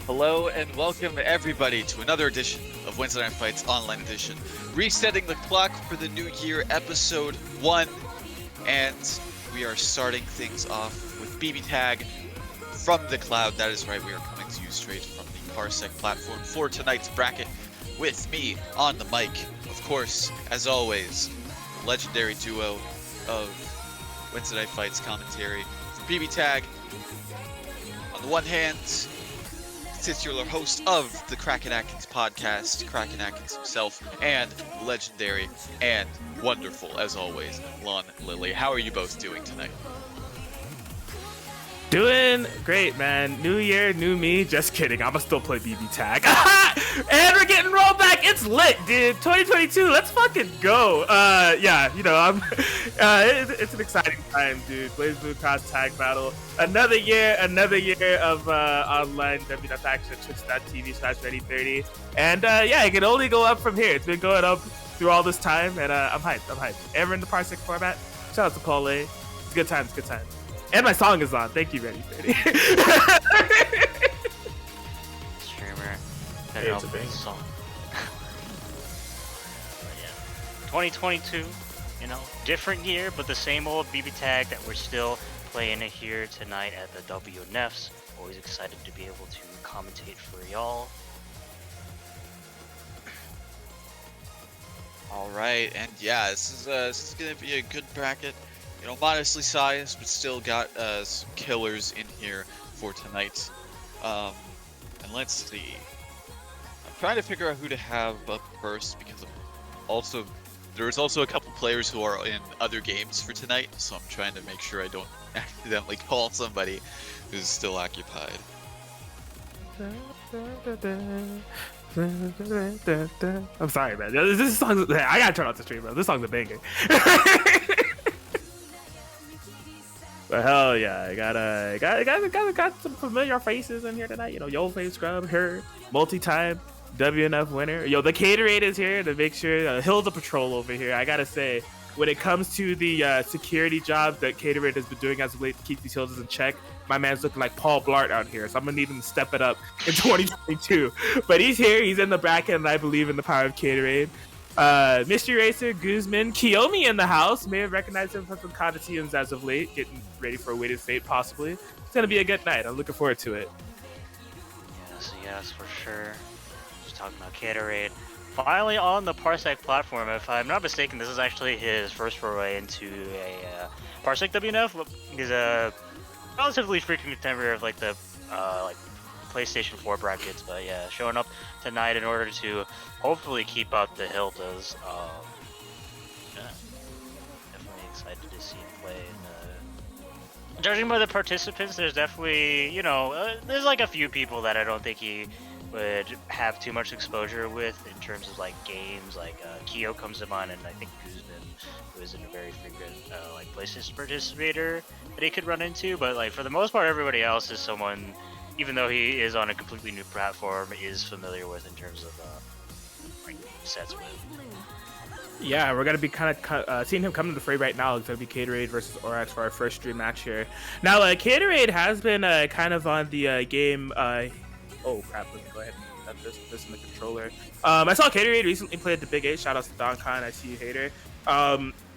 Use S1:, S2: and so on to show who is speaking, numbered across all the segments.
S1: Hello and welcome everybody to another edition of Wednesday Night Fights Online Edition. Resetting the clock for the new year, episode 1. And we are starting things off with BBTAG from the cloud. That is right, we are coming to you straight from the Parsec platform for tonight's bracket. With me on the mic, of course, as always, the legendary duo of Wednesday Night Fights commentary for BBTAG. On the one hand, titular host of the Kraken Atkins podcast, Kraken Atkins himself, and legendary and wonderful, as always, Lon Lilly. How are you both doing tonight?
S2: Doing great, man. New year, new me. Just kidding. I'ma still play BB Tag. And we're getting rolled back. It's lit, dude. 2022. Let's fucking go. Yeah, you know, it's an exciting time, dude. Blaze Blue Cross Tag Battle. Another year of online WNF action at twitch.tv/ready30. And yeah, it can only go up from here. It's been going up through all this time, and I'm hyped. Ever in the Parsec format. Shout out to Paul A. It's good times. And my song is on. Thank you, Ready.
S3: Streamer.
S2: Hey, it's a bang.
S3: Song. 2022, you know, different year, but the same old BB tag that we're still playing it here tonight at the WNFs. Always excited to be able to commentate for y'all.
S1: All right, and yeah, this is gonna be a good bracket. You know, modestly sized, but still got some killers in here for tonight. And let's see. I'm trying to figure out who to have up first because there's also a couple players who are in other games for tonight, so I'm trying to make sure I don't accidentally call somebody who's still occupied.
S2: I'm sorry, man. This song, I gotta turn off the stream, bro. This song's a banger. But hell yeah, I got some familiar faces in here tonight. You know, Yo Face Scrub, her multi-time WNF winner. Yo, the Caterade is here to make sure Hilda Patrol over here. I gotta say, when it comes to the security job that Caterade has been doing as of late to keep these Hildas in check, my man's looking like Paul Blart out here, so I'm gonna need him to step it up in 2022. But he's here, he's in the bracket, and I believe in the power of Caterade. Mystery Racer, Guzman, Kiyomi in the house. May have recognized him from some Conditions as of late, getting ready for a weighted fate, possibly. It's gonna be a good night. I'm looking forward to it.
S3: Yes, for sure. Just talking about Caterade. Finally on the Parsec platform. If I'm not mistaken, this is actually his first foray into a Parsec WNF. He's a relatively frequent contender of like the like PlayStation 4 brackets, but yeah, showing up tonight in order to hopefully keep out the Hildas. Yeah, definitely excited to see him play. And, judging by the participants, there's definitely, you know, there's like a few people that I don't think he would have too much exposure with in terms of like games. Like Kyo comes to mind, and I think Guzman, who isn't a very frequent like PlayStation participator that he could run into. But like for the most part, everybody else is someone, even though he is on a completely new platform, is familiar with in terms of like sets with.
S2: Yeah, we're gonna be kind of seeing him come to the fray right now. It's gonna be Caterade versus Orax for our first stream match here. Now, Caterade has been kind of on the game. Oh crap! Let me go ahead and set this in the controller. I saw Caterade recently play at the Big 8. Shout out to Don Khan. I see you, hater.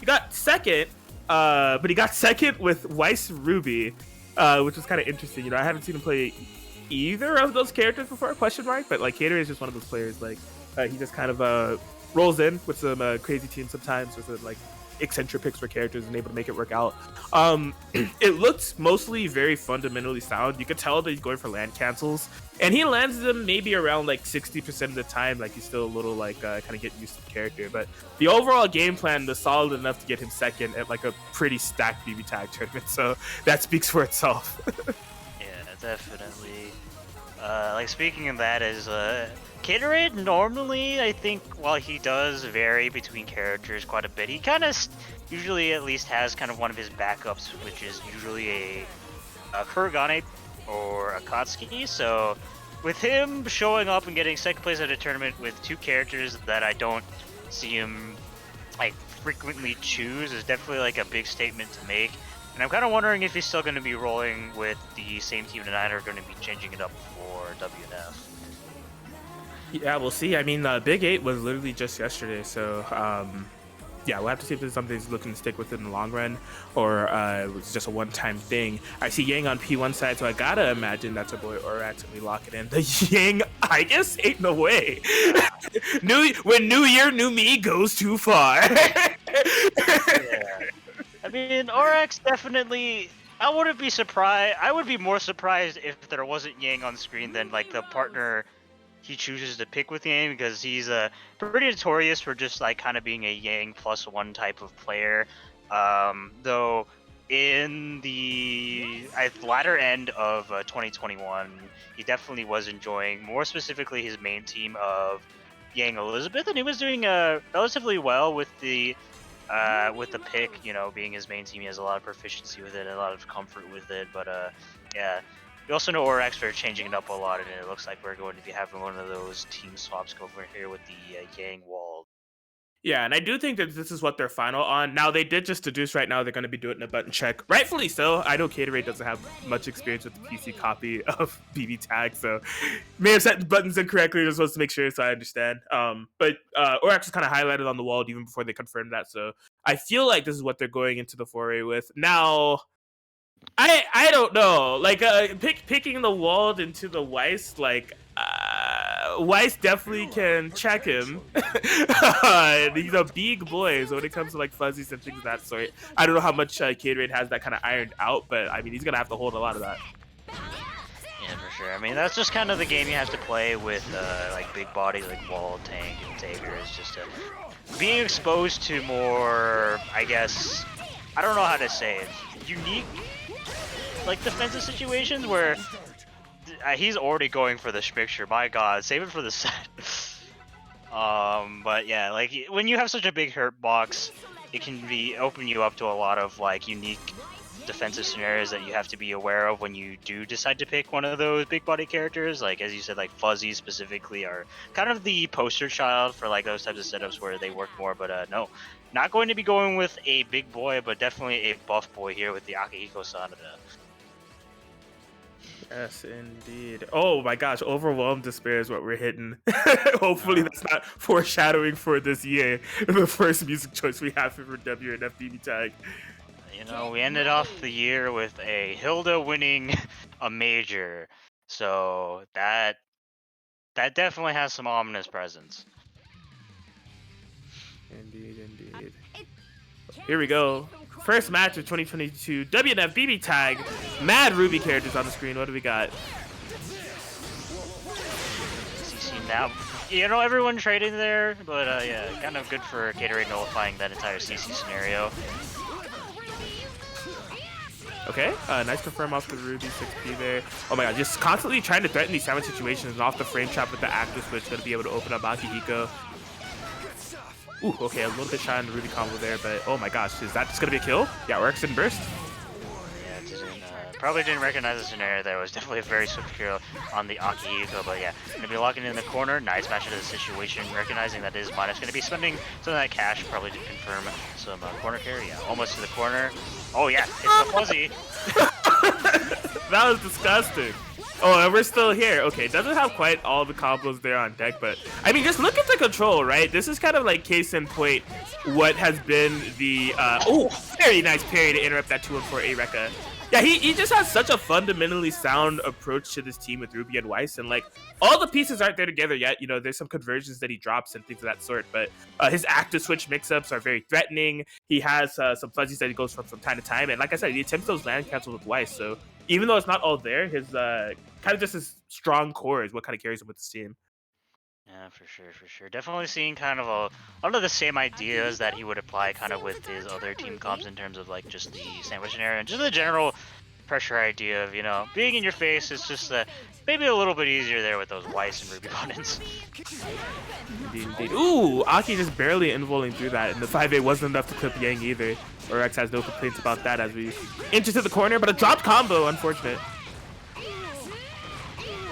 S2: He got second, but he got second with Weiss Ruby, which was kind of interesting. You know, I haven't seen him play either of those characters before? Question mark. But like Caterade is just one of those players. Like he just kind of rolls in with some crazy teams sometimes with some, like eccentric picks for characters and able to make it work out. It looked mostly very fundamentally sound. You could tell that he's going for land cancels, and he lands them maybe around like 60% of the time. Like he's still a little like kind of getting used to the character, but the overall game plan was solid enough to get him second at like a pretty stacked BB tag tournament. So that speaks for itself.
S3: Yeah, definitely. Like speaking of that, is Caterade normally, I think, while he does vary between characters quite a bit, he kind of usually at least has kind of one of his backups, which is usually a Kuragane or a Katsuki. So with him showing up and getting second place at a tournament with two characters that I don't see him like frequently choose is definitely like a big statement to make. And I'm kind of wondering if he's still going to be rolling with the same team tonight or going to be changing it up for WNF.
S2: Yeah, we'll see. I mean, Big 8 was literally just yesterday, so yeah, we'll have to see if this is something he's looking to stick with in the long run, or it was just a one-time thing. I see Yang on P1 side, so I gotta imagine that's our boy Orax, and we lock it in. The Yang, I guess, ain't no way. When New Year, New Me goes too far.
S3: Yeah. I mean, Orax definitely. I wouldn't be surprised. I would be more surprised if there wasn't Yang on screen than like the partner he chooses to pick with Yang, because he's pretty notorious for just like kind of being a Yang +1 type of player. Though in the latter end of 2021, he definitely was enjoying more specifically his main team of Yang Elizabeth, and he was doing relatively well with the pick, you know, being his main team. He has a lot of proficiency with it, a lot of comfort with it, but yeah. We also know Orax for changing it up a lot, and it looks like we're going to be having one of those team swaps go over here with the Yang wall.
S2: Yeah, and I do think that this is what they're final on. Now, they did just deduce right now they're going to be doing a button check. Rightfully so. I know Caterade doesn't have much experience with the PC copy of BBTAG, so may have set the buttons incorrectly. They're supposed to make sure, so I understand. But Orax was kind of highlighted on the wall even before they confirmed that, so I feel like this is what they're going into the foray with. Now, I don't know. Like, picking the Wald into the Weiss, like, Weiss definitely can check him. He's a big boy, so when it comes to, like, fuzzies and things of that sort, I don't know how much Caterade has that kind of ironed out, but, I mean, he's going to have to hold a lot of that.
S3: Yeah, for sure. I mean, that's just kind of the game you have to play with, like, big bodies like Wald, Tank, and Tager. Is just being exposed to more, I guess, I don't know how to say it, unique, like, defensive situations where he's already going for the schmixture. My god, save it for the set. But yeah, like, when you have such a big hurt box, it can open you up to a lot of, like, unique defensive scenarios that you have to be aware of when you do decide to pick one of those big body characters. Like, as you said, like, Fuzzy specifically are kind of the poster child for, like, those types of setups where they work more, but no. Not going to be going with a big boy, but definitely a buff boy here with the Akihiko Sanada.
S2: Yes, indeed. Oh my gosh, overwhelmed despair is what we're hitting. Hopefully that's not foreshadowing for this year. The first music choice we have for WNF BBTAG.
S3: You know, we ended off the year with a Hilda winning a major, so that definitely has some ominous presence.
S2: Indeed. Here we go. First match of 2022 WNF BBTAG. Mad Ruby characters on the screen. What do we got?
S3: CC now. You know, everyone trading there, but yeah, kind of good for Caterade nullifying that entire CC scenario.
S2: Okay, nice confirm off the Ruby 6P there. Oh my god, just constantly trying to threaten these salmon situations, and off the frame trap with the active switch, going to be able to open up Akihiko. Ooh, okay, a little bit shy on the Ruby combo there, but oh my gosh, is that just going to be a kill? Yeah, Orax didn't burst.
S3: Yeah, probably didn't recognize the scenario there. It was definitely a very swift kill on the Akihiko, but yeah, going to be locking in the corner. Nice match into the situation, recognizing that is minus. Going to be spending some of that cash, probably to confirm some corner carry. Yeah, almost to the corner. Oh yeah, it's the Fuzzy.
S2: That was disgusting. Oh, and we're still here. Okay, doesn't have quite all the combos there on deck, but I mean, just look at the control, right? This is kind of like case in point what has been the oh, very nice parry to interrupt that 2-1-4 A-Rekka. Yeah, he just has such a fundamentally sound approach to this team with Ruby and Weiss, and like all the pieces aren't there together yet. You know, there's some conversions that he drops and things of that sort, but his active switch mix-ups are very threatening. He has some fuzzies that he goes from time to time, and like I said, he attempts those land cancels with Weiss, so even though it's not all there, his kind of just his strong core is what kind of carries him with this team.
S3: Yeah, for sure. Definitely seeing kind of a lot of the same ideas that he would apply kind of with his other team comps in terms of like just the sandwich scenario and just the general pressure idea of, you know, being in your face. Is just maybe a little bit easier there with those Weiss and Ruby buttons.
S2: Indeed. Ooh, Aki just barely involing through that, and the 5A wasn't enough to clip Yang either. Orax has no complaints about that as we enter to the corner, but a dropped combo, unfortunate.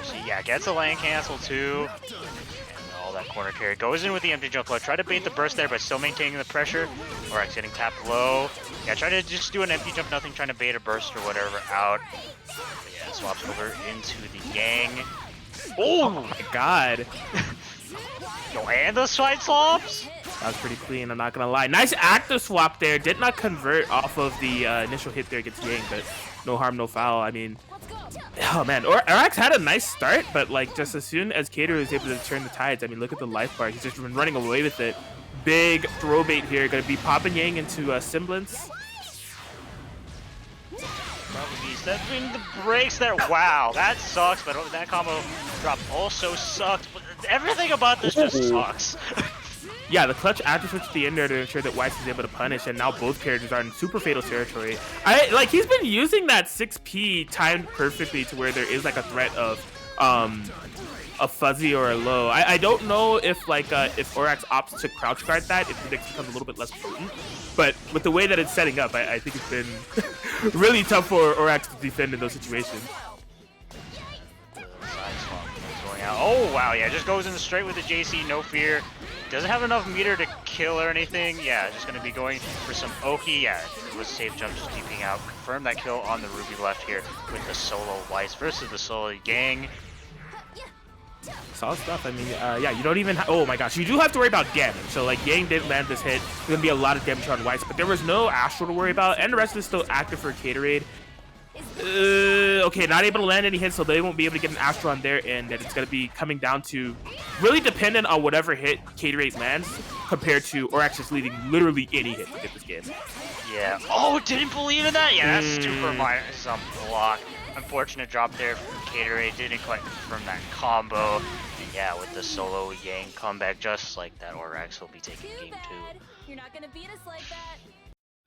S3: So yeah, gets a land cancel too. That corner carry goes in with the empty jump flow. Try to bait the burst there, but still maintaining the pressure. Orax getting tapped low. Yeah, try to just do an empty jump, nothing, trying to bait a burst or whatever out. But yeah, swaps over into the Yang.
S2: Oh my god.
S3: Yo, and the side swaps?
S2: That was pretty clean, I'm not gonna lie. Nice active swap there. Did not convert off of the initial hit there against Yang, but no harm, no foul. I mean, oh man, Orax had a nice start, but like just as soon as Cater was able to turn the tides, I mean, look at the life bar. He's just been running away with it. Big throw bait here, gonna be popping Yang into semblance.
S3: Probably stepping the brakes there. Wow, that sucks, but that combo drop also sucked. But everything about this just sucks.
S2: Yeah, the clutch after switch at the end there to ensure that Weiss is able to punish, and now both characters are in super fatal territory. He's been using that 6P timed perfectly to where there is like a threat of a fuzzy or a low. I don't know if if Orax opts to crouch guard that, if the mix becomes a little bit less potent. But with the way that it's setting up, I think it's been really tough for Orax to defend in those situations.
S3: Oh wow, yeah, just goes in straight with the JC, no fear. Doesn't have enough meter to kill or anything. Yeah, just gonna be going for some Oki. Yeah, it was a safe jump, just keeping out. Confirm that kill on the Ruby left here with the solo Weiss versus the solo Gang.
S2: Solid stuff. I mean, yeah, you don't even oh my gosh, you do have to worry about damage. So like Yang didn't land this hit. There's gonna be a lot of damage on Weiss, but there was no Astral to worry about, and the rest is still active for Caterade. Okay, not able to land any hits, so they won't be able to get an Astral on their end, and it's going to be coming down to really dependent on whatever hit Caterade lands compared to Orax just leaving literally any hit to get this game.
S3: Yeah. Oh, didn't believe in that? Yeah, that's super minor. Some block. Unfortunate drop there from Caterade. Didn't quite confirm that combo. And yeah, with the solo Yang comeback, just like that, Orax will be taking game 2.
S4: You're not gonna beat us like that.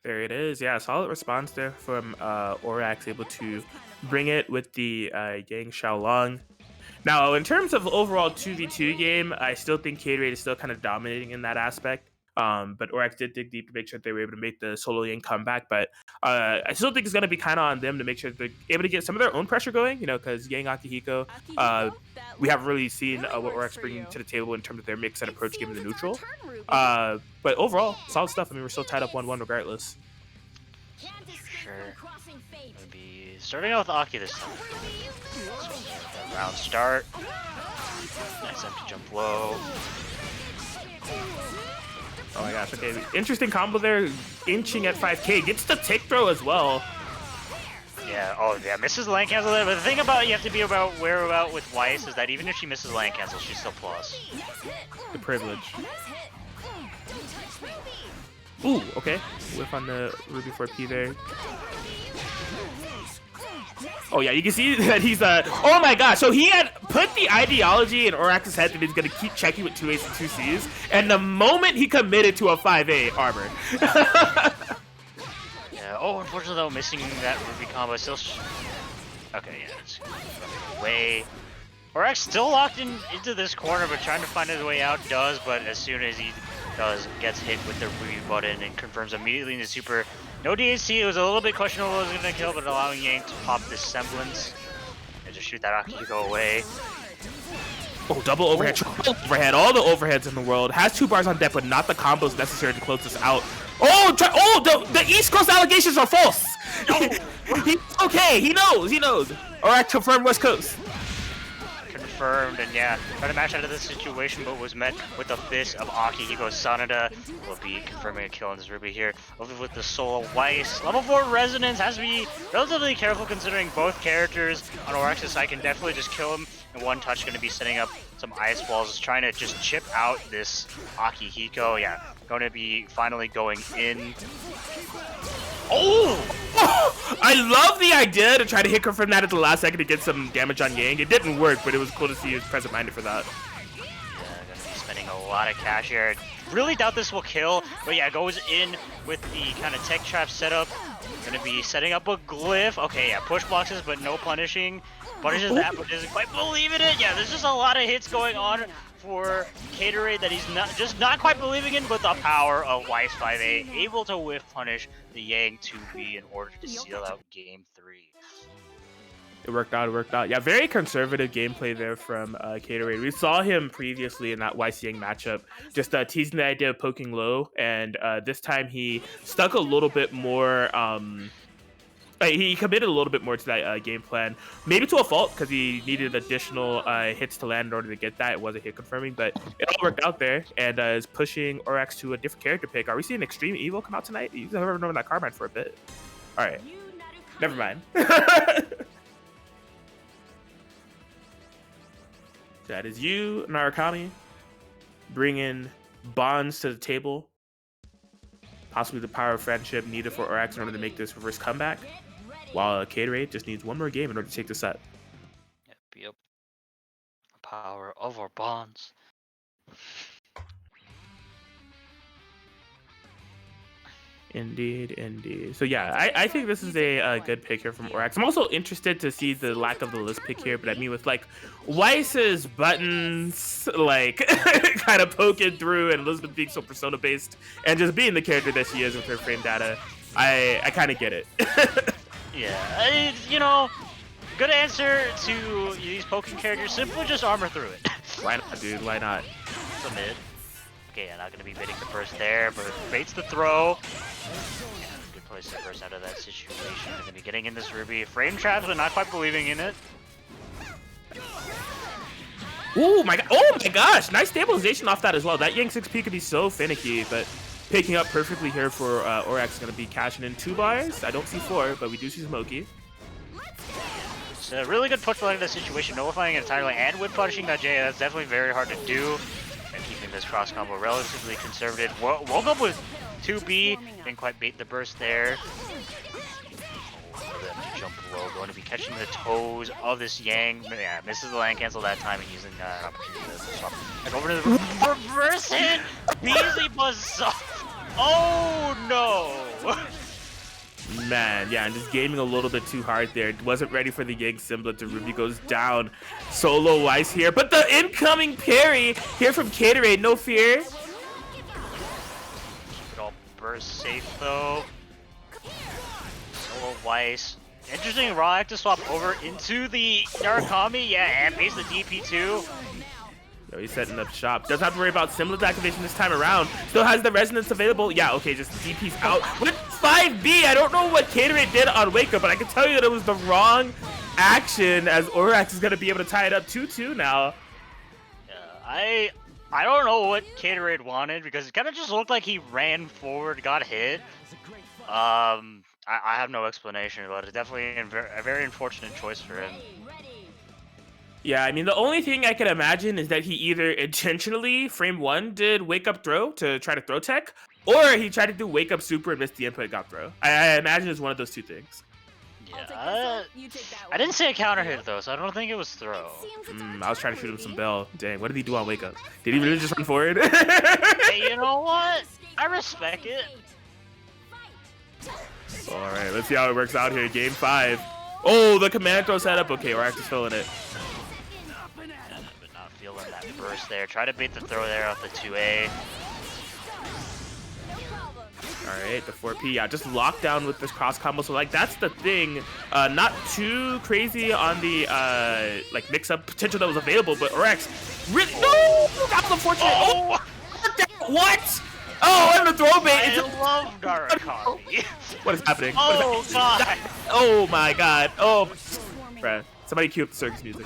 S2: There it is. Yeah, solid response there from Orax, able to bring it with the Yang Xiaolong. Now, in terms of overall 2v2 game, I still think Caterade is still kind of dominating in that aspect. But Orax did dig deep to make sure they were able to make the solo Yang comeback. But I still think it's going to be kind of on them to make sure they're able to get some of their own pressure going, you know, because Yang Akihiko, we haven't really seen what Orax bring to the table in terms of their mix and approach game in the neutral. But overall, solid stuff. I mean, we're still tied up 1-1 regardless.
S3: Sure. Maybe starting out with Aki this time. So, that round start. Nice empty jump low.
S2: Oh my gosh, okay. Interesting combo there. Inching at 5k. Gets the tick throw as well.
S3: Yeah, oh yeah, misses the land cancel there. But the thing about you have to be aware about with Weiss is that even if she misses land cancel, she's still plus.
S2: The privilege. Ooh, okay. Whiff on the Ruby 4P there. Oh yeah, you can see that he's oh my gosh, so he had put the ideology in Orax's head that he's gonna keep checking with 2A's and 2C's, and the moment he committed to a 5A armor.
S3: Yeah, oh unfortunately though, missing that Ruby combo still okay, yeah, it's away. Orax still locked into this corner, but trying to find his way out does, but as soon as he gets hit with the Ruby button and confirms immediately into super. No DHC, it was a little bit questionable what was going to kill, but allowing Yang to pop this semblance. And just shoot that Akihiko away.
S2: Oh, double overhead, triple overhead, all the overheads in the world. Has 2 bars on deck, but not the combos necessary to close this out. Oh, the East Coast allegations are false! He's okay, he knows. Alright, confirmed West Coast.
S3: Confirmed, and yeah, trying to match out of this situation, but was met with the fist of Akihiko Sanada. Will be confirming a kill on this Ruby here. Over with the solo Weiss. Level 4 Resonance has to be relatively careful considering both characters on Orax's side can definitely just kill him in one touch. Going to be setting up some ice walls, trying to just chip out this Akihiko. Yeah, going to be finally going in. Oh!
S2: I love the idea to try to hit confirm that at the last second to get some damage on Yang. It didn't work, but it was cool to see he was present-minded for that.
S3: Yeah, gonna be spending a lot of cash here. Really doubt this will kill, but yeah, goes in with the kind of tech trap setup. Gonna be setting up a glyph. Okay, yeah, push boxes, but no punishing. Punishes that, but doesn't quite believe in it. Yeah, there's just a lot of hits going on for Caterade that he's not quite believing in, but the power of Weiss 5A able to whiff punish the Yang 2B in order to seal out game 3.
S2: It worked out. It worked out. Yeah, very conservative gameplay there from Gatorade. We saw him previously in that YCing matchup, just teasing the idea of poking low, and this time he stuck a little bit more. He committed a little bit more to that game plan, maybe to a fault because he needed additional hits to land in order to get that. It wasn't hit confirming, but it all worked out there, and is pushing Orax to a different character pick. Are we seeing Extreme Evil come out tonight? You guys have known that Carbine for a bit. All right, never mind. That is you, Narukami, bringing bonds to the table. Possibly the power of friendship needed for Orax in order to make this reverse comeback. While Gatorade just needs one more game in order to take the set.
S3: Yep. The power of our bonds.
S2: Indeed, indeed. So yeah, I think this is a good pick here from Orax. I'm also interested to see the lack of the list pick here, but I mean with like Weiss's buttons like kind of poking through and Elizabeth being so persona based and just being the character that she is with her frame data, I kind of get it.
S3: Yeah, you know, good answer to these poking characters. Simply just armor through it.
S2: Why not, dude? Why not?
S3: It's a mid. Okay, yeah, not gonna be bidding the burst there, but baits the throw. Yeah, good place to burst out of that situation. They're gonna be getting in this Ruby. Frame traps, but not quite believing in it.
S2: Oh my gosh! Nice stabilization off that as well. That Yang 6P could be so finicky, but picking up perfectly here for Orax is gonna be cashing in 2 bars. I don't see 4, but we do see Smokey.
S3: It's a really good push for that situation. Nullifying it entirely and whip punishing that J. That's definitely very hard to do. And keeping this cross combo relatively conservative. Woke up with 2B, didn't quite bait the burst there. Jump low, going to be catching the toes of this Yang. Yeah, misses the land cancel that time and using an opportunity to swap. And over to the reverse hit! Beasley buzz off. Oh no!
S2: Man, yeah, and just gaming a little bit too hard there. Wasn't ready for the Yang Symbiote. Ruby goes down. Solo Weiss here, but the incoming parry here from Gatorade, no fear.
S3: Keep it all burst safe though. Solo Weiss. Interesting raw active swap over into the Narukami, yeah, and base the DP2.
S2: Yo, he's setting up shop. Doesn't have to worry about Symbiote activation this time around. Still has the resonance available. Yeah, okay, just DP's out. With 5B, I don't know what Gatorade did on Wake Up, but I can tell you that it was the wrong action as Orax is going to be able to tie it up 2-2 now.
S3: Yeah, I don't know what Gatorade wanted because it kind of just looked like he ran forward, got hit. I have no explanation, but it's definitely a very unfortunate choice for him.
S2: Yeah, I mean, the only thing I can imagine is that he either intentionally, frame 1, did Wake Up Throw to try to throw tech, or he tried to do Wake Up Super and missed the input and got throw. I imagine it's one of those 2 things.
S3: Yeah, I didn't say a counter hit though, so I don't think it was throw.
S2: I was trying to shoot him some bell. Dang, what did he do on Wake Up? Did he really just run forward?
S3: Hey, you know what? I respect it.
S2: Alright, let's see how it works out here. Game 5. Oh, the command throw setup. Okay, we're actually feeling it.
S3: But not feeling that burst there. Try to bait the throw there off the 2A.
S2: Alright, the 4P. Yeah, just locked down with this cross combo. So, like, that's the thing. Not too crazy on the, like, mix-up potential that was available, but Orax really... No! That was unfortunate. Oh! What? Oh, and the throw bait.
S3: I love Narukami.
S2: What is happening?
S3: Oh, God.
S2: Oh, my God. Oh. Bruh. Somebody cue up the circus music.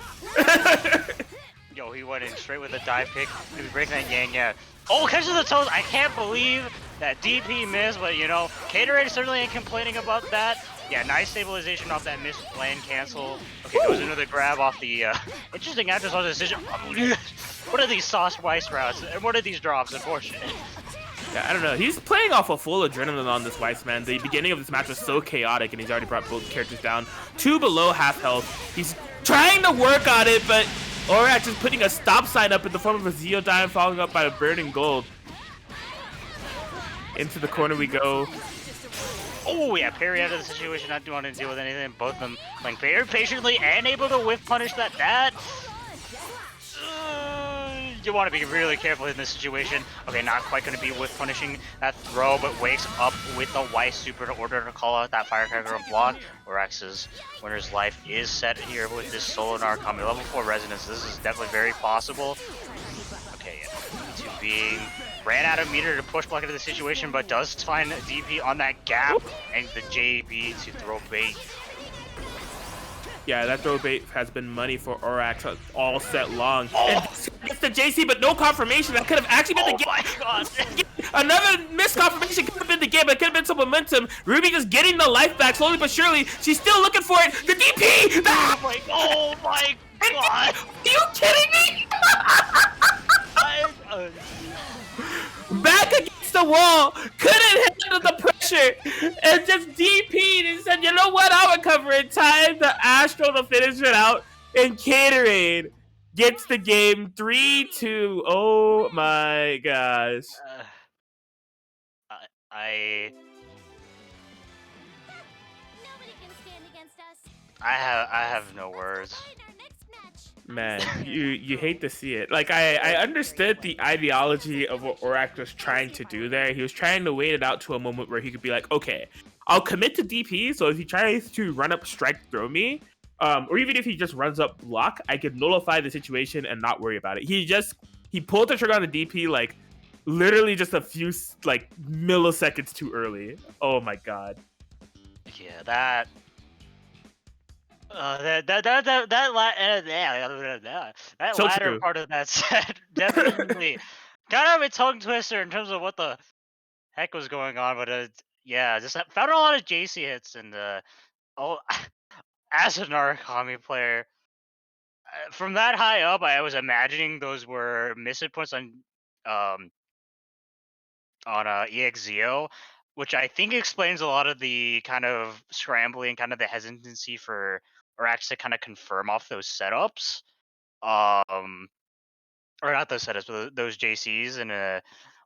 S3: Yo, he went in straight with a dive pick. He was breaking that Yang, yeah. Oh, catches the toes. I can't believe that DP missed, but, you know, Gatorade certainly ain't complaining about that. Yeah, nice stabilization off that missed land cancel. Okay, goes into the grab off the, interesting after decision. What are these sauce Weiss routes? And what are these drops, unfortunate?
S2: Yeah, I don't know. He's playing off of full adrenaline on this Weiss, man. The beginning of this match was so chaotic, and he's already brought both characters down. 2 below half health. He's trying to work on it, but Orax is putting a stop sign up in the form of a Zeodime, following up by a burning gold. Into the corner we go.
S3: Oh, yeah, parry out of the situation, not wanting to deal with anything. Both of them playing very patiently and able to whiff punish that. you want to be really careful in this situation. Okay, not quite going to be with punishing that throw, but wakes up with the Y super in order to call out that firecracker block. Orex's winner's life is set here with this solo Narukami. Level 4 resonance. This is definitely very possible. Okay, yeah. 2 being ran out of meter to push block into the situation, but does find DP on that gap and the JB to throw bait.
S2: Yeah, that throw bait has been money for Orax all set long. And it's the JC, but no confirmation. That could have actually been the game.
S3: My God.
S2: Another missed confirmation could have been the game. It could have been some momentum. Ruby just getting the life back slowly but surely. She's still looking for it. The DP!
S3: Oh my God!
S2: Are you kidding me? Back against the wall, couldn't handle the pressure, and just DP'd and said, you know what, I'll recover in time. The Astro to finish it out, and Caterade gets the game 3-2. Oh my gosh.
S3: I have no words.
S2: Man, you hate to see it. Like, I understood the ideology of what Orac was trying to do there. He was trying to wait it out to a moment where he could be like, okay, I'll commit to DP, so if he tries to run up strike throw me, or even if he just runs up block, I could nullify the situation and not worry about it. He pulled the trigger on the DP like literally just a few like milliseconds too early. Oh my God.
S3: Yeah, that
S2: So
S3: latter
S2: true.
S3: part of that set definitely kind of a tongue twister in terms of what the heck was going on, but yeah, just found a lot of JC hits and as a Narukami player, from that high up, I was imagining those were miss points on EXZO, which I think explains a lot of the kind of scrambling, kind of the hesitancy for Orax to kind of confirm off those setups, or not those setups, but those JCs. And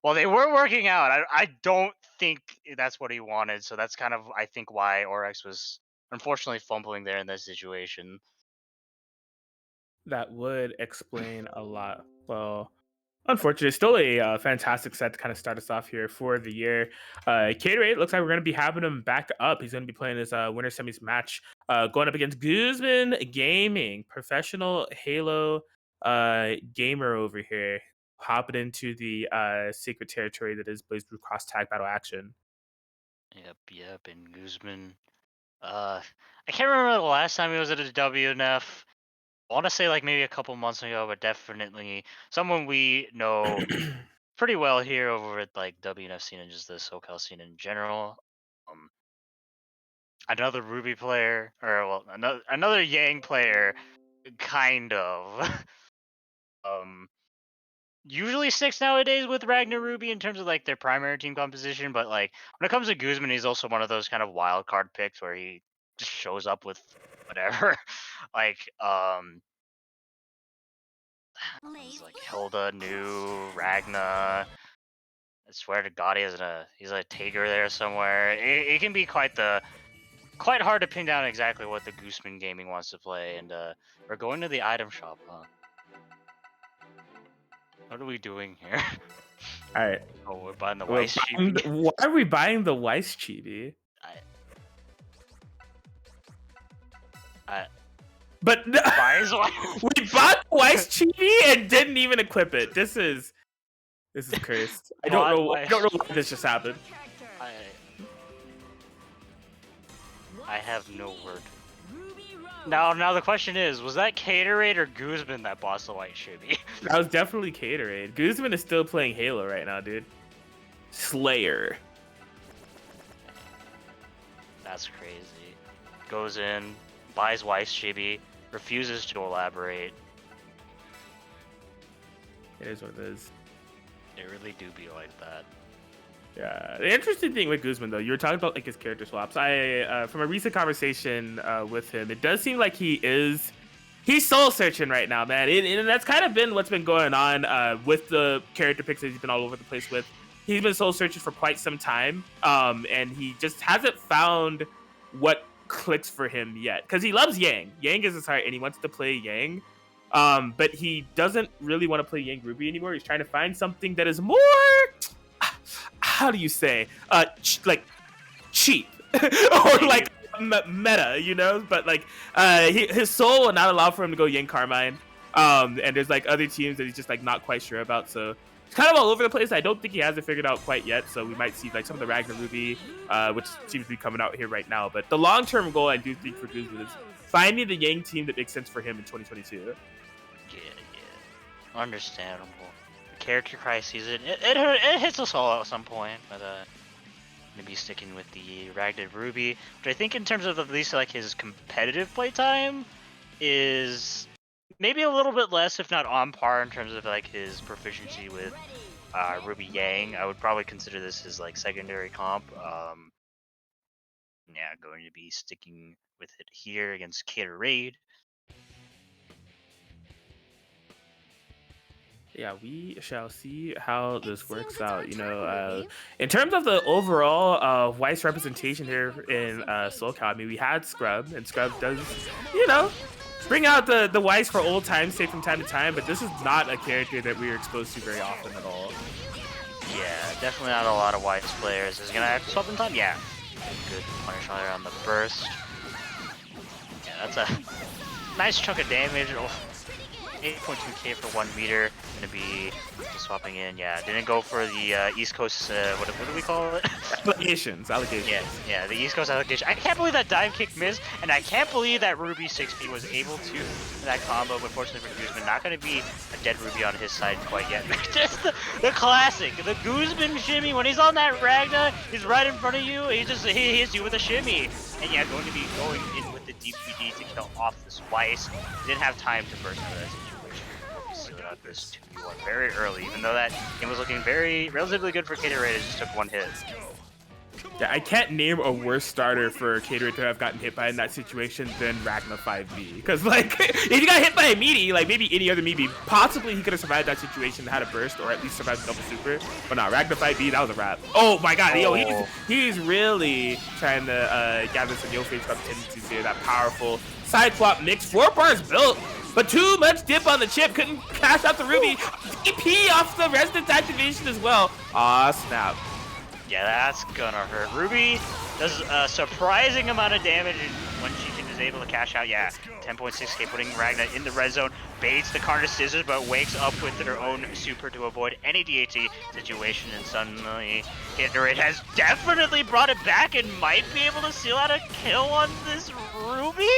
S3: well, they were working out. I don't think that's what he wanted, so that's kind of I think why Orax was unfortunately fumbling there in this situation.
S2: That would explain a lot. Well, unfortunately, still a fantastic set to kind of start us off here for the year. Caterade looks like we're going to be having him back up. He's going to be playing his winter semis match, going up against Guzman Gaming, professional Halo gamer over here, hopping into the secret territory that is Blaze Blue Cross Tag Battle action.
S3: Yep, and Guzman. I can't remember the last time he was at a WNF. I want to say like maybe a couple months ago, but definitely someone we know pretty well here over at like WNF scene and just the SoCal scene in general. Another Ruby player, or well, another Yang player, kind of. Usually sticks nowadays with Ragnar Ruby in terms of like their primary team composition, but like when it comes to Guzman, he's also one of those kind of wild card picks where he just shows up with whatever. Like it's like Hilda, New, Ragna. I swear to God, he's a Tager there somewhere. It can be quite hard to pin down exactly what the Guzman Gaming wants to play, and we're going to the item shop, huh? What are we doing here?
S2: All right.
S3: Oh, we're buying the Weiss chibi.
S2: Why are we buying the Weiss chibi? But we bought the Weiss chibi and didn't even equip it. This is cursed. I don't know why this just happened.
S3: I have no word. Now the question is, was that Caterade or Guzman that bossed the White chibi?
S2: That was definitely Caterade. Guzman is still playing Halo right now, dude. Slayer.
S3: That's crazy. Goes in, buys Weiss chibi, refuses to elaborate.
S2: It is what it is.
S3: They really do be like that.
S2: Yeah, the interesting thing with Guzman though, you were talking about like his character swaps. From a recent conversation with him, it does seem like he's soul searching right now, man. And that's kind of been what's been going on with the character picks that he's been all over the place with. He's been soul searching for quite some time, and he just hasn't found what clicks for him yet. Because he loves Yang. Yang is his heart, and he wants to play Yang. But he doesn't really want to play Yang Ruby anymore. He's trying to find something that is more, how do you say, like cheap or like meta, you know? But like his soul will not allow for him to go Yang Carmine. And there's like other teams that he's just like not quite sure about. So it's kind of all over the place. I don't think he has it figured out quite yet. So we might see like some of the Ragnar Ruby, which seems to be coming out here right now. But the long-term goal I do think for Guzman is finding the Yang team that makes sense for him in 2022.
S3: Yeah. Understandable. The character crises, it hits us all at some point, but maybe sticking with the Ragnar Ruby, which I think in terms of at least like his competitive playtime is maybe a little bit less, if not on par, in terms of like his proficiency with Ruby Yang. I would probably consider this his like secondary comp. Yeah, going to be sticking with it here against Caterade.
S2: Yeah, we shall see how this works out. You know, in terms of the overall Weiss representation here in SoulCal, I mean, we had Scrub, and Scrub does, you know, bring out the Weiss for old times' sake from time to time, but this is not a character that we are exposed to very often at all.
S3: Yeah, definitely not a lot of Weiss players. Is he gonna have to swap in time? Yeah. Good punish there on the burst. Yeah, that's a nice chunk of damage. Oh, 8.2k for 1 meter. Gonna be just swapping in. Yeah, didn't go for the East Coast. What do we call it?
S2: Allegations.
S3: Yeah, the East Coast allegation. I can't believe that dive kick missed, and I can't believe that Ruby 6P was able to that combo. But fortunately for Guzman, not gonna be a dead Ruby on his side quite yet. Just the classic, the Guzman shimmy. When he's on that Ragna, he's right in front of you. He hits you with a shimmy, and yeah, going to be going in with the DPD to kill off this Weiss. Didn't have time to burst out of that situation. Out this 2v1 very early, even though that game was looking relatively good for Caterade. It just took 1 hit.
S2: Yeah, I can't name a worse starter for Caterade to have gotten hit by in that situation than Ragnar 5B. Because, like, if he got hit by a meaty, like maybe any other meaty, possibly he could have survived that situation and had a burst, or at least survived the double super. But no, Ragnar 5B, that was a wrap. Oh my god, yo, he's really trying to gather some yo-face tendencies here. That powerful side swap mix. 4 bars built, but too much dip on the chip. Couldn't cash out the Ruby. DP off the Resonance activation as well. Aw, snap.
S3: Yeah, that's gonna hurt. Ruby does a surprising amount of damage when she is able to cash out. Yeah, 10.6k, putting Ragnar in the red zone. Baits the Carnage Scissors, but wakes up with her own super to avoid any DAT situation. And suddenly, Caterade has definitely brought it back and might be able to seal out a kill on this Ruby.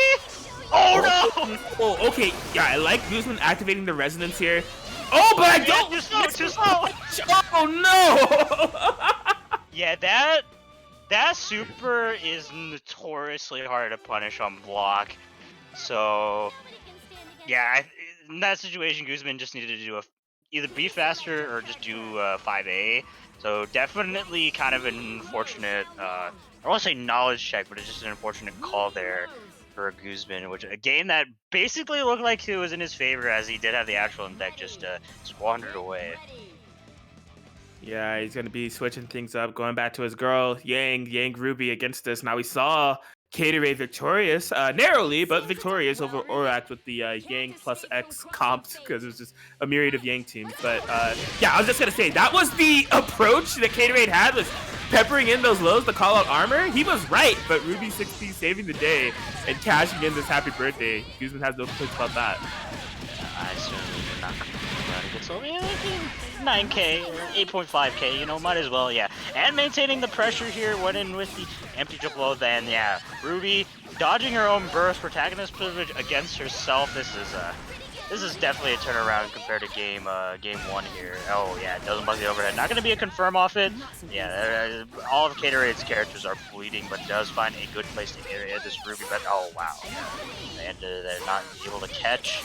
S3: Oh no!
S2: Oh, okay. Yeah, I like Guzman activating the resonance here. Oh, but I don't.
S3: Too slow.
S2: Oh no!
S3: Yeah, that super is notoriously hard to punish on block. So, yeah, in that situation, Guzman just needed to do either be faster or just do 5A. So definitely kind of an unfortunate, I won't say knowledge check, but it's just an unfortunate call there for Guzman, which a game that basically looked like it was in his favor, as he did have the actual in deck, just squandered away.
S2: Yeah, he's going to be switching things up, going back to his girl, Yang Ruby against us. Now we saw Caterade victorious, narrowly, but victorious over Orak with the Yang plus X comps, because it was just a myriad of Yang teams. But yeah, I was just going to say, that was the approach that Caterade had, was peppering in those lows to call out armor. He was right, but Ruby 6P saving the day and cashing in this happy birthday. Guzman has no complaints about that.
S3: I certainly did not complain about it. So, yeah, 9k or 8.5k, you know, might as well, yeah. And maintaining the pressure here, went in with the empty jump low, then, yeah. Ruby dodging her own burst, protagonist privilege against herself. This is definitely a turnaround compared to game 1 here. Oh, yeah, it doesn't bug the overhead. Not going to be a confirm off it. Yeah, all of Caterade's characters are bleeding, but does find a good place to hit this Ruby. But, oh, wow. And they're not able to catch.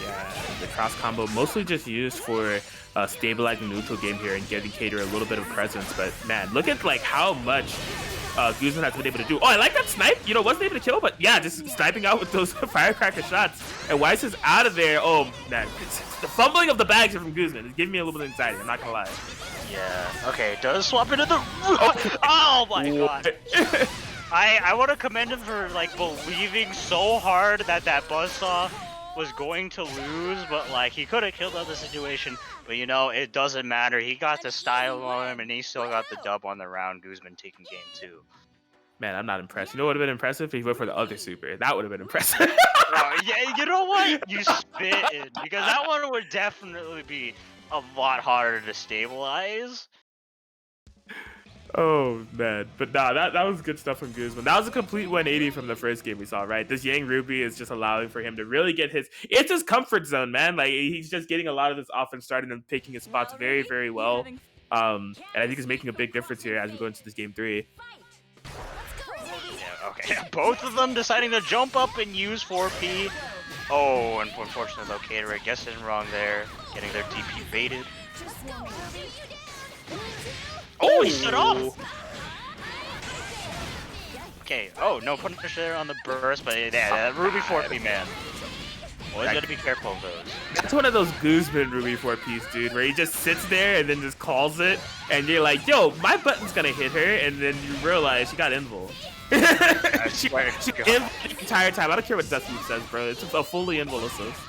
S2: Yeah, the cross combo mostly just used for stabilizing the neutral game here and giving Cater a little bit of presence. But man, look at like how much Guzman has been able to do. Oh, I like that snipe. You know, wasn't able to kill, but yeah, just sniping out with those firecracker shots. And Weiss is out of there. Oh man, the fumbling of the bags from Guzman is giving me a little bit of anxiety. I'm not gonna lie.
S3: Yeah. Okay. Does swap into the. Oh my god. I want to commend him for like believing so hard that that buzzsaw was going to lose, but like he could have killed out the situation. But you know, it doesn't matter. He got the style on him, and he still got the dub on the round. Guzman taking game 2.
S2: Man, I'm not impressed. You know what would have been impressive? If he went for the other super. That would have been impressive.
S3: Yeah, you know what? You spit in, because that one would definitely be a lot harder to stabilize.
S2: Oh man, but nah, that was good stuff from Guzman. That was a complete 180 from the first game we saw, right? This Yang Ruby is just allowing for him to really get it's his comfort zone, man. Like he's just getting a lot of this offense started and picking his spots very, very well. And I think it's making a big difference here as we go into this game 3.
S3: Yeah, okay. Both of them deciding to jump up and use 4P. Oh, and unfortunately though, Cater guessing wrong there, getting their DP baited. Oh, he stood off! Okay, oh, no punish there on the burst, but yeah, Ruby 4P, man. Always gotta be careful of those.
S2: That's one of those Guzman Ruby 4Ps, dude, where he just sits there and then just calls it, and you're like, yo, my button's gonna hit her, and then you realize she got invul. she invul the entire time. I don't care what Dusty says, bro. It's a fully invul assist.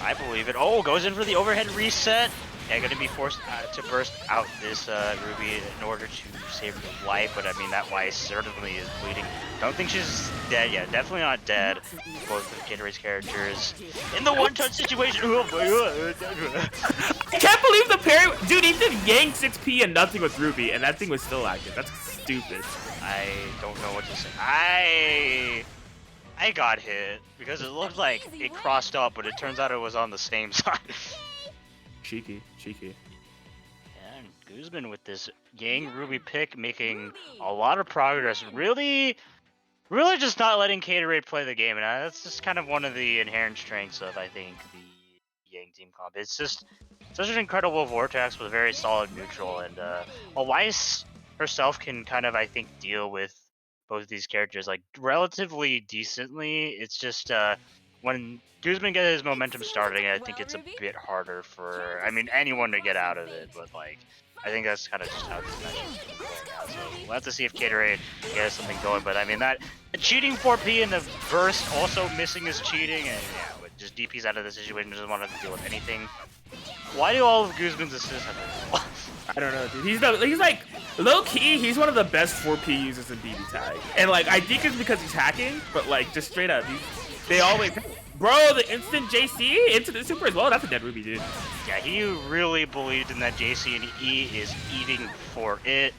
S3: I believe it. Oh, goes in for the overhead reset. Yeah, gonna be forced to burst out this Ruby in order to save her life, but I mean, that Y certainly is bleeding. Don't think she's dead yet. Definitely not dead. Both of Gatorade's characters in the one-touch situation. I
S2: can't believe the parry. Dude, he did Yang 6P and nothing with Ruby, and that thing was still active. That's stupid.
S3: I don't know what to say. I got hit because it looked like it crossed up, but it turns out it was on the same side.
S2: Cheeky.
S3: And Guzman with this Yang Ruby pick making a lot of progress. Really just not letting Caterade play the game. And that's just kind of one of the inherent strengths of, I think, the Yang team comp. It's just such an incredible Vortex with a very solid neutral. And Weiss herself can kind of, I think, deal with both of these characters like relatively decently. It's just when Guzman gets his momentum starting, I think it's a bit harder for, I mean, anyone to get out of it, but like, I think that's kind of just how this match is going out. So we'll have to see if Caterade gets something going, but I mean, that cheating 4P in the burst also missing his cheating, and yeah, with just DPs out of the situation, doesn't want to deal with anything. Why do all of Guzman's assists have
S2: I don't know, dude. He's like, low-key, he's one of the best 4P users in BBTAG. And like, I think it's because he's hacking, but like, just straight up, they always... Bro, the instant JC into the super as well. That's a dead Ruby, dude.
S3: Yeah, he really believed in that JC, and he is eating for it.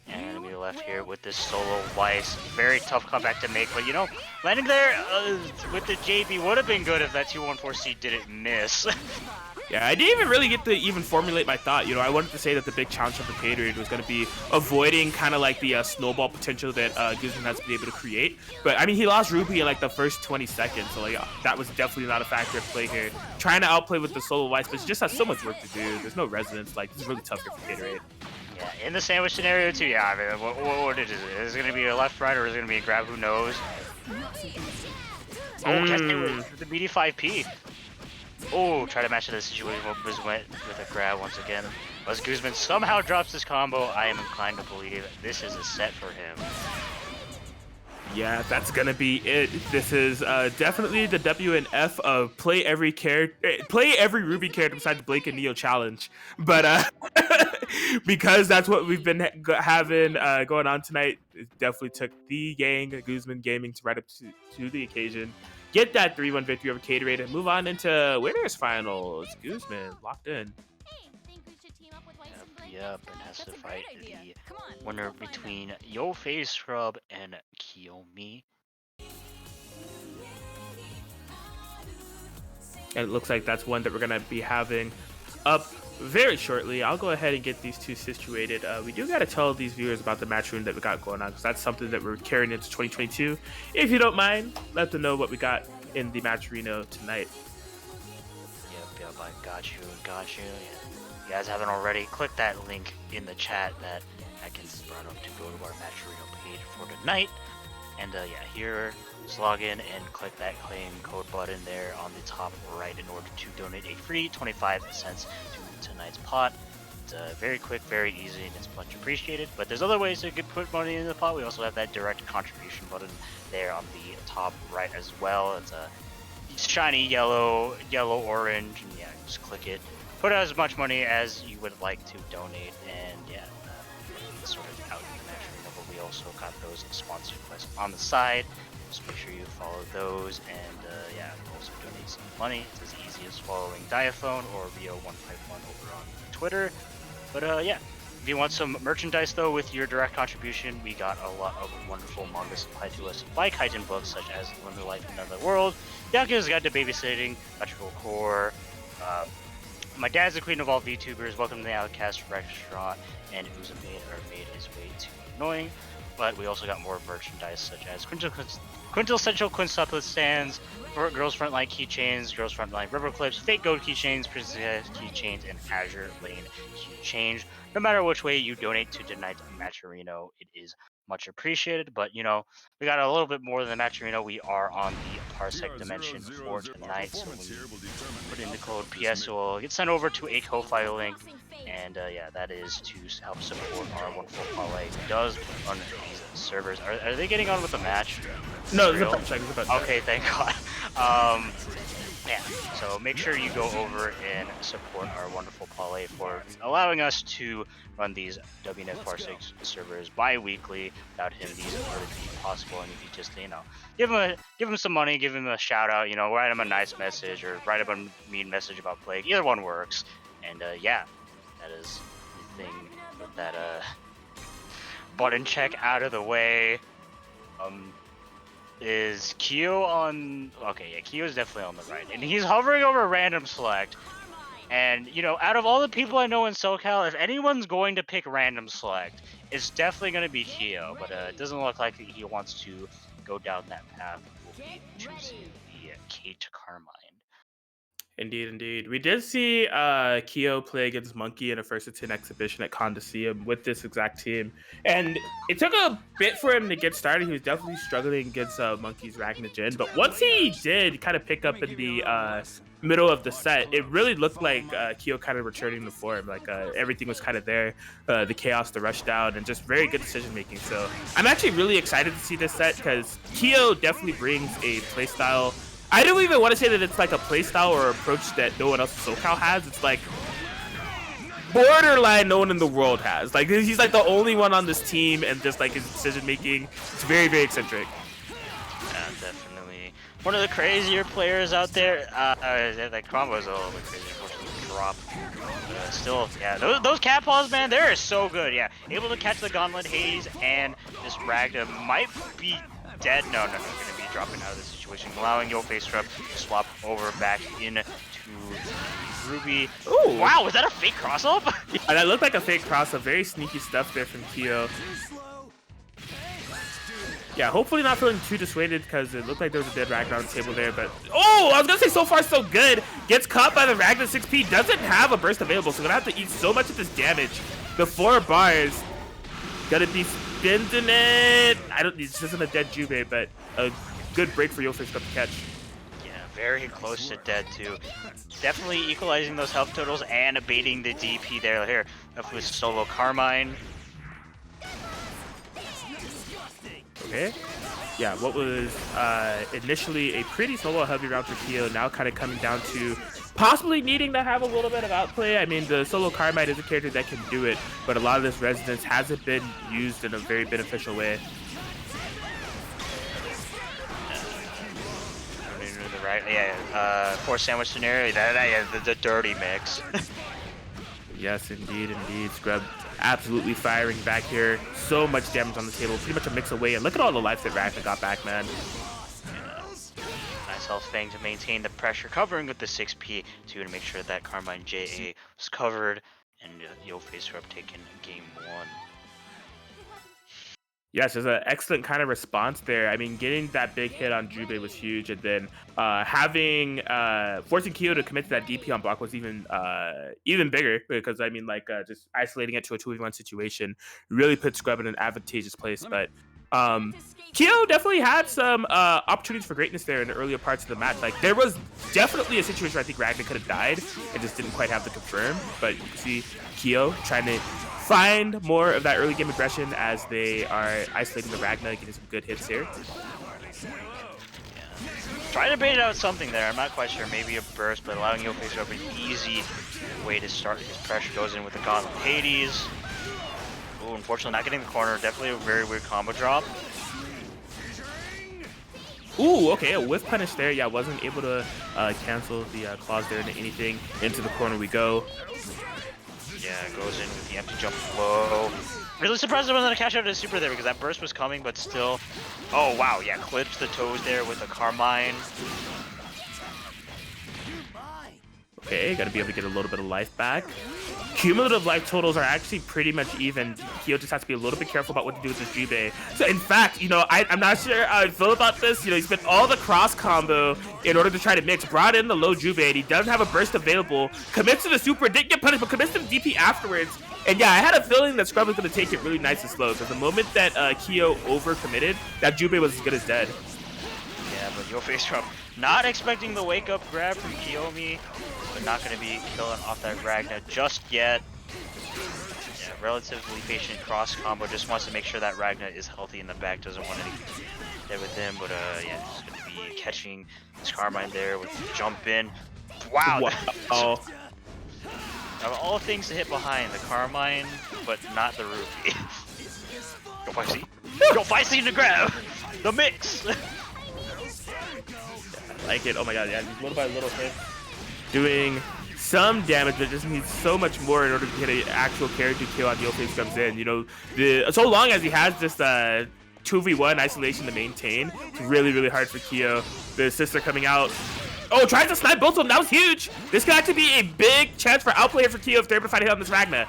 S3: And we left here with this solo Weiss. Very tough comeback to make, but you know, landing there with the JB would have been good if that 214C didn't miss.
S2: Yeah, I didn't even really get to formulate my thought. You know, I wanted to say that the big challenge of the Caterade was going to be avoiding kind of like the snowball potential that Guzman has been able to create. But I mean, he lost Ruby in like the first 20 seconds, so like that was definitely not a factor at play here. Trying to outplay with the solo Weiss, but she just has so much work to do. There's no resonance. Like, it's really tough here for Caterade.
S3: Yeah, in the sandwich scenario too. Yeah, I mean, what is it? Is it going to be a left, right, or is it going to be a grab? Who knows? Oh, the meaty 5P. Oh, try to match the situation. Was went with a grab once again. As Guzman somehow drops this combo, I am inclined to believe this is a set for him.
S2: Yeah, that's gonna be it. This is definitely the WNF of play every Ruby character besides the Blake and Neo challenge. But because that's what we've been having going on tonight, it definitely took the Yang Guzman Gaming to right up to the occasion. Get that 3-1 victory over Caterade and move on into winners finals. Guzman locked in.
S3: Yep, and has to fight the winner between Yo-Face Scrub and Kiyomi.
S2: And it looks like that's one that we're going to be having up very shortly. I'll go ahead and get these two situated. We do got to tell these viewers about the match room that we got going on, because that's something that we're carrying into 2022. If you don't mind, let them know what we got in the match Reno tonight.
S3: Yep, I got you. If you guys haven't already, click that link in the chat that Atkins brought up to go to our match Reno page for tonight. And yeah, here, just log in and click that claim code button there on the top right in order to donate a free 25 cents to tonight's pot. It's very quick, very easy, and it's much appreciated. But there's other ways to put money in the pot. We also have that direct contribution button there on the top right as well. It's a shiny yellow, orange, and yeah, just click it. Put as much money as you would like to donate, and yeah, sort of out in the match arena. But we also got those sponsored quests on the side. Just make sure you follow those, and yeah, also donate some money. It's as easy as following Diaphone or Rio151 over on Twitter. But yeah, if you want some merchandise though with your direct contribution, we got a lot of wonderful manga supplied to us by Kaiten books such as Limited Life in Another World, Yakuza's Guide to Babysitting, Electrical Core, My Dad's the Queen of All VTubers, Welcome to the Outcast Restaurant, and Uzumade are made is way too annoying. But we also got more merchandise such as Quintessential Quintuplets stands, Girls Frontline keychains, Girls Frontline rubber clips, Fake Gold keychains, Princess keychains, and Azure Lane keychains. No matter which way you donate to tonight's Matcherino, it is much appreciated. But you know, we got a little bit more than the Matcherino. We are on the Parsec dimension for tonight, so when you put in the code PS, it will get sent over to a Ko-Fi link. And yeah, that is to help support our wonderful parlay who does run these servers. Are they getting on with the match?
S2: No, there's a punch check.
S3: Okay, thank God. Yeah, so make sure you go over and support our wonderful parlay for allowing us to run these WNF Parsec servers bi-weekly. Without him, these wouldn't be possible. And if you just, you know, give him some money, give him a shout out, you know, write him a nice message or write him a mean message about Plague. Either one works. And yeah, that is the thing with that button check out of the way. Is Kyo on? Okay, yeah, Kyo's definitely on the right, and he's hovering over random select. And you know, out of all the people I know in SoCal, if anyone's going to pick random select, it's definitely going to be Kyo. But it doesn't look like he wants to go down that path. We'll be choosing the Kate Carmine.
S2: Indeed. We did see Kyo play against Monkey in a first to 10 exhibition at Condicium with this exact team. And it took a bit for him to get started. He was definitely struggling against Monkey's Ragnagen. But once he did kind of pick up in the middle of the set, it really looked like Kyo kind of returning to form. Like everything was kind of there. The chaos, the rush down, and just very good decision making. So I'm actually really excited to see this set because Kyo definitely brings a playstyle. I don't even want to say that it's like a playstyle or approach that no one else in SoCal has. It's like borderline no one in the world has. Like he's like the only one on this team, and just like his decision making, it's very, very eccentric.
S3: Yeah, definitely one of the crazier players out there. That combo is a little bit crazy. Unfortunately, drop. Still, yeah, those cat paws, man, they're so good. Yeah, able to catch the Gauntlet Haze, and this Ragna might be dead. No, gonna be dropping out of the situation, allowing Yo Face Rub to swap over back into Ruby.
S2: Ooh.
S3: Wow, was that a fake cross up?
S2: Yeah, that looked like a fake cross up. Very sneaky stuff there from Kyo. Yeah, hopefully not feeling too dissuaded because it looked like there was a dead Ragnar on the table there. But oh, I was gonna say so far so good. Gets caught by the Ragnar 6P. Doesn't have a burst available, so gonna have to eat so much of this damage. The 4 bars. Gonna be spinning it. This isn't a dead Juve, but a good break for Yofish to catch.
S3: Yeah, very close to dead too. Definitely equalizing those health totals and abating the DP there. Here, with solo Carmine.
S2: Okay. Yeah, what was initially a pretty solo heavy round for Kyo, now kind of coming down to possibly needing to have a little bit of outplay. I mean, the solo Carmine is a character that can do it, but a lot of this resonance hasn't been used in a very beneficial way.
S3: Right, yeah, force sandwich scenario, yeah, the dirty mix.
S2: Yes, indeed. Scrub absolutely firing back here. So much damage on the table, pretty much a mix away. And look at all the life that Ragnar got back, man.
S3: Yeah. Nice health Fang to maintain the pressure, covering with the 6P to make sure that Carmine JA was covered, and Yo Face Rub taking game 1.
S2: Yes, there's an excellent kind of response there. I mean, getting that big hit on Jube was huge, and then forcing Kyo to commit to that DP on block was even bigger, because I mean, like just isolating it to a 2v1 situation really put Scrub in an advantageous place. But Kyo definitely had some opportunities for greatness there in the earlier parts of the match. Like, there was definitely a situation where I think Ragnar could have died and just didn't quite have the confirm. But you can see Kyo trying to find more of that early game aggression as they are isolating the Ragnar, getting some good hits here.
S3: Trying to bait out something there. I'm not quite sure. Maybe a burst, but allowing Yo face up an easy way to start his pressure. Goes in with the Gauntlet Hades. Ooh, unfortunately not getting the corner. Definitely a very weird combo drop.
S2: Ooh, okay, a whiff punish there. Yeah, wasn't able to cancel the claws there into anything. Into the corner we go.
S3: Yeah, goes in with the empty jump low. Really surprised I wasn't gonna catch out his super there because that burst was coming, but still. Oh wow, yeah, clips the toes there with the Carmine.
S2: Okay, gotta be able to get a little bit of life back. Cumulative life totals are actually pretty much even. Kyo just has to be a little bit careful about what to do with this Jubei. So in fact, you know, I'm not sure how I feel about this. You know, he spent all the cross combo in order to try to mix, brought in the low Jubei, and he doesn't have a burst available, commits to the super, didn't get punished, but commits to the DP afterwards. And yeah, I had a feeling that Scrub was going to take it really nice and slow, because the moment that Kyo overcommitted, that Jubei was as good as dead.
S3: Yeah, but Yo face drop. Not expecting the wake up grab from Kiyomi, but not going to be killing off that Ragnar just yet. Yeah, relatively patient cross combo, just wants to make sure that Ragnar is healthy in the back, doesn't want any dead with him, but yeah, just going to be catching this Carmine there with the jump in. Wow!
S2: Oh.
S3: Of all things to hit behind, the Carmine, but not the Rupee. Go Feisty! Go Feisty to grab! The mix!
S2: Like it. Oh my god, yeah, just little by little hit. Doing some damage, but just needs so much more in order to get an actual character kill on the face comes in. You know, so long as he has this 2v1 isolation to maintain, it's really, really hard for Kyo. The sister coming out. Oh, tries to snipe both of them. That was huge. This could actually be a big chance for outplay for Kyo if they're able to find a hit on this Ragnar.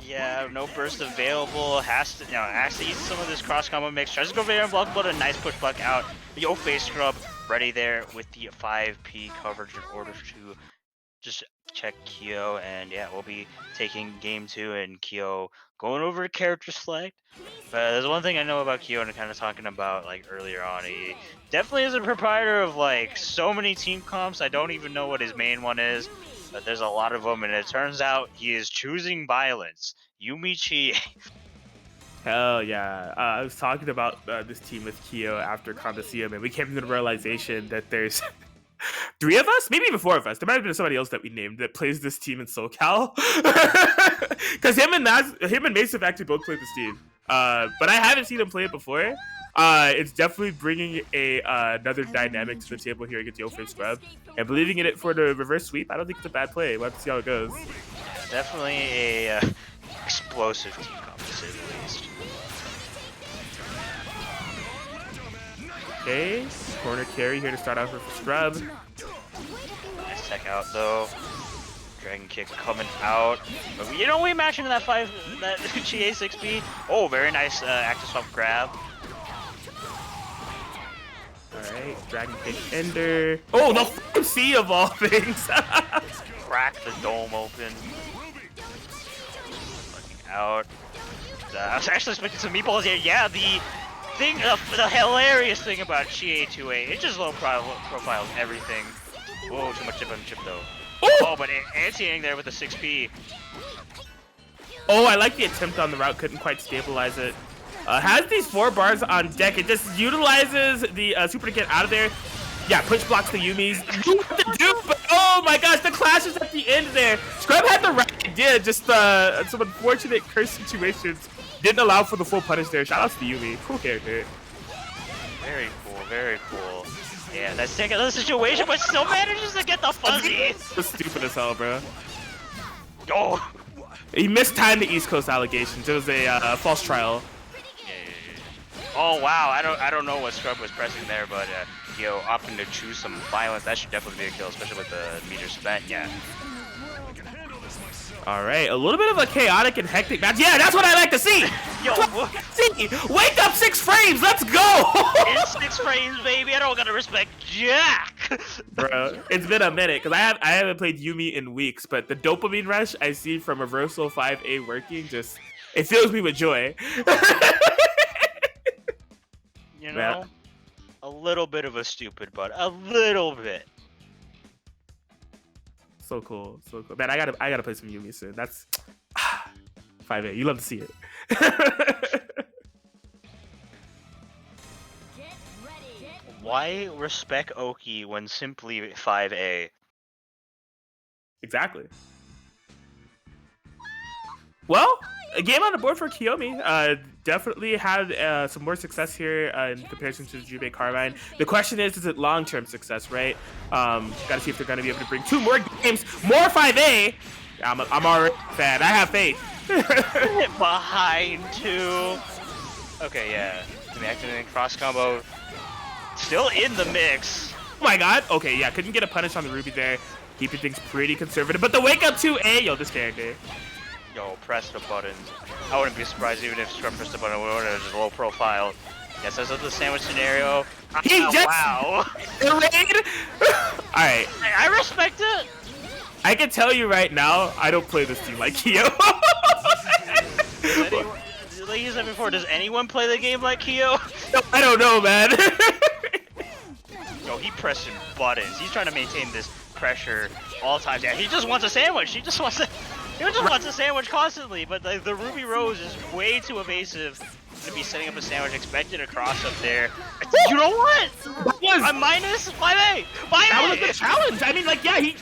S3: Yeah, no burst available. Has to, has to eat some of this cross combo mix. Tries to go there and block, but a nice push block out. Yo face scrub ready there with the 5P coverage in order to just check Kyo, and yeah, we'll be taking game 2 and Kyo going over to character select. But there's one thing I know about Kyo and kind of talking about like earlier on. He definitely is a proprietor of like so many team comps. I don't even know what his main one is, but there's a lot of them, and it turns out he is choosing violence. Yumichi.
S2: Hell yeah. I was talking about this team with Kyo after Condosium, and we came to the realization that there's 3 of us, maybe even 4 of us. There might have been somebody else that we named that plays this team in SoCal. Because him and Mace have actually both played this team. But I haven't seen them play it before. It's definitely bringing another dynamic to the table here against Yo face Scrub. And believing in it for the reverse sweep, I don't think it's a bad play. We'll have to see how it goes.
S3: Definitely a explosive team comp, to say the least.
S2: Okay, corner carry here to start off with Scrub.
S3: Nice tech out though. Dragon kick coming out. But you know, we matching that GA 6B. Oh, very nice active swap grab.
S2: Alright, Dragon kick ender. Oh, the f C of all things.
S3: Crack the dome open. Looking out. I was actually expecting some meatballs here. Yeah, the hilarious thing about GA2A, it just low profiles everything. Whoa, too much chip on chip though.
S2: Ooh!
S3: Oh, but anti-ing there with the 6P.
S2: Oh, I like the attempt on the route, couldn't quite stabilize it. Has these 4 bars on deck, it just utilizes the super to get out of there. Yeah, push blocks the Yumi's. But oh my gosh, the clashes at the end there. Scrub had the right idea, just some unfortunate curse situations didn't allow for the full punish there. Shout out to the Yumi, cool character.
S3: Very cool, very cool. Yeah, that's taking the situation, but still manages to get the fuzzy.
S2: That's stupid as hell, bro.
S3: Oh!
S2: He mistimed the East Coast allegations. It was a false trial.
S3: Yeah. Oh wow, I don't know what Scrub was pressing there, but opting to choose some violence, that should definitely be a kill, especially with the meter spent. Yeah.
S2: All right, a little bit of a chaotic and hectic match. Yeah, that's what I like to see.
S3: Yo,
S2: see, wake up 6 frames. Let's go.
S3: It's 6 frames, baby. I don't gotta respect Jack.
S2: Bro, it's been a minute because I haven't played Yumi in weeks, but the dopamine rush I see from Reversal 5A working it fills me with joy.
S3: You
S2: Man.
S3: know, a little bit of a stupid, but a little bit.
S2: So cool, so cool. Man, I gotta play some Yumi soon. That's 5A. You love to see it.
S4: Get ready.
S3: Why respect Oki when simply 5A?
S2: Exactly. Well, a game on the board for Kiyomi. Definitely had some more success here in comparison to the Jubei Carmine. The question is it long-term success, right? Gotta see if they're gonna be able to bring 2 more games, more 5A. I'm already a fan. I have faith.
S3: Behind 2. Okay, yeah. The activating cross combo still in the mix.
S2: Oh my god. Okay, yeah, couldn't get a punish on the Ruby there. Keeping things pretty conservative. But the wake up 2A, yo, this character.
S3: Yo, press the buttons. I wouldn't be surprised even if Scrub pressed the button. It would have just low profile. Yes, that's the sandwich scenario.
S2: He just
S3: wow.
S2: raid. All right,
S3: I respect it.
S2: I can tell you right now, I don't play this team like Kyo.
S3: Like you said before, does anyone play the game like Kyo?
S2: No, I don't know, man.
S3: Yo, he pressing buttons. He's trying to maintain this pressure all times. Yeah, he just wants a sandwich. He just wants a sandwich constantly. But the Ruby Rose is way too evasive to be setting up a sandwich. Expected a cross up there. You know what? I'm minus 5A. 5A.
S2: That was a good challenge. I mean, like, yeah, he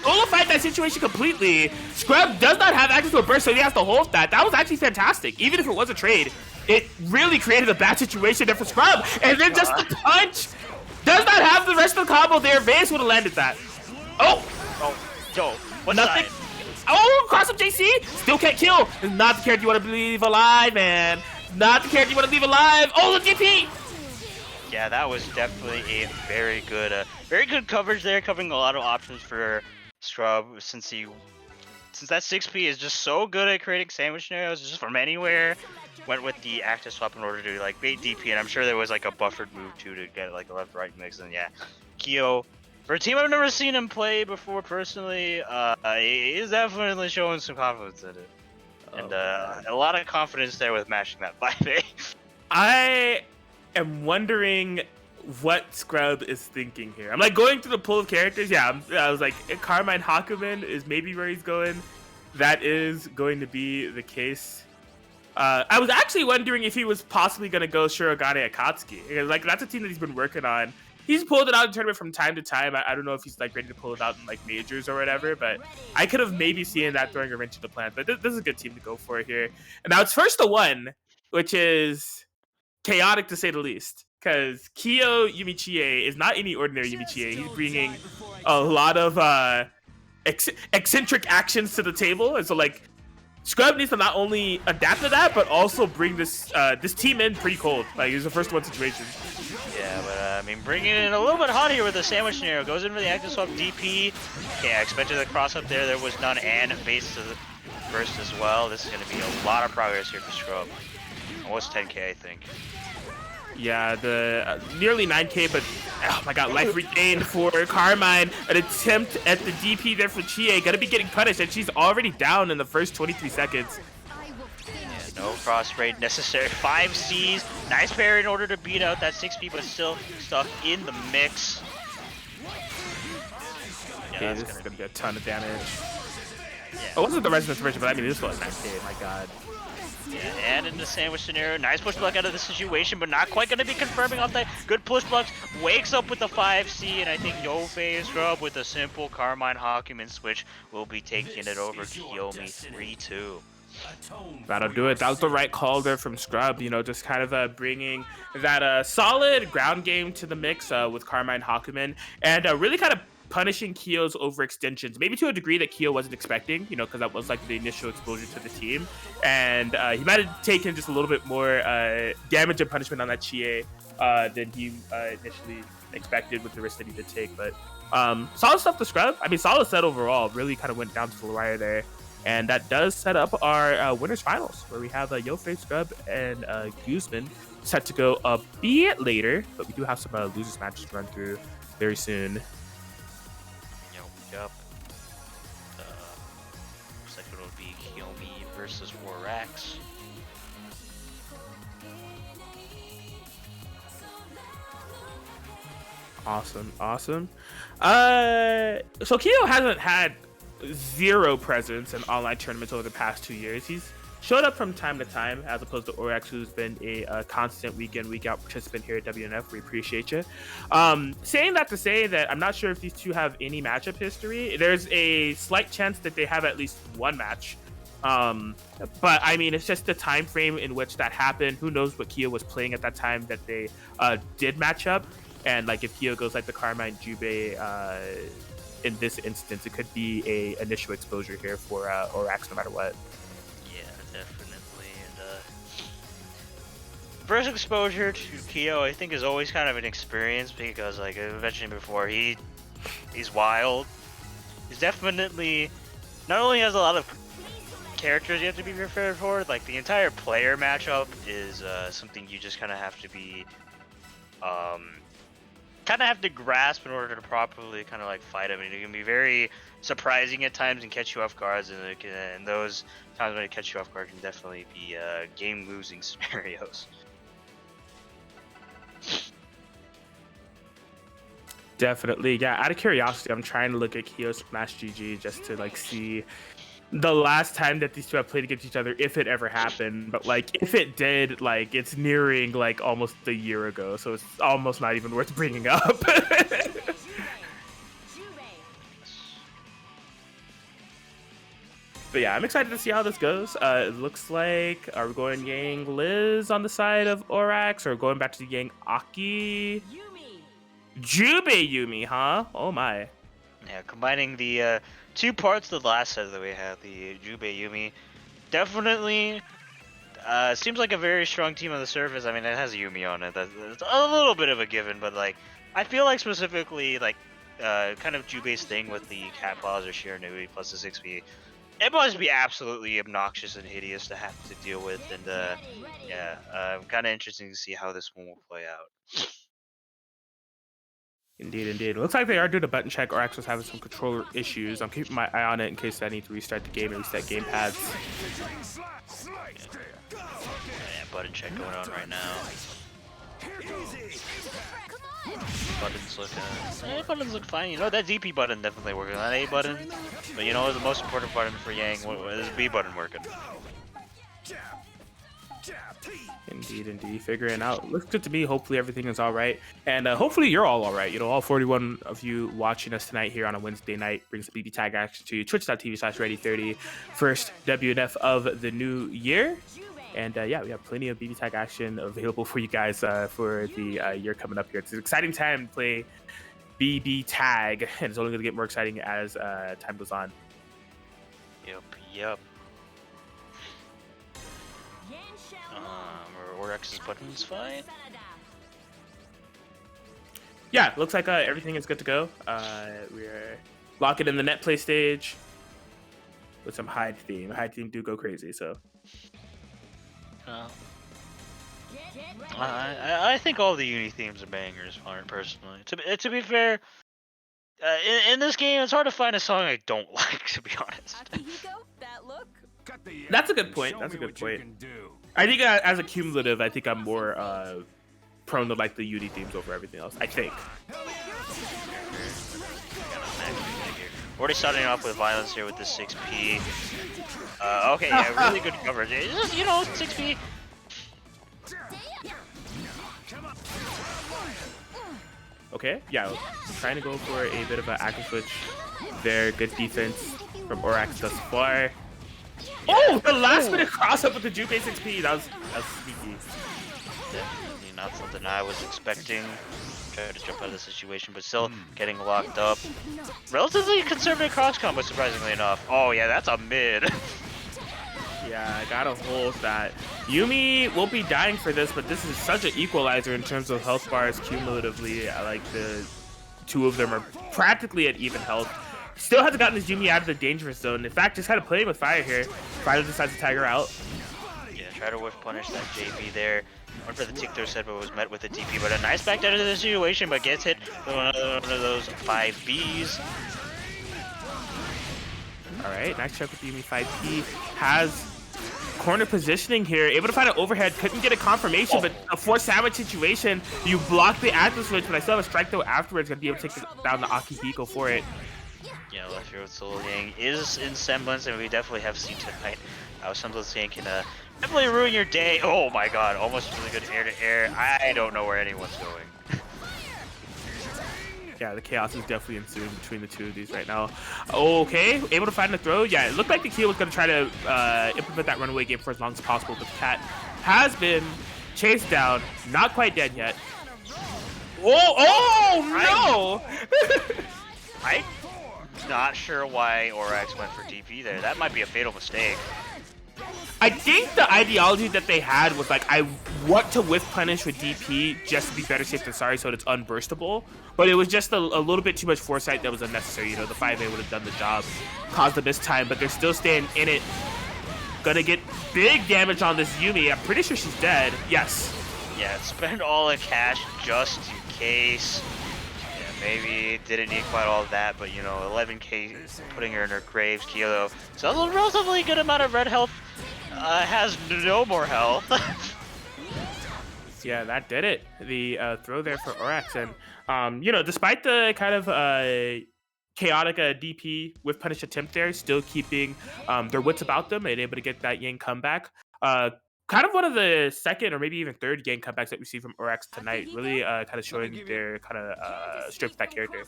S2: nullified that situation completely. Scrub does not have access to a burst, so he has to hold that. That was actually fantastic. Even if it was a trade, it really created a bad situation there for Scrub. And then just the punch does not have the rest of the combo there. Vance would have landed that. Oh!
S3: Yo, what
S2: Nothing.
S3: side?
S2: Oh, cross up JC. Still can't kill. It's not the character you want to leave alive, man. Not the character you want to leave alive. Oh, the GP.
S3: Yeah, that was definitely a very good coverage there, covering a lot of options for Scrub since that 6P is just so good at creating sandwich scenarios just from anywhere. Went with the active swap in order to like bait DP, and I'm sure there was like a buffered move too to get like a left-right mix. And yeah, Kyo, for a team I've never seen him play before personally, he is definitely showing some confidence in it, and a lot of confidence there with matching that 5A.
S2: I am wondering what Scrub is thinking here. I'm like going through the pool of characters. Yeah, I was like, Carmine Hakumen is maybe where he's going. That is going to be the case. I was actually wondering if he was possibly going to go Shirogane Akatsuki. Because, like, that's a team that he's been working on. He's pulled it out in tournament from time to time. I don't know if he's like ready to pull it out in like majors or whatever, but I could have maybe seen that throwing a wrench in the plans. But this is a good team to go for here. And now it's first to 1, which is chaotic to say the least. Because Kyo Yumichie is not any ordinary Yumichie. He's bringing a lot of eccentric actions to the table, and so like Scrub needs to not only adapt to that, but also bring this this team in pretty cold. Like it's a first one situation.
S3: Yeah, but I mean, bringing it in a little bit hot here with the sandwich scenario. Goes in for the active swap DP. Yeah, I expected the cross up there. There was none, and base to the burst as well. This is going to be a lot of progress here for Scrub. Almost 10k, I think.
S2: Yeah, the nearly 9k, but oh my god, life regained for Carmine. An attempt at the DP there for Chie. Gonna be getting punished, and she's already down in the first 23 seconds.
S3: Yeah, no cross raid necessary. 5 Cs. Nice parry in order to beat out that 6P, but still stuck in the mix. Yeah,
S2: Okay, this is gonna be a ton of damage. Yeah. It wasn't the Resonance version, but I mean, this was 9k, my god.
S3: Yeah, and in the sandwich scenario, nice push block out of the situation, but not quite going to be confirming off that. Good push blocks, wakes up with the 5C, and I think Yofei Scrub with a simple Carmine Hakumen switch will be taking it over to Kiyomi 3-2.
S2: That'll do it. That was the right call there from Scrub, you know, just kind of bringing that solid ground game to the mix with Carmine Hakumen, and really kind of punishing Kyo's overextensions, maybe to a degree that Kyo wasn't expecting, you know, because that was like the initial exposure to the team. And he might have taken just a little bit more damage and punishment on that Chie than he initially expected with the risk that he did take. But solid stuff to Scrub. I mean, solid set overall. Really kind of went down to the wire there. And that does set up our winners finals, where we have Yofei, Scrub, and Guzman set to go a bit later. But we do have some losers matches to run through very soon.
S3: Yep. Looks like it'll be Kiyomi versus Warax.
S2: Awesome, awesome. So Keo hasn't had zero presence in online tournaments over the past 2 years. He's showed up from time to time, as opposed to Orax, who's been a constant week in, week out participant here at WNF. We appreciate you. Saying that to say that I'm not sure if these two have any matchup history. There's a slight chance that they have at least one match. But I mean, it's just the time frame in which that happened. Who knows what Keo was playing at that time that they did match up. And like if Keo goes like the Karma and Jubei in this instance, it could be a initial exposure here for Orax no matter what.
S3: Yeah, definitely. And first exposure to Keo, I think, is always kind of an experience because, like I mentioned before, he's wild. He's definitely not only has a lot of characters you have to be prepared for, like the entire player matchup is something you just kind of have to be grasp in order to properly kind of like fight him. And it can be very surprising at times and catch you off guard, and those times when it catch you off guard can definitely be game losing scenarios.
S2: Definitely, yeah. Out of curiosity, I'm trying to look at Keo Smash GG just to like see the last time that these two have played against each other, if it ever happened. But like if it did, like it's nearing like almost a year ago, so it's almost not even worth bringing up. But yeah, I'm excited to see how this goes. It looks like, are we going Yang Liz on the side of Orax, or going back to the Yang Aki? Jubei Yumi, huh? Oh my.
S3: Yeah, combining the two parts of the last set that we had, the Jubei Yumi, definitely seems like a very strong team on the surface. I mean, it has Yumi on it. That's a little bit of a given, but like I feel like specifically like kind of Jubei's thing with the cat claws or Shiranui plus the 6P, it must be absolutely obnoxious and hideous to have to deal with. And yeah, kind of interesting to see how this one will play out.
S2: Indeed, indeed. It looks like they are doing a button check. Orax was having some controller issues. I'm keeping my eye on it in case I need to restart the game and reset game pads.
S3: Yeah, button check going on right now. Buttons look fine. You know, that DP button definitely working. That A button, but you know, the most important button for Yang is B button working.
S2: Indeed, indeed. Figuring out. Looks good to me. Hopefully everything is all right. And hopefully you're all right. You know, all 41 of you watching us tonight here on a Wednesday night brings the BB tag action to twitch.tv/ready30. First WNF of the new year. And yeah, we have plenty of BB tag action available for you guys for the year coming up here. It's an exciting time to play BB tag, and it's only going to get more exciting as time goes on.
S3: Yep. Orex's button's fine.
S2: Yeah, looks like everything is good to go. We're locking in the net play stage with some Hyde theme. Hyde theme do go crazy, so.
S3: I think all the Uni themes are bangers, personally. To be fair, in this game, it's hard to find a song I don't like, to be honest.
S2: That's a good point. That's a good point. I think as a cumulative, I think I'm more prone to like the Uni themes over everything else. I think.
S3: Already starting off with violence here with the 6P. Okay, yeah, really good coverage. It's just, you know, 6P.
S2: Okay, yeah, trying to go for a bit of an active switch there. Good defense from Orax thus far. Oh, the last minute cross up with the Jubei 6P. That was sneaky.
S3: Definitely not something I was expecting. Trying to jump out of the situation, but still getting locked up. Relatively conservative cross combo, surprisingly enough. Oh yeah, that's a mid.
S2: Yeah, I gotta hold that. Yumi will be dying for this, but this is such an equalizer in terms of health bars cumulatively. I like the two of them are practically at even health. Still hasn't gotten his Yumi out of the dangerous zone. In fact, just kind of playing with fire here. Fire decides to tag her out.
S3: Yeah, try to whiff punish that JB there. Went for the tick through set, but was met with a DP. But a nice back out of the situation, but gets hit with one of those 5Bs.
S2: All right, nice check with Yumi 5P. Has corner positioning here. Able to find an overhead. Couldn't get a confirmation, but a forced sandwich situation. You block the active switch, but I still have a strike though afterwards. Gonna be able to take down the Akihiko for it.
S3: Yeah, left here with Soul Yang is in semblance, and we definitely have seen tonight how Semblance Yang can definitely ruin your day. Oh my god, almost really good air to air. I don't know where anyone's going.
S2: Yeah, the chaos is definitely ensuing between the two of these right now. Okay, able to find the throw. Yeah, it looked like the Keel was going to try to implement that runaway game for as long as possible, but Cat has been chased down. Not quite dead yet. Oh no!
S3: I'm not sure why Orax went for DP there. That might be a fatal mistake.
S2: I think the ideology that they had was like, I want to whiff punish with DP just to be better safe than sorry, so it's unburstable. But it was just a little bit too much foresight that was unnecessary. You know, the 5A would have done the job, caused the miss time, but they're still staying in it. Gonna get big damage on this Yumi. I'm pretty sure she's dead. Yes.
S3: Yeah, spend all the cash just in case. Yeah, maybe didn't need quite all of that, but you know, 11k putting her in her grave. Kilo, so a relatively good amount of red health. Has no more health.
S2: Yeah, that did it. The throw there for Orax, and you know, despite the kind of chaotic DP with punish attempt there, still keeping their wits about them and able to get that Yang comeback. Kind of one of the second or maybe even third Yang comebacks that we see from Orax tonight. Really kind of showing their kind of strength of that character.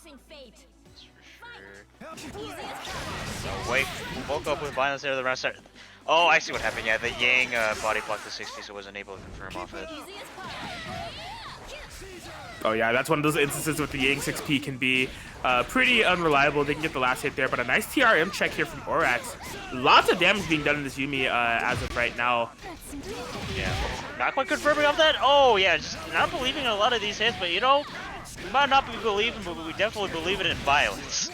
S3: So wait, woke up with violence there. The round start. Oh, I see what happened. Yeah, the Yang body blocked the 60, so wasn't able to confirm off it.
S2: Oh yeah, that's one of those instances with the Yang 6P can be pretty unreliable. They can get the last hit there, but a nice TRM check here from Orax. Lots of damage being done in this Yumi as of right now.
S3: Yeah, not quite confirming off that. Oh yeah, just not believing in a lot of these hits, but you know, we might not be believing, but we definitely believe it in violence.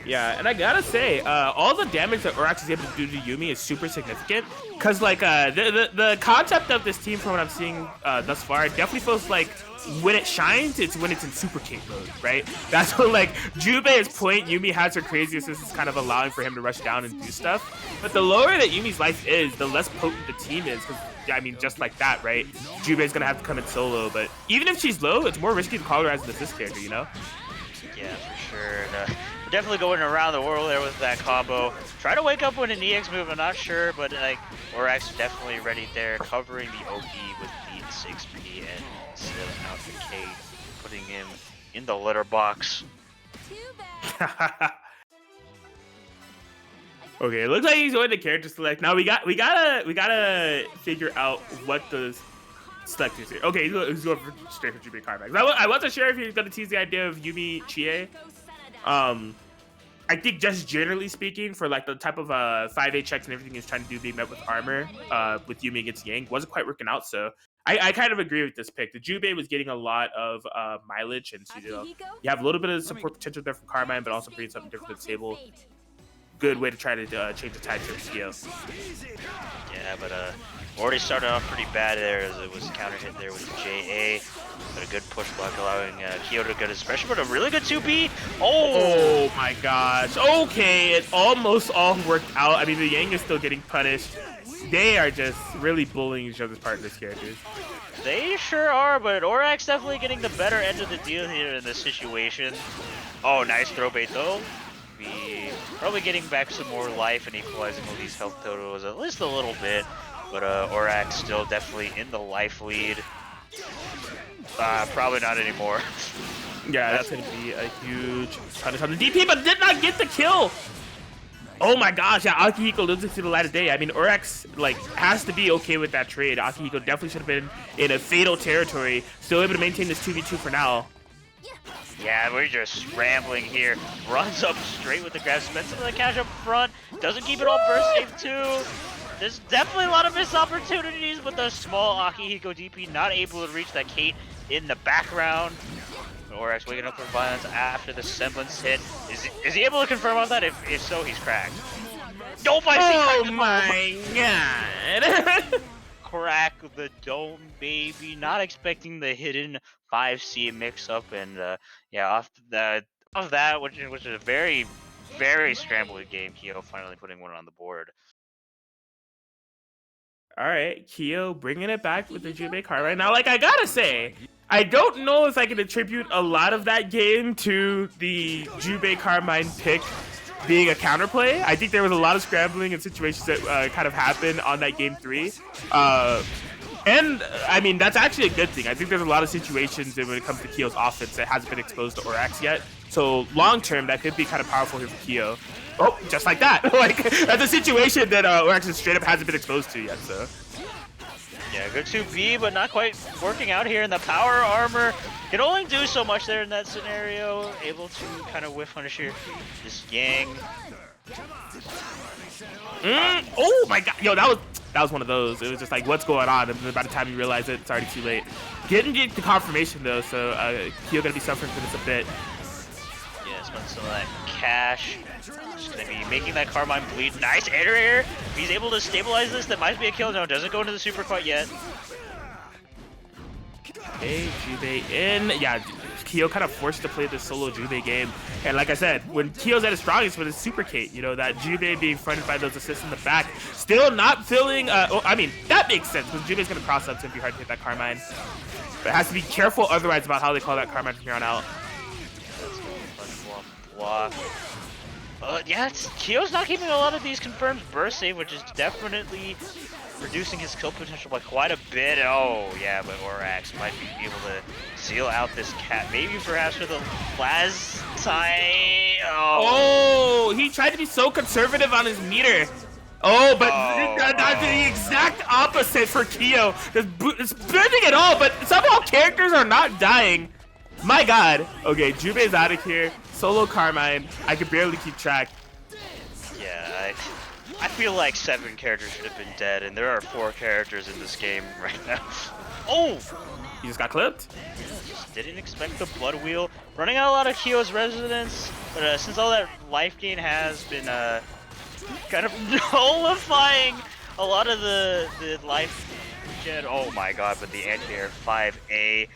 S2: Yeah, and I gotta say, all the damage that Orax is able to do to Yumi is super significant. Cause like the concept of this team, from what I'm seeing thus far, it definitely feels like when it shines, it's when it's in super cape mode, right? That's what like Jubei's point. Yumi has her crazy assist, kind of allowing for him to rush down and do stuff. But the lower that Yumi's life is, the less potent the team is. Cause I mean, just like that, right? Jubei's gonna have to come in solo, but even if she's low, it's more risky to call her as an assist character, you know?
S3: Yeah, for sure. And, we're definitely going around the world there with that combo. Try to wake up with an EX move, I'm not sure, but like Orax definitely ready there, covering the OP with the 6P and stealing out the K, putting him in the litter box.
S2: Okay, it looks like he's going to character select. Now we gotta figure out what the select is here. Okay, he's going for straight for Jubei Carmax. I wasn't sure if he was gonna tease the idea of Yumi Chie. I think just generally speaking, for like the type of 5A checks and everything he's trying to do being met with armor, with Yumi against Yang, wasn't quite working out. So I kind of agree with this pick. The Jubei was getting a lot of mileage, and so, you know, you have a little bit of support potential there from Carmine, but also bringing something different to the table. Good way to try to change the tide to the scale.
S3: Yeah, but already started off pretty bad there as it was counter hit there with JA. But a good push block allowing Kyoto to get his pressure, but a really good 2P.
S2: Oh my gosh. Okay, it almost all worked out. I mean, the Yang is still getting punished. They are just really bullying each other's partners' characters.
S3: They sure are, but Orax definitely getting the better end of the deal here in this situation. Oh, nice throw bait though. Be probably getting back some more life and equalizing all these health totals at least a little bit. But Orax still definitely in the life lead. Probably not anymore.
S2: Yeah, that's going to be a huge punish on the DP, but did not get the kill. Oh my gosh, yeah, Akihiko lives into the light of day. I mean, Orax, like, has to be okay with that trade. Akihiko definitely should have been in a fatal territory. Still able to maintain this 2v2 for now.
S3: Yeah, we're just scrambling here. Runs up straight with the grab, spends some of the cash up front. Doesn't keep it all burst safe too. There's definitely a lot of missed opportunities with the small Akihiko DP not able to reach that Kate in the background. Orax waking up for violence after the semblance hit. Is he able to confirm on that? If so, he's cracked. Don't fight!
S2: Oh my god!
S3: Crack the dome, baby. Not expecting the hidden 5C mix-up, and yeah, off that, which is a very, very scrambled game, Kyo finally putting one on the board.
S2: All right, Kyo bringing it back with the Jubei card right now. Like, I gotta say, I don't know if I can attribute a lot of that game to the Jubei Carmine pick being a counterplay. I think there was a lot of scrambling and situations that kind of happened on that game 3. And I mean, that's actually a good thing. I think there's a lot of situations when it comes to Kyo's offense that hasn't been exposed to Orax yet. So long term, that could be kind of powerful here for Kyo. Oh, just like that. Like, that's a situation that Orax straight up hasn't been exposed to yet. So
S3: Yeah, good 2B, but not quite working out here. And the power armor can only do so much there in that scenario. Able to kind of whiff punish here. This Yang.
S2: Oh my god, yo, that was one of those. It was just like, what's going on? And then by the time you realize it, it's already too late. Getting the confirmation though, so Kyo gonna be suffering for this a bit.
S3: Yeah, spend some of that cash. Just gonna be making that Carmine bleed. Nice air. If he's able to stabilize this, that might be a kill. No, doesn't go into the super quite yet.
S2: Okay, Jubei in. Yeah, Kyo kind of forced to play this solo Jubei game. And like I said, when Kyo's at his strongest with his Super Kate, you know, that Jubei being fronted by those assists in the back, still not feeling, I mean, that makes sense, because Jubei's going to cross up, so it'd be hard to hit that Carmine. But it has to be careful otherwise about how they call that Carmine from here on out.
S3: Yeah, Kyo's not keeping a lot of these confirmed burst save, which is definitely reducing his kill potential by quite a bit. Oh, yeah, but Orax might be able to seal out this cat. Maybe perhaps for the last time.
S2: Oh, he tried to be so conservative on his meter. Oh, but that's the exact opposite for Kyo. It's burning it all, but somehow characters are not dying. My god. Okay, Jubei's out of here. Solo Carmine. I could barely keep track.
S3: Yeah, I feel like 7 characters should have been dead, and there are 4 characters in this game right now. Oh!
S2: You just got clipped?
S3: Just didn't expect the blood wheel. Running out a lot of Kyo's resonance, but since all that life gain has been kind of nullifying a lot of the life gen. Oh my god, but the anti-air 5A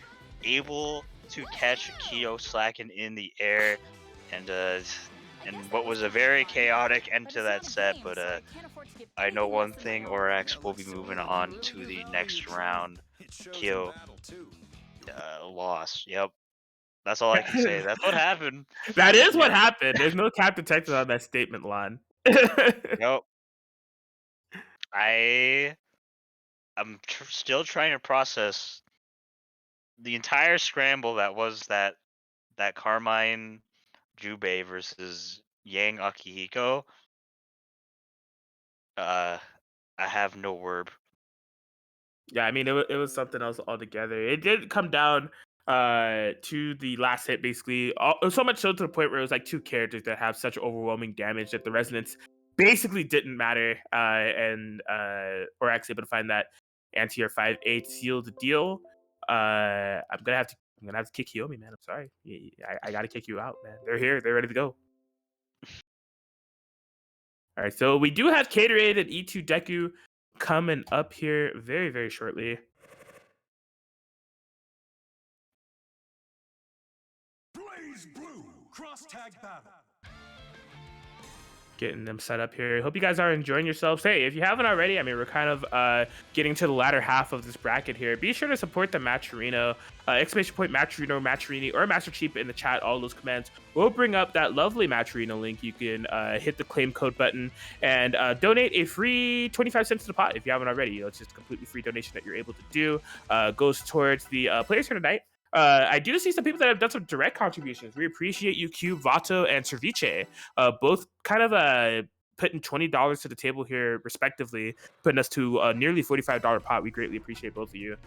S3: able to catch Kyo slacking in the air, and what was a very chaotic end to that set, but I know one thing, Orax will be moving on to the next round. Kyo lost. Yep. That's all I can say. That's what happened.
S2: That is what happened. There's no cap detected on that statement, Lon.
S3: Nope. I'm still trying to process the entire scramble that was that Carmine Jubei versus Yang Akihiko. I have no word.
S2: Yeah, I mean, it was something else altogether. It did come down to the last hit, basically. So much so to the point where it was like 2 characters that have such overwhelming damage that the resonance basically didn't matter. And Orax able to find that anti-air 5-8 seal the deal. I'm gonna have to kick Yomi, man. I'm sorry. I gotta kick you out, man. They're here. They're ready to go. All right, so we do have Caterade and E2 Deku coming up here very, very shortly.
S5: Blaze Blue Cross Tag Battle.
S2: Getting them set up here. Hope you guys are enjoying yourselves. Hey, if you haven't already, I mean, we're kind of getting to the latter half of this bracket here. Be sure to support the Matcherino, exclamation point Matcherino, Matcherini, or Master Cheap in the chat. All those commands will bring up that lovely Matcherino link. You can hit the claim code button and donate a free 25 cents to the pot if you haven't already. You know, it's just a completely free donation that you're able to do. Goes towards the players here tonight. I do see some people that have done some direct contributions. We appreciate you, Cube, Vato, and Cerviche. Both kind of putting $20 to the table here, respectively, putting us to a nearly $45 pot. We greatly appreciate both of you.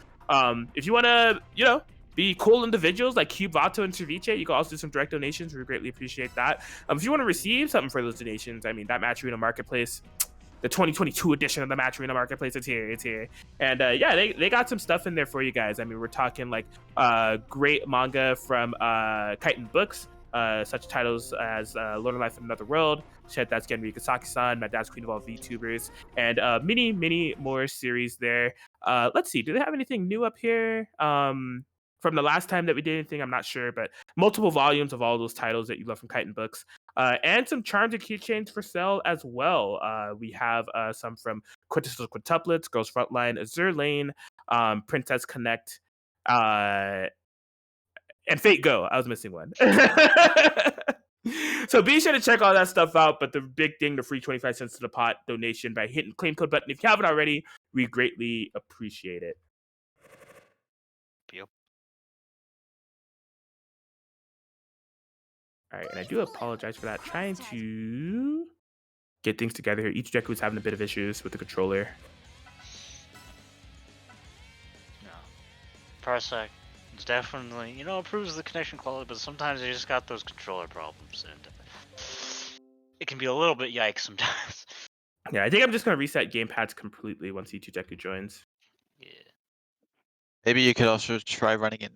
S2: If you want to, you know, be cool individuals like Cube, Vato, and Cerviche, you can also do some direct donations. We greatly appreciate that. If you want to receive something for those donations, I mean, that Matcherino Marketplace, the 2022 edition of the Matcherino Marketplace, it's here. And yeah, they got some stuff in there for you guys. I mean, we're talking like great manga from Chitin Books, such titles as Lord of Life in Another World, Shed That's Genri Kasaki-san, My Dad's Queen of All VTubers, and many more series there. Let's see, do they have anything new up here? from the last time that we did anything, I'm not sure, but multiple volumes of all those titles that you love from Chitin Books. And some charms and keychains for sale as well. We have some from Quintessential Quintuplets, Girls Frontline, Azure Lane, Princess Connect, and Fate Go. I was missing one. So be sure to check all that stuff out. But the big thing, the free 25 cents to the pot donation by hitting the claim code button. If you haven't already, we greatly appreciate it.
S3: Yep.
S2: All right, and I do apologize for that. Trying to get things together here. Each deck was having a bit of issues with the controller.
S3: No. Parsec, it's definitely, improves the connection quality, but sometimes you just got those controller problems, and it can be a little bit yikes sometimes.
S2: Yeah, I think I'm just going to reset gamepads completely once E2 Deku joins.
S3: Yeah.
S1: Maybe you could also try running in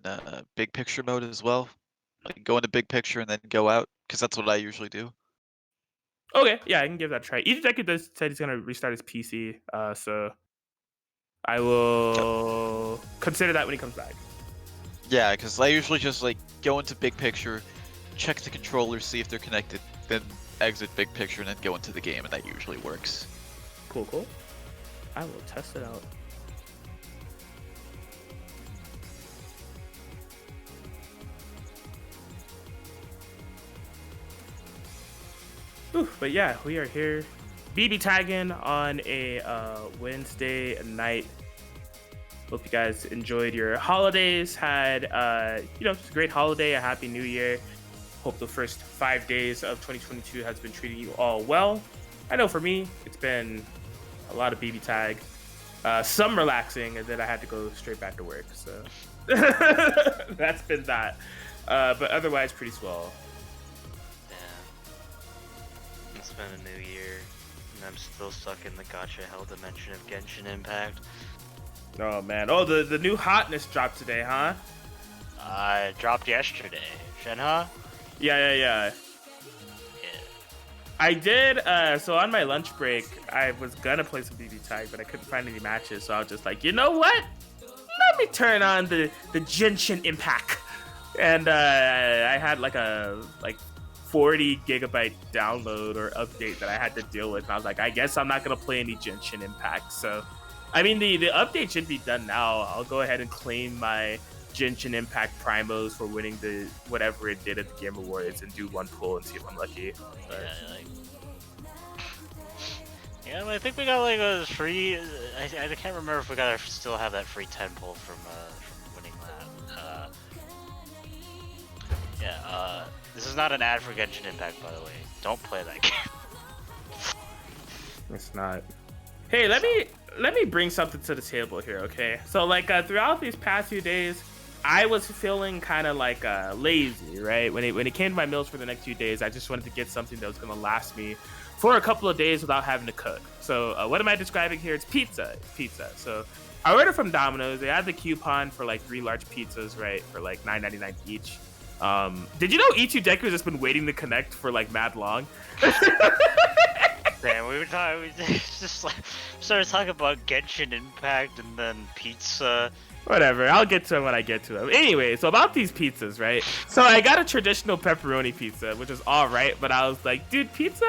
S1: big picture mode as well. Like go into big picture and then go out, because that's what I usually do.
S2: Okay, yeah, I can give that a try. E2 Deku said he's going to restart his PC, so I will consider that when he comes back.
S1: Yeah, because I usually just like go into big picture, check the controllers, see if they're connected, then exit big picture and then go into the game, and that usually works.
S2: Cool. I will test it out. But yeah, we are here BB tagging on a Wednesday night. Hope you guys enjoyed your holidays, had just a great holiday, a happy new year. Hope the first 5 days of 2022 has been treating you all well. I know for me, it's been a lot of BB tag, some relaxing, and then I had to go straight back to work. So that's been that. But otherwise, pretty swell.
S3: It's been a new year, and I'm still stuck in the gacha hell dimension of Genshin Impact.
S2: Oh man! Oh, the new hotness dropped today, huh?
S3: Dropped yesterday. Shenhe?
S2: Yeah.
S3: Yeah.
S2: I did. So on my lunch break, I was gonna play some BB tag, but I couldn't find any matches. So I was just like, you know what? Let me turn on the Genshin Impact, and I had like a 40 gigabyte download or update that I had to deal with. And I was like, I guess I'm not gonna play any Genshin Impact. So, I mean, the update should be done now. I'll go ahead and claim my Genshin Impact primos for winning the whatever it did at the Game Awards and do one pull and see if I'm lucky. But,
S3: I think we got like a free. I can't remember if we still have that free 10 pull from winning that. This is not an ad for Genshin Impact, by the way. Don't play that game.
S2: It's not. Hey, let me bring something to the table here, okay? So throughout these past few days, I was feeling kind of lazy, right? When it came to my meals for the next few days, I just wanted to get something that was gonna last me for a couple of days without having to cook. So what am I describing here? It's pizza. So I ordered from Domino's. They had the coupon for 3 large pizzas, right, for $9.99 each. Did you know E2 Deku has just been waiting to connect for mad long?
S3: Damn, we just started talking about Genshin Impact and then pizza.
S2: Whatever, I'll get to them when I get to them. Anyway, so about these pizzas, right? So I got a traditional pepperoni pizza, which is all right, but I was like, dude, pizza?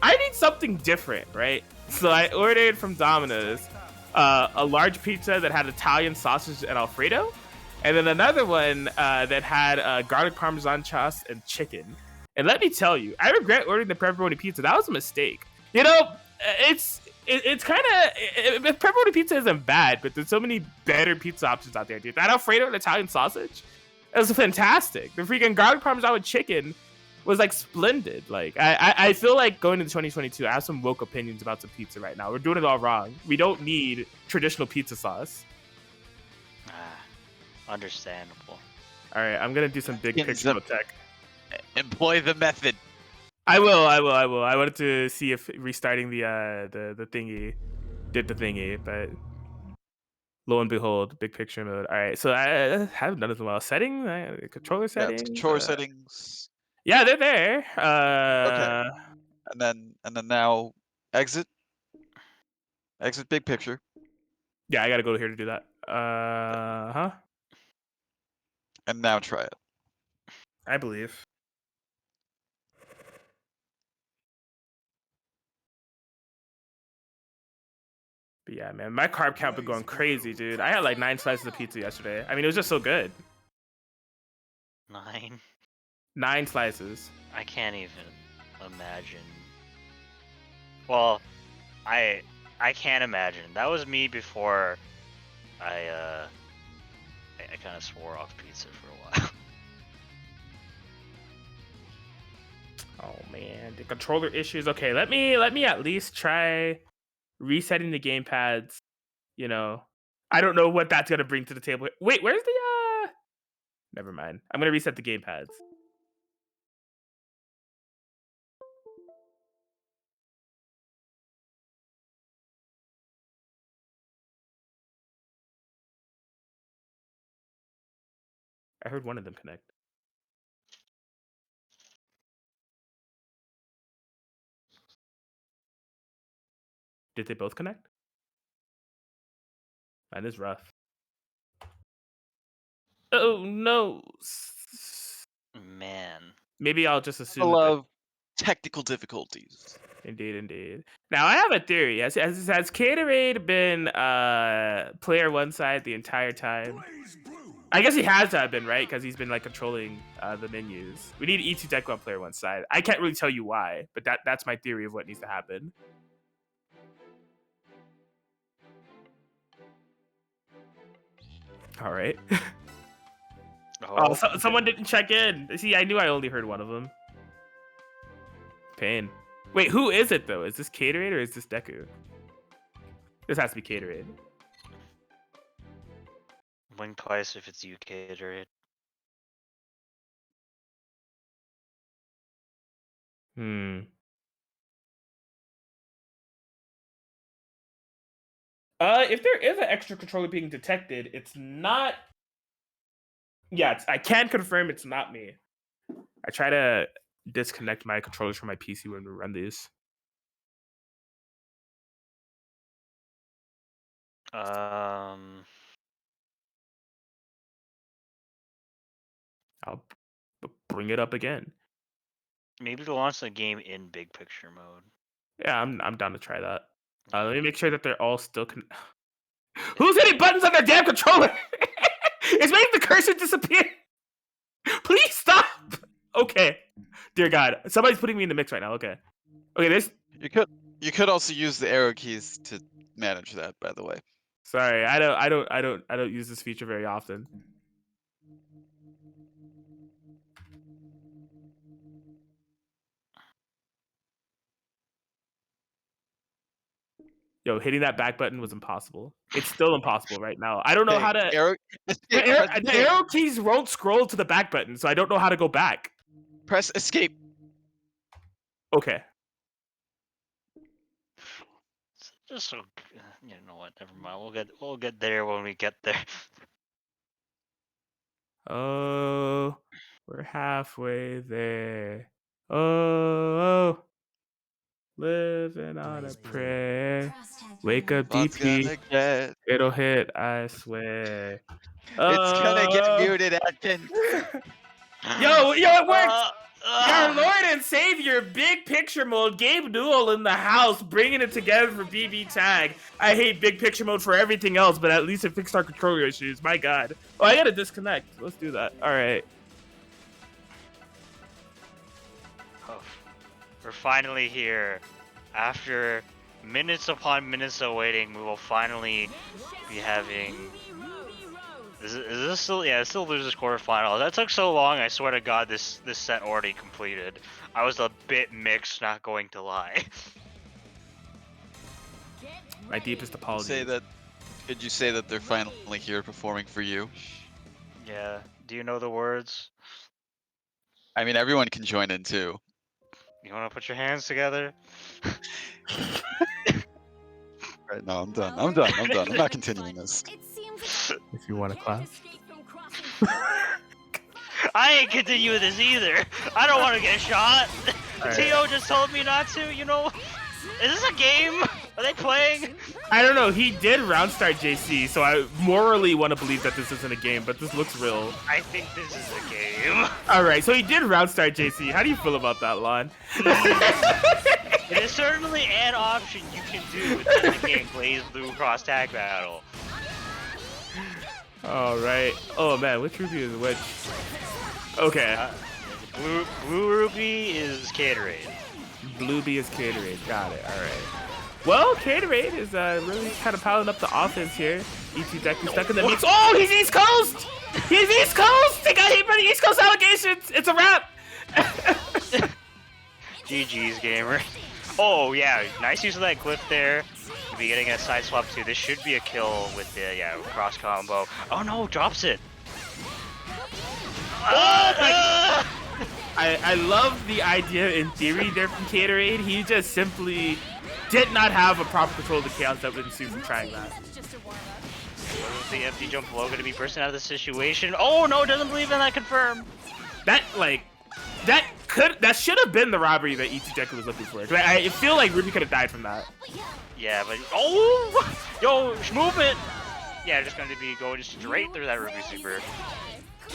S2: I need something different, right? So I ordered from Domino's a large pizza that had Italian sausage and Alfredo, and then another one that had garlic parmesan sauce and chicken. And let me tell you, I regret ordering the pepperoni pizza. That was a mistake. It's kind of pepperoni pizza isn't bad, but there's so many better pizza options out there, dude. That Alfredo and Italian sausage, it was fantastic. The freaking garlic parmesan with chicken was splendid. I feel like going into 2022, I have some woke opinions about some pizza right now. We're doing it all wrong. We don't need traditional pizza sauce.
S3: Understandable.
S2: All right, I'm gonna do some big picture tech.
S1: Employ the method.
S2: I will. I wanted to see if restarting the thingy did the thingy, but lo and behold, big picture mode. All right, so I haven't done this in a while. Controller settings.
S1: Yeah, controller settings.
S2: Yeah, they're there.
S1: Okay. And then now exit big picture.
S2: Yeah, I gotta go here to do that. Huh?
S1: And now try it.
S2: I believe. But yeah, man, my carb count been going crazy, dude. I had like 9 slices of pizza yesterday. I mean, it was just so good.
S3: 9.
S2: 9 slices.
S3: I can't even imagine. Well, I can't imagine. That was me before I kind of swore off pizza for a while.
S2: Oh man, the controller issues. Okay, let me at least try resetting the game pads. You know, I don't know what that's gonna bring to the table. Wait, where's the Never mind. I'm gonna reset the game pads. I heard one of them connect. Did they both connect? Mine is rough. Oh no.
S3: Man.
S2: Maybe I'll just
S1: I
S2: assume.
S1: love technical difficulties.
S2: Indeed. Now I have a theory. Has Gatorade been player one side the entire time?
S5: Blaze blue.
S2: I guess he has to have been, right? Because he's been like controlling the menus. We need E2 Deku on player one side. I can't really tell you why, but that's my theory of what needs to happen. All right. Someone didn't check in. See, I knew I only heard one of them. Pain. Wait, who is it though? Is this Gatorade or is this Deku? This has to be Gatorade.
S3: Blink twice if it's you, Gatorade.
S2: If there is an extra controller being detected, it's not. Yeah, I can confirm it's not me. I try to disconnect my controllers from my PC when we run these. I'll bring it up again.
S3: Maybe to launch the game in big picture mode.
S2: Yeah, I'm down to try that. Let me make sure that they're all still. Who's hitting buttons on their damn controller? It's making the cursor disappear. Please stop. Okay, dear God, somebody's putting me in the mix right now. Okay, this.
S1: You could also use the arrow keys to manage that. By the way.
S2: Sorry, I don't use this feature very often. Yo, hitting that back button was impossible. It's still impossible right now. I don't know how to. The arrow keys won't scroll to the back button, so I don't know how to go back.
S1: Press escape.
S2: Okay.
S3: Just so, you know what? Never mind. We'll get there when we get there.
S2: Oh, we're halfway there. Oh, living on a prayer. Wake up, DP. It'll hit, I swear.
S1: It's gonna get muted, Atkins.
S2: Yo, it worked! Our Lord and Savior, big picture mode, Gabe Newell in the house, bringing it together for BBTAG. I hate big picture mode for everything else, but at least it fixed our controller issues. My God. Oh, I gotta disconnect. Let's do that. All right.
S3: Oh, we're finally here. After minutes upon minutes of waiting, we will finally be having. Is this still? Yeah, it's still losers quarterfinal. That took so long. I swear to God, this set already completed. I was a bit mixed, not going to lie.
S2: My deepest apologies.
S1: Could you say that they're finally here performing for you?
S3: Yeah. Do you know the words?
S1: I mean, everyone can join in too.
S3: You want to put your hands together?
S1: Right, no, I'm done. I'm not continuing this.
S2: If you want to clap.
S3: I ain't continuing this either. I don't want to get shot.
S2: Right.
S3: T.O. just told me not to, you know? Is this a game? Are they playing?
S2: I don't know. He did round start JC, so I morally want to believe that this isn't a game, but this looks real.
S3: I think this is a game.
S2: All right, so he did round start JC. How do you feel about that, Lon?
S3: It is certainly an option you can do within the game Blaze Blue Cross Tag Battle.
S2: All right. Oh man, which Ruby is which? Okay.
S3: Blue Ruby is Caterade.
S2: Blue B is Caterade. Got it. All right. Well, Caterade is really kind of piling up the offense here. E2 deck is stuck in the mix. Oh, he's East Coast! He's East Coast! He got hit by the East Coast allegations! It's a wrap!
S3: GG's, gamer. Oh, yeah, nice use of that glyph there. You'll be getting a side swap too. This should be a kill with the cross combo. Oh no, drops it.
S2: I love the idea in theory there from Caterade. He just simply did not have a proper control of the chaos that would ensue from trying that.
S3: Is the empty jump low going to be bursting out of the situation? Oh no, doesn't believe in that confirm.
S2: That should have been the robbery that E2 Deku was looking for. I feel like Ruby could have died from that.
S3: Yeah, but yo, movement. Yeah, just going to be going straight through that Ruby super.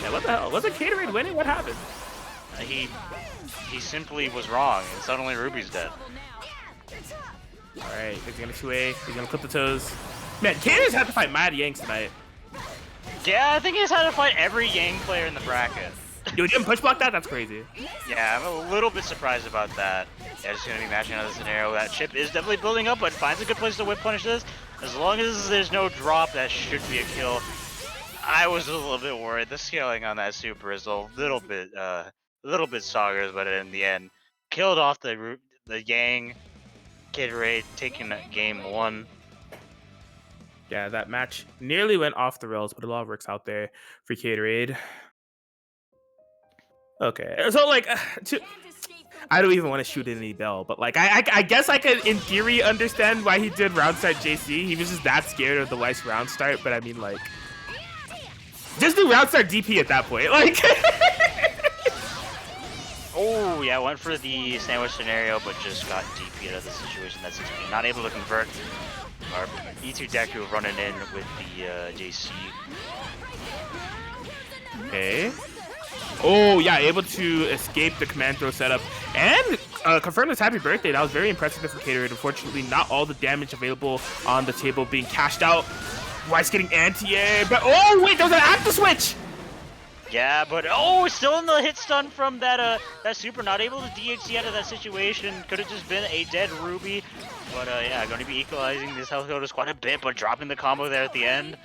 S2: Yeah, what the hell? Wasn't Caterade winning? What happened?
S3: He simply was wrong, and suddenly Ruby's dead.
S2: Alright, he's gonna 2A, he's gonna clip the toes. Man, Cater's had to fight Mad Yanks tonight.
S3: Yeah, I think he's had to fight every Yang player in the bracket.
S2: Yo, he didn't push block that? That's crazy.
S3: Yeah, I'm a little bit surprised about that. Yeah, just gonna be matching out of the scenario. That chip is definitely building up, but finds a good place to whip punish this. As long as there's no drop, that should be a kill. I was a little bit worried. The scaling on that super is a little bit soggers, but in the end, killed off the Yang. Caterade taking game 1.
S2: Yeah, that match nearly went off the rails, but it all works out there for Caterade. Okay, so like, I don't even want to shoot any bell, but like, I guess I could, in theory, understand why he did round start JC. He was just that scared of the Weiss round start, but I mean, like, just do round start DP at that point, like.
S3: Oh, yeah, went for the sandwich scenario, but just got DP out of the situation. That's not able to convert. Our E2 Deku running in with the JC.
S2: Okay. Oh, yeah, able to escape the command throw setup and confirm his happy birthday. That was very impressive from Caterade. Unfortunately, not all the damage available on the table being cashed out. Weiss getting anti-air, but oh, wait, there was an active switch!
S3: Yeah, but still in the hit stun from that super, not able to DHC out of that situation. Could have just been a dead Ruby, but yeah, going to be equalizing this health quotas quite a bit, but dropping the combo there at the end.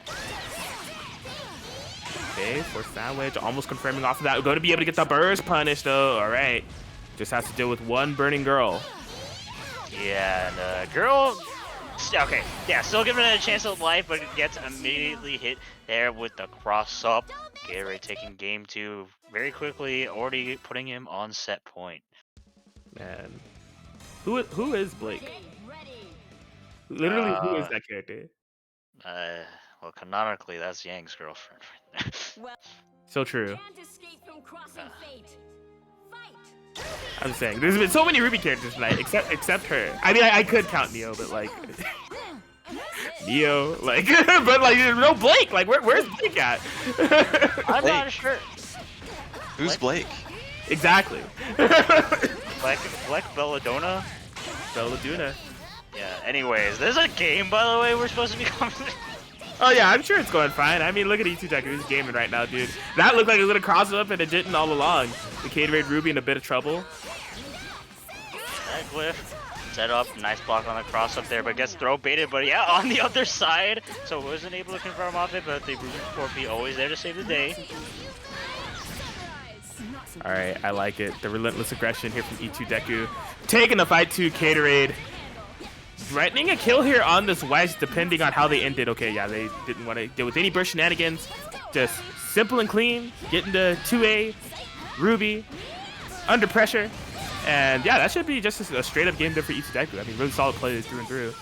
S2: Okay, for sandwich, almost confirming off of that. We're going to be able to get the burst punish though. All right, just has to deal with one burning girl.
S3: Yeah, and girl. Okay, yeah, still giving it a chance of life, but it gets immediately hit there with the cross up. Caterade taking game 2 very quickly, already putting him on set point.
S2: Man, who is Blake? Literally, who is that character?
S3: Well, canonically, that's Yang's girlfriend right there.
S2: So true.
S4: Can't escape from crossing fate. Fight.
S2: I'm saying there's been so many Ruby characters tonight, except her. I mean, I could count Neo, but like Neo, like, but like no Blake. Like, where's Blake at?
S3: I'm not sure.
S1: Who's Blake?
S2: Exactly.
S3: Black Belladonna.
S2: Belladonna.
S3: Yeah. Anyways, there's a game, by the way. We're supposed to be coming.
S2: Oh yeah, I'm sure it's going fine. I mean, look at E2 Deku. He's gaming right now, dude. That looked like it was gonna cross up, and it didn't all along. The Caterade Ruby in a bit of trouble.
S3: That glyph set up, nice block on the cross up there, but gets throw baited. But yeah, on the other side, so wasn't able to confirm off it. But the Ruby 4P always there to save the day.
S2: All right, I like it. The relentless aggression here from E2 Deku, taking the fight to Caterade. Threatening a kill here on this Weiss, depending on how they ended. Okay, yeah, they didn't want to deal with any burst shenanigans. Just simple and clean, getting to 2A, Ruby, under pressure. And yeah, that should be just a straight up game there for E2 Deku. I mean, really solid players through and through.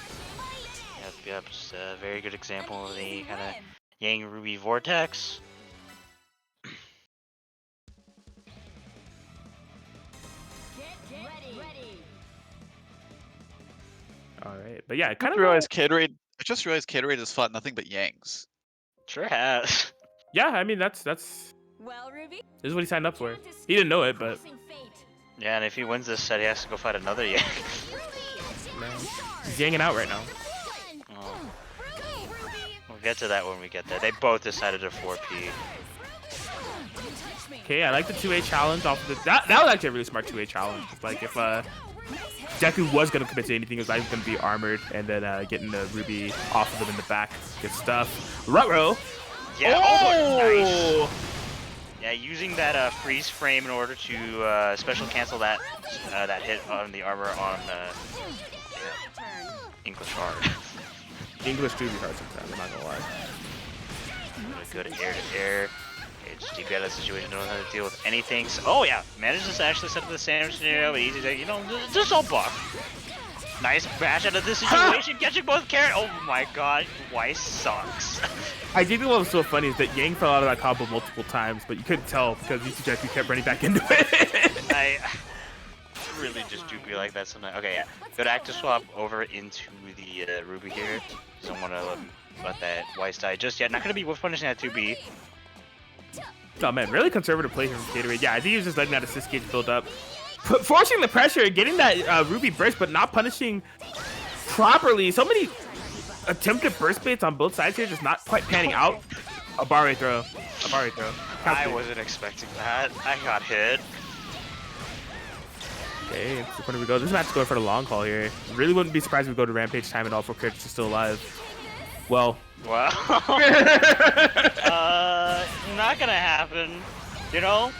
S3: Yep, just a very good example of the kind of Yang Ruby vortex.
S2: All right, but yeah,
S1: I
S2: kind
S1: just
S2: of
S1: realized Caterade. I just realized Caterade has fought nothing but Yangs.
S3: Sure has.
S2: yeah. I mean, that's
S4: Well, Ruby,
S2: this is what he signed up for. He didn't know it, but
S4: crossing fate.
S3: Yeah, and if he wins this set, he has to go fight another Yang.
S2: he's hanging out right now.
S3: Oh. We'll get to that when we get there. They both decided to 4P.
S2: Okay, I like the 2A challenge off of the. That was actually a really smart 2A challenge. Like if Deku was gonna commit to anything, it was either gonna be armored and then getting the Ruby off of them in the back. Good stuff. Ruh-roh.
S3: Yeah,
S2: Oh!
S3: nice. Yeah, using that freeze frame in order to special cancel that that hit on the armor on English hard.
S2: English do be hard sometimes, I'm not gonna lie.
S3: Good air to air. Okay, just DP out of that situation, don't know how to deal with anything. So, oh yeah, manages to actually set up the sandwich scenario, but easy to, you know, just don't buff. Nice bash out of this situation, catching both carrot. Oh my god, Weiss sucks.
S2: I do think what was so funny is that Yang fell out of that combo multiple times, but you couldn't tell because Deku kept running back into it.
S3: I really just do be like that sometimes. Okay, yeah. Good active swap over into the Ruby here. Don't want to let that Weiss die just yet. Not going to be whiff punishing that 2B.
S2: Oh man, really conservative play here from Gatorade. Yeah, I think he was just letting that assist gauge build up. Forcing the pressure, getting that Ruby burst, but not punishing properly. So many attempted burst baits on both sides here, just not quite panning out. A barre throw. A barre throw.
S3: I wasn't expecting that. I got hit.
S2: Okay, so where do we go? This match is going for the long haul here. Really wouldn't be surprised if we go to Rampage time and all 4 characters are still alive. Well.
S3: Well. Not gonna happen. You know?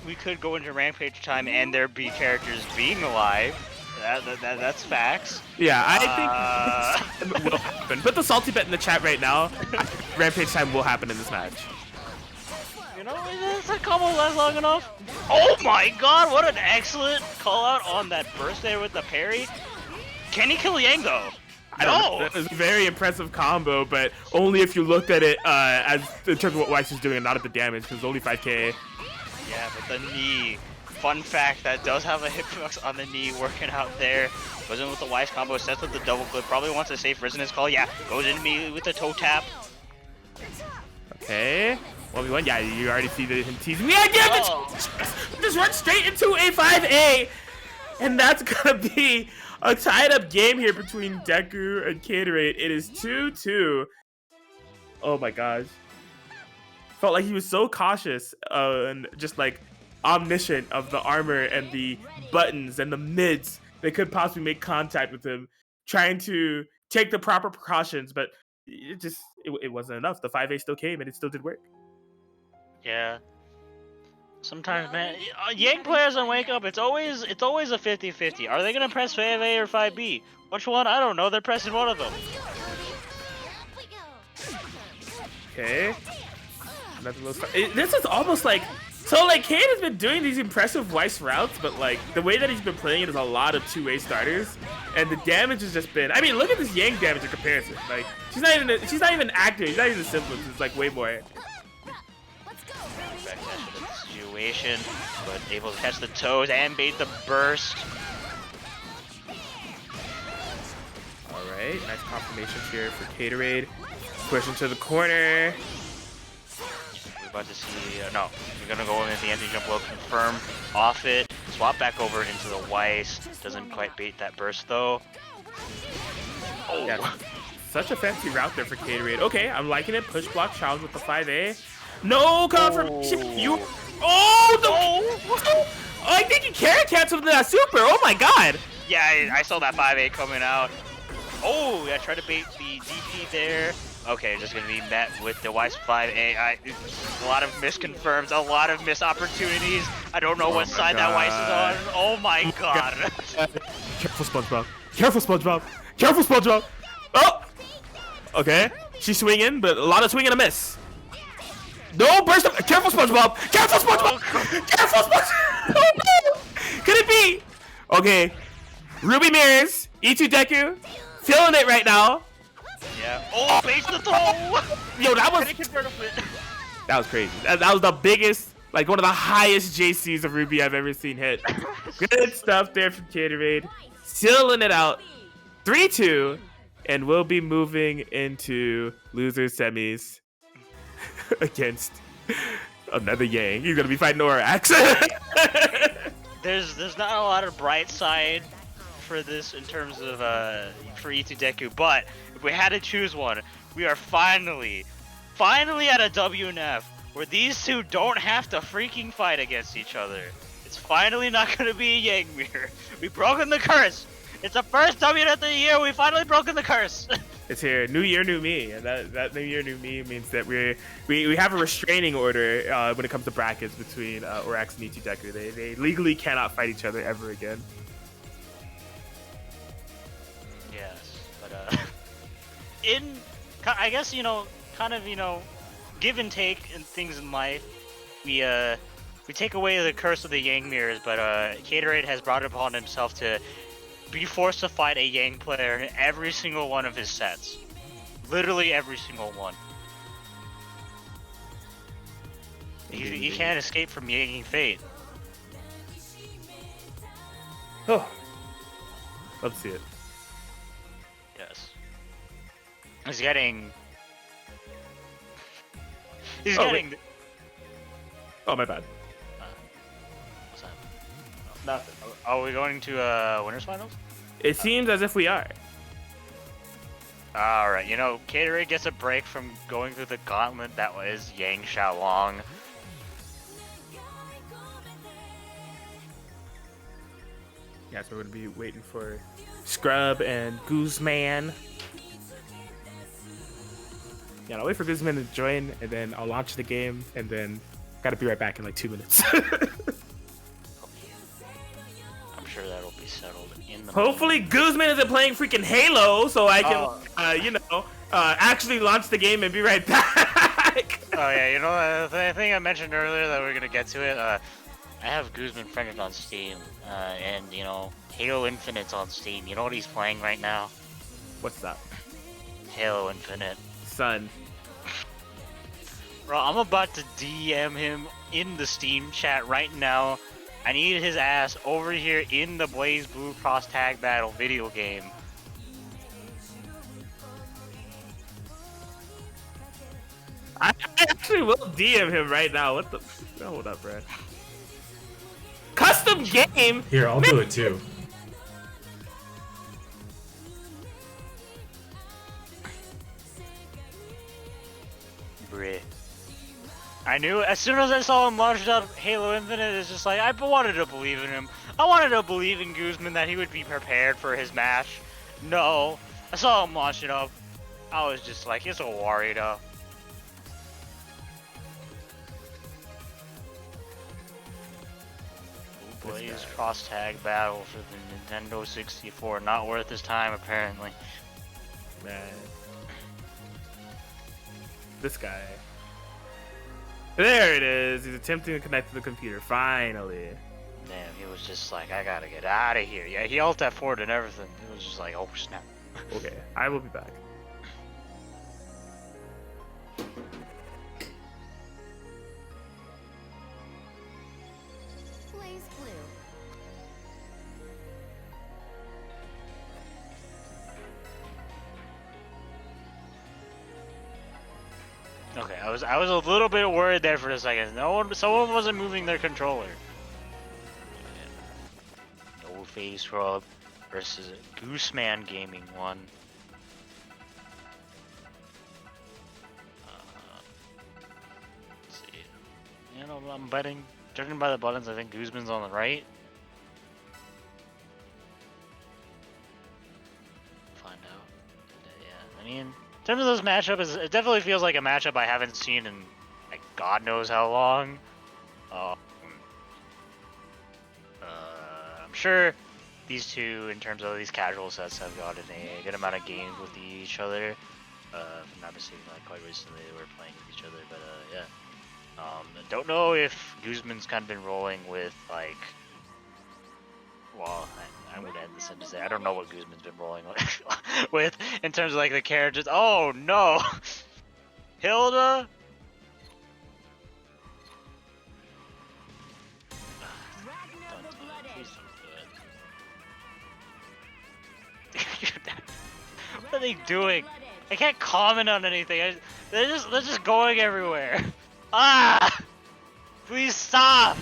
S3: We could go into Rampage time and there be characters being alive. That's facts.
S2: Yeah, I think it will happen. Put the salty bet in the chat right now. Rampage time will happen in this match.
S3: You know, is that combo last long enough? Oh my god, what an excellent call out on that burst there with the parry. Can he kill Yang though?
S2: I don't know. It was a very impressive combo, but only if you looked at it as in terms of what Weiss is doing and not at the damage, because it's only 5k.
S3: Yeah, but the knee. Fun fact, that does have a hitbox on the knee working out there. Goes in with the Weiss combo, sets up the double clip, probably wants a safe resonance call. Yeah, goes in immediately with the toe tap.
S2: Okay. 1v1, yeah, you already see him teasing me. Yeah, just run straight into a 5A. And that's gonna be a tied up game here between Deku and Caterade. It is 2-2. Oh my gosh. Felt like he was so cautious and just like omniscient of the armor and the buttons and the mids that could possibly make contact with him, trying to take the proper precautions, but it wasn't enough. The 5A still came and it still did work.
S3: Yeah. Sometimes, man, Yang players on Wake Up, it's always a 50-50. Are they gonna press 5A or 5B? Which one? I don't know. They're pressing one of them.
S2: Okay. This is almost like Kane has been doing these impressive Weiss routes, but like the way that he's been playing it is a lot of 2A starters, and the damage has just been. I mean, look at this Yang damage in comparison. Like she's not even active. She's not even simplest. It's like way more.
S3: Situation, but able to catch the toes and bait the burst.
S2: Alright, nice confirmation here for Caterade. Push into the corner.
S3: We're about to see, no, we're gonna go in at the anti-jump low, confirm off it, swap back over into the Weiss. Doesn't quite bait that burst though. Oh,
S2: yeah, such a fancy route there for Caterade. Okay, I'm liking it. Push block challenge with the 5A. No confirmation.
S3: Oh.
S2: Oh, I think you carry canceled that super. Oh my god.
S3: Yeah, I saw that 5A coming out. Oh, yeah, try to bait the DP there. Okay, just gonna be met with the Weiss 5A. A lot of misconfirms, a lot of missed opportunities. I don't know what side that Weiss is on. Oh my god.
S2: Careful, SpongeBob. Careful, SpongeBob. Careful, SpongeBob. Oh. Okay. She's swinging, but a lot of swing and a miss. No burst up. Careful, SpongeBob. Careful, SpongeBob. Careful, SpongeBob. Oh no. Could it be? Okay. Ruby Mirrors. E2 Deku. Feeling it right now.
S3: Yeah. Oh, base the throw.
S2: Yo, that was crazy. That was the biggest Like one of the highest JCs of Ruby I've ever seen hit. Good stuff there from Gatorade. Sealing it out. 3-2. And we'll be moving into loser semis against another Yang. He's going to be fighting Norax.
S3: There's not a lot of bright side for this in terms of for E2 Deku, but if we had to choose one, we are finally at a WNF where these two don't have to freaking fight against each other. It's finally not gonna be a Yang mirror. We've broken the curse. It's the first WNF of the year. We finally broken the curse.
S2: It's here. New year, new me. And that new year, new me means that we have a restraining order when it comes to brackets between Orax and E2 Deku. They legally cannot fight each other ever again.
S3: Yes, but I guess, kind of, give and take in things in life. We take away the curse of the Yang mirrors, but Gatorade has brought it upon himself to be forced to fight a Yang player in every single one of his sets. Literally every single one. He can't escape from Yanging fate.
S2: Oh, love to see it.
S3: Yes. He's getting...
S2: Wait. Oh, my bad.
S3: What's that?
S2: Nothing.
S3: Are we going to winners finals?
S2: It seems as if we are.
S3: Alright, Gatorade gets a break from going through the gauntlet that was Yang Xiaolong.
S2: Yeah, so we're gonna be waiting for Scrub and Guzman. Yeah, I'll wait for Guzman to join, and then I'll launch the game, and then gotta be right back in like 2 minutes.
S3: I'm sure that'll be settled in the
S2: Hopefully Guzman isn't playing freaking Halo, so I can, actually launch the game and be right back.
S3: Oh yeah, the thing I mentioned earlier that we're gonna get to it, I have Guzman friended on Steam, and Halo Infinite's on Steam. You know what he's playing right now?
S2: What's that?
S3: Halo Infinite.
S2: Son.
S3: Bro, I'm about to DM him in the Steam chat right now. I need his ass over here in the Blaze Blue Cross Tag Battle video game.
S2: I actually will DM him right now. What the? Hold up, Brad. Custom game?
S6: Here, I'll do it too.
S3: Bruh. I knew as soon as I saw him launch out Halo Infinite, it's just like I wanted to believe in him. I wanted to believe in Guzman that he would be prepared for his match. No, I saw him launch it up. I was just like, it's a Warrior. Blaze cross tag battle for the Nintendo 64. Not worth his time, apparently.
S2: Man. This guy. There it is. He's attempting to connect to the computer. Finally.
S3: Damn, he was just like, I gotta get out of here. Yeah, he alt F4'd and everything. It was just like, oh snap.
S2: Okay, I will be back.
S4: Blaze blue.
S3: Okay, I was a little bit worried there for a second. Someone wasn't moving their controller. No face rub versus Gooseman Gaming 1. Let's see. I'm betting, judging by the buttons, I think Gooseman's on the right. Find out. Yeah, I mean, in terms of this matchup, it definitely feels like a matchup I haven't seen in like God knows how long. I'm sure these two, in terms of these casual sets, have gotten a good amount of games with each other. If I'm not mistaken, like quite recently they were playing with each other, but yeah. Don't know if Guzman's kind of been rolling with like. Well, I'm gonna end this and say I don't know what Guzman's been rolling with in terms of like the characters. Oh no, Hilda. He's so good. What are they doing? I can't comment on anything. They're just going everywhere. Ah! Please stop!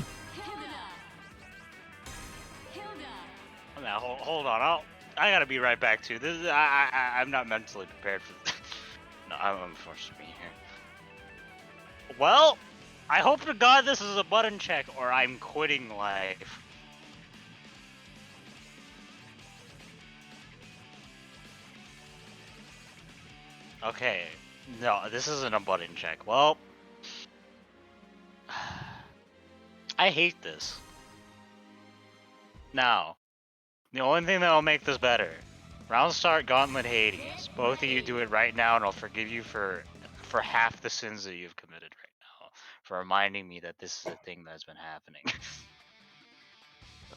S3: Oh, now, hold on. I gotta be right back too. This is I'm not mentally prepared for this. No, I'm forced to be here. Well, I hope to God this is a button check or I'm quitting life. Okay, no, this isn't a button check. Well, I hate this. Now, the only thing that'll make this better, round start Gauntlet Hades. Both of you do it right now, and I'll forgive you for half the sins that you've committed right now, for reminding me that this is a thing that's been happening.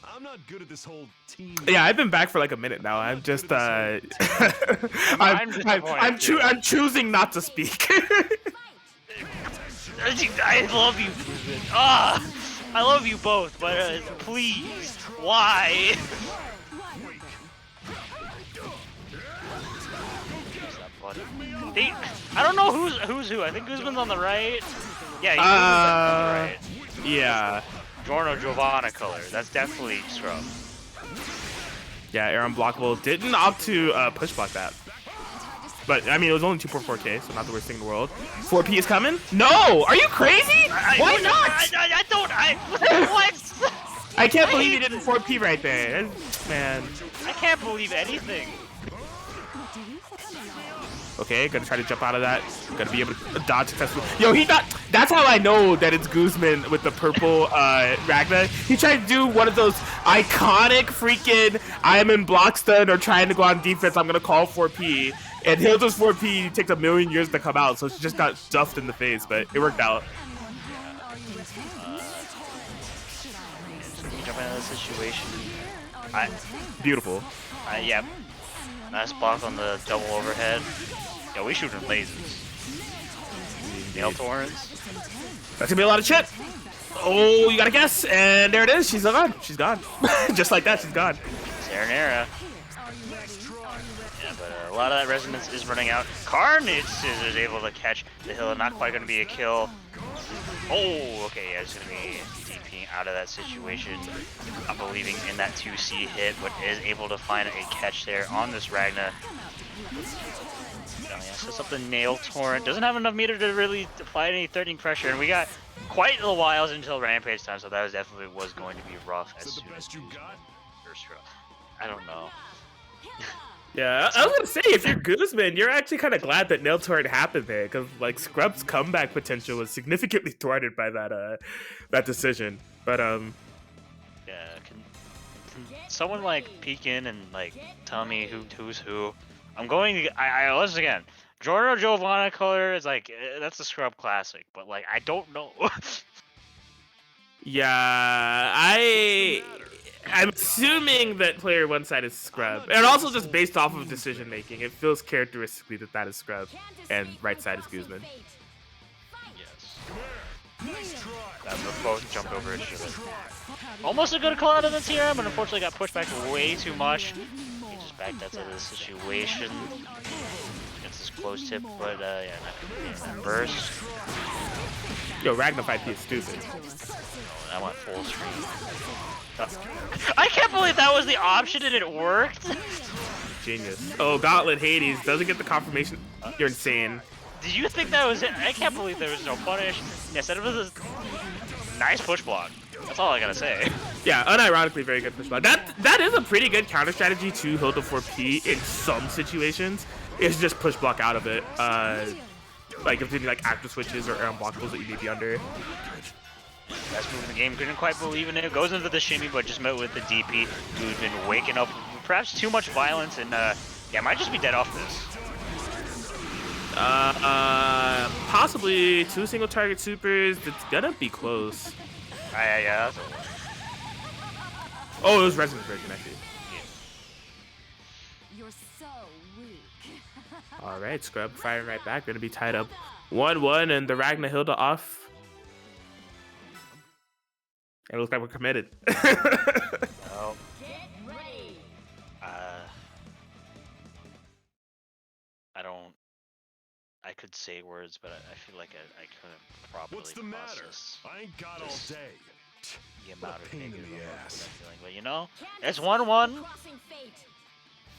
S5: I'm not good at this whole team.
S2: Yeah, I've been back for like a minute now. I'm just I'm choosing not to speak.
S3: I love you, Guzman. I love you both, but please, why? I don't know who's who. I think Guzman's on the right. Yeah, he's on the right.
S2: Yeah.
S3: Giorno Giovanna color. That's definitely Scrub.
S2: Yeah, Air Unblockable didn't opt to push block that. But, I mean, it was only 2.4k, so not the worst thing in the world. 4P is coming? No! Are you crazy? Why not?
S3: I don't. What?
S2: I can't believe you didn't 4P right there. Man.
S3: I can't believe anything.
S2: Okay, gonna try to jump out of that. Gonna be able to dodge successfully. Yo, he thought. That's how I know that it's Guzman with the purple Ragna. He tried to do one of those iconic freaking I am in block stun or trying to go on defense. I'm gonna call 4P. And he'll just 4P. It takes a million years to come out, so she just got stuffed in the face, but it worked out.
S3: Jump into the situation.
S2: Beautiful.
S3: Yep. Nice block on the double overhead. Yeah, we shooting lasers. Nail torrents.
S2: That's gonna be a lot of chip. Oh, you gotta guess, and there it is. She's gone. She's gone. Just like that, she's gone.
S3: Serenera. Yeah, but a lot of that resonance is running out. Carnage is able to catch the hill. Not quite gonna be a kill. Oh, okay, yeah, it's gonna be DPing out of that situation. Not believing in that 2C hit, but is able to find a catch there on this Ragna. Yeah, sets up the nail torrent. Doesn't have enough meter to really apply any threatening pressure, and we got quite a while until Rampage time, so that definitely was going to be rough as soon as first row. I don't know.
S2: Yeah, I was gonna say, if you're Guzman, you're actually kind of glad that nail torrent happened there, because like Scrub's comeback potential was significantly thwarted by that decision. But
S3: yeah, can someone like peek in and like tell me who's who? I'm going to. I once again, Giorno Giovanna color is like that's a Scrub classic, but like I don't know.
S2: yeah, I'm assuming that player one side is Scrub, and also just based off of decision making, it feels characteristically that is Scrub, and right side is Guzman.
S3: Yes. Both jumped over each other. Almost a good call out of the TRM, but unfortunately got pushed back way too much. He just backed out of the situation. Gets his close tip, but yeah, not gonna be in that burst.
S2: Yo, Ragna 5P is stupid.
S3: Oh, that went full screen. I can't believe that was the option and it worked.
S2: Genius. Oh, Gauntlet Hades doesn't get the confirmation. You're insane.
S3: Did you think that was it? I can't believe there was no punish. Yeah, said it was a nice push block. That's all I gotta say.
S2: Yeah, unironically very good push block. That is a pretty good counter strategy to Hilda 4P in some situations. It's just push block out of it. Like if there's like active switches or unblockables that you may be under.
S3: Best move in the game, couldn't quite believe in it. Goes into the shimmy, but just met with the DP. Who's been waking up with perhaps too much violence, and yeah, might just be dead off this.
S2: Possibly 2 single target supers. It's gonna be close.
S3: Yeah.
S2: Oh, it was Resonance Version actually.
S4: You're so weak.
S2: All right, Scrub firing right back. Gonna be tied up 1-1, and the Ragna Hilda off. It looks like we're committed.
S3: would say words, but I feel like I couldn't properly
S5: What's the matter?
S3: process
S5: I ain't got all
S3: this-
S5: day.
S3: the amount of
S5: pain in
S3: negative
S5: the
S3: emotion
S5: ass.
S3: I'm feeling. But you know,
S4: Can't
S3: it's
S4: escape
S3: 1-1.
S4: crossing fate.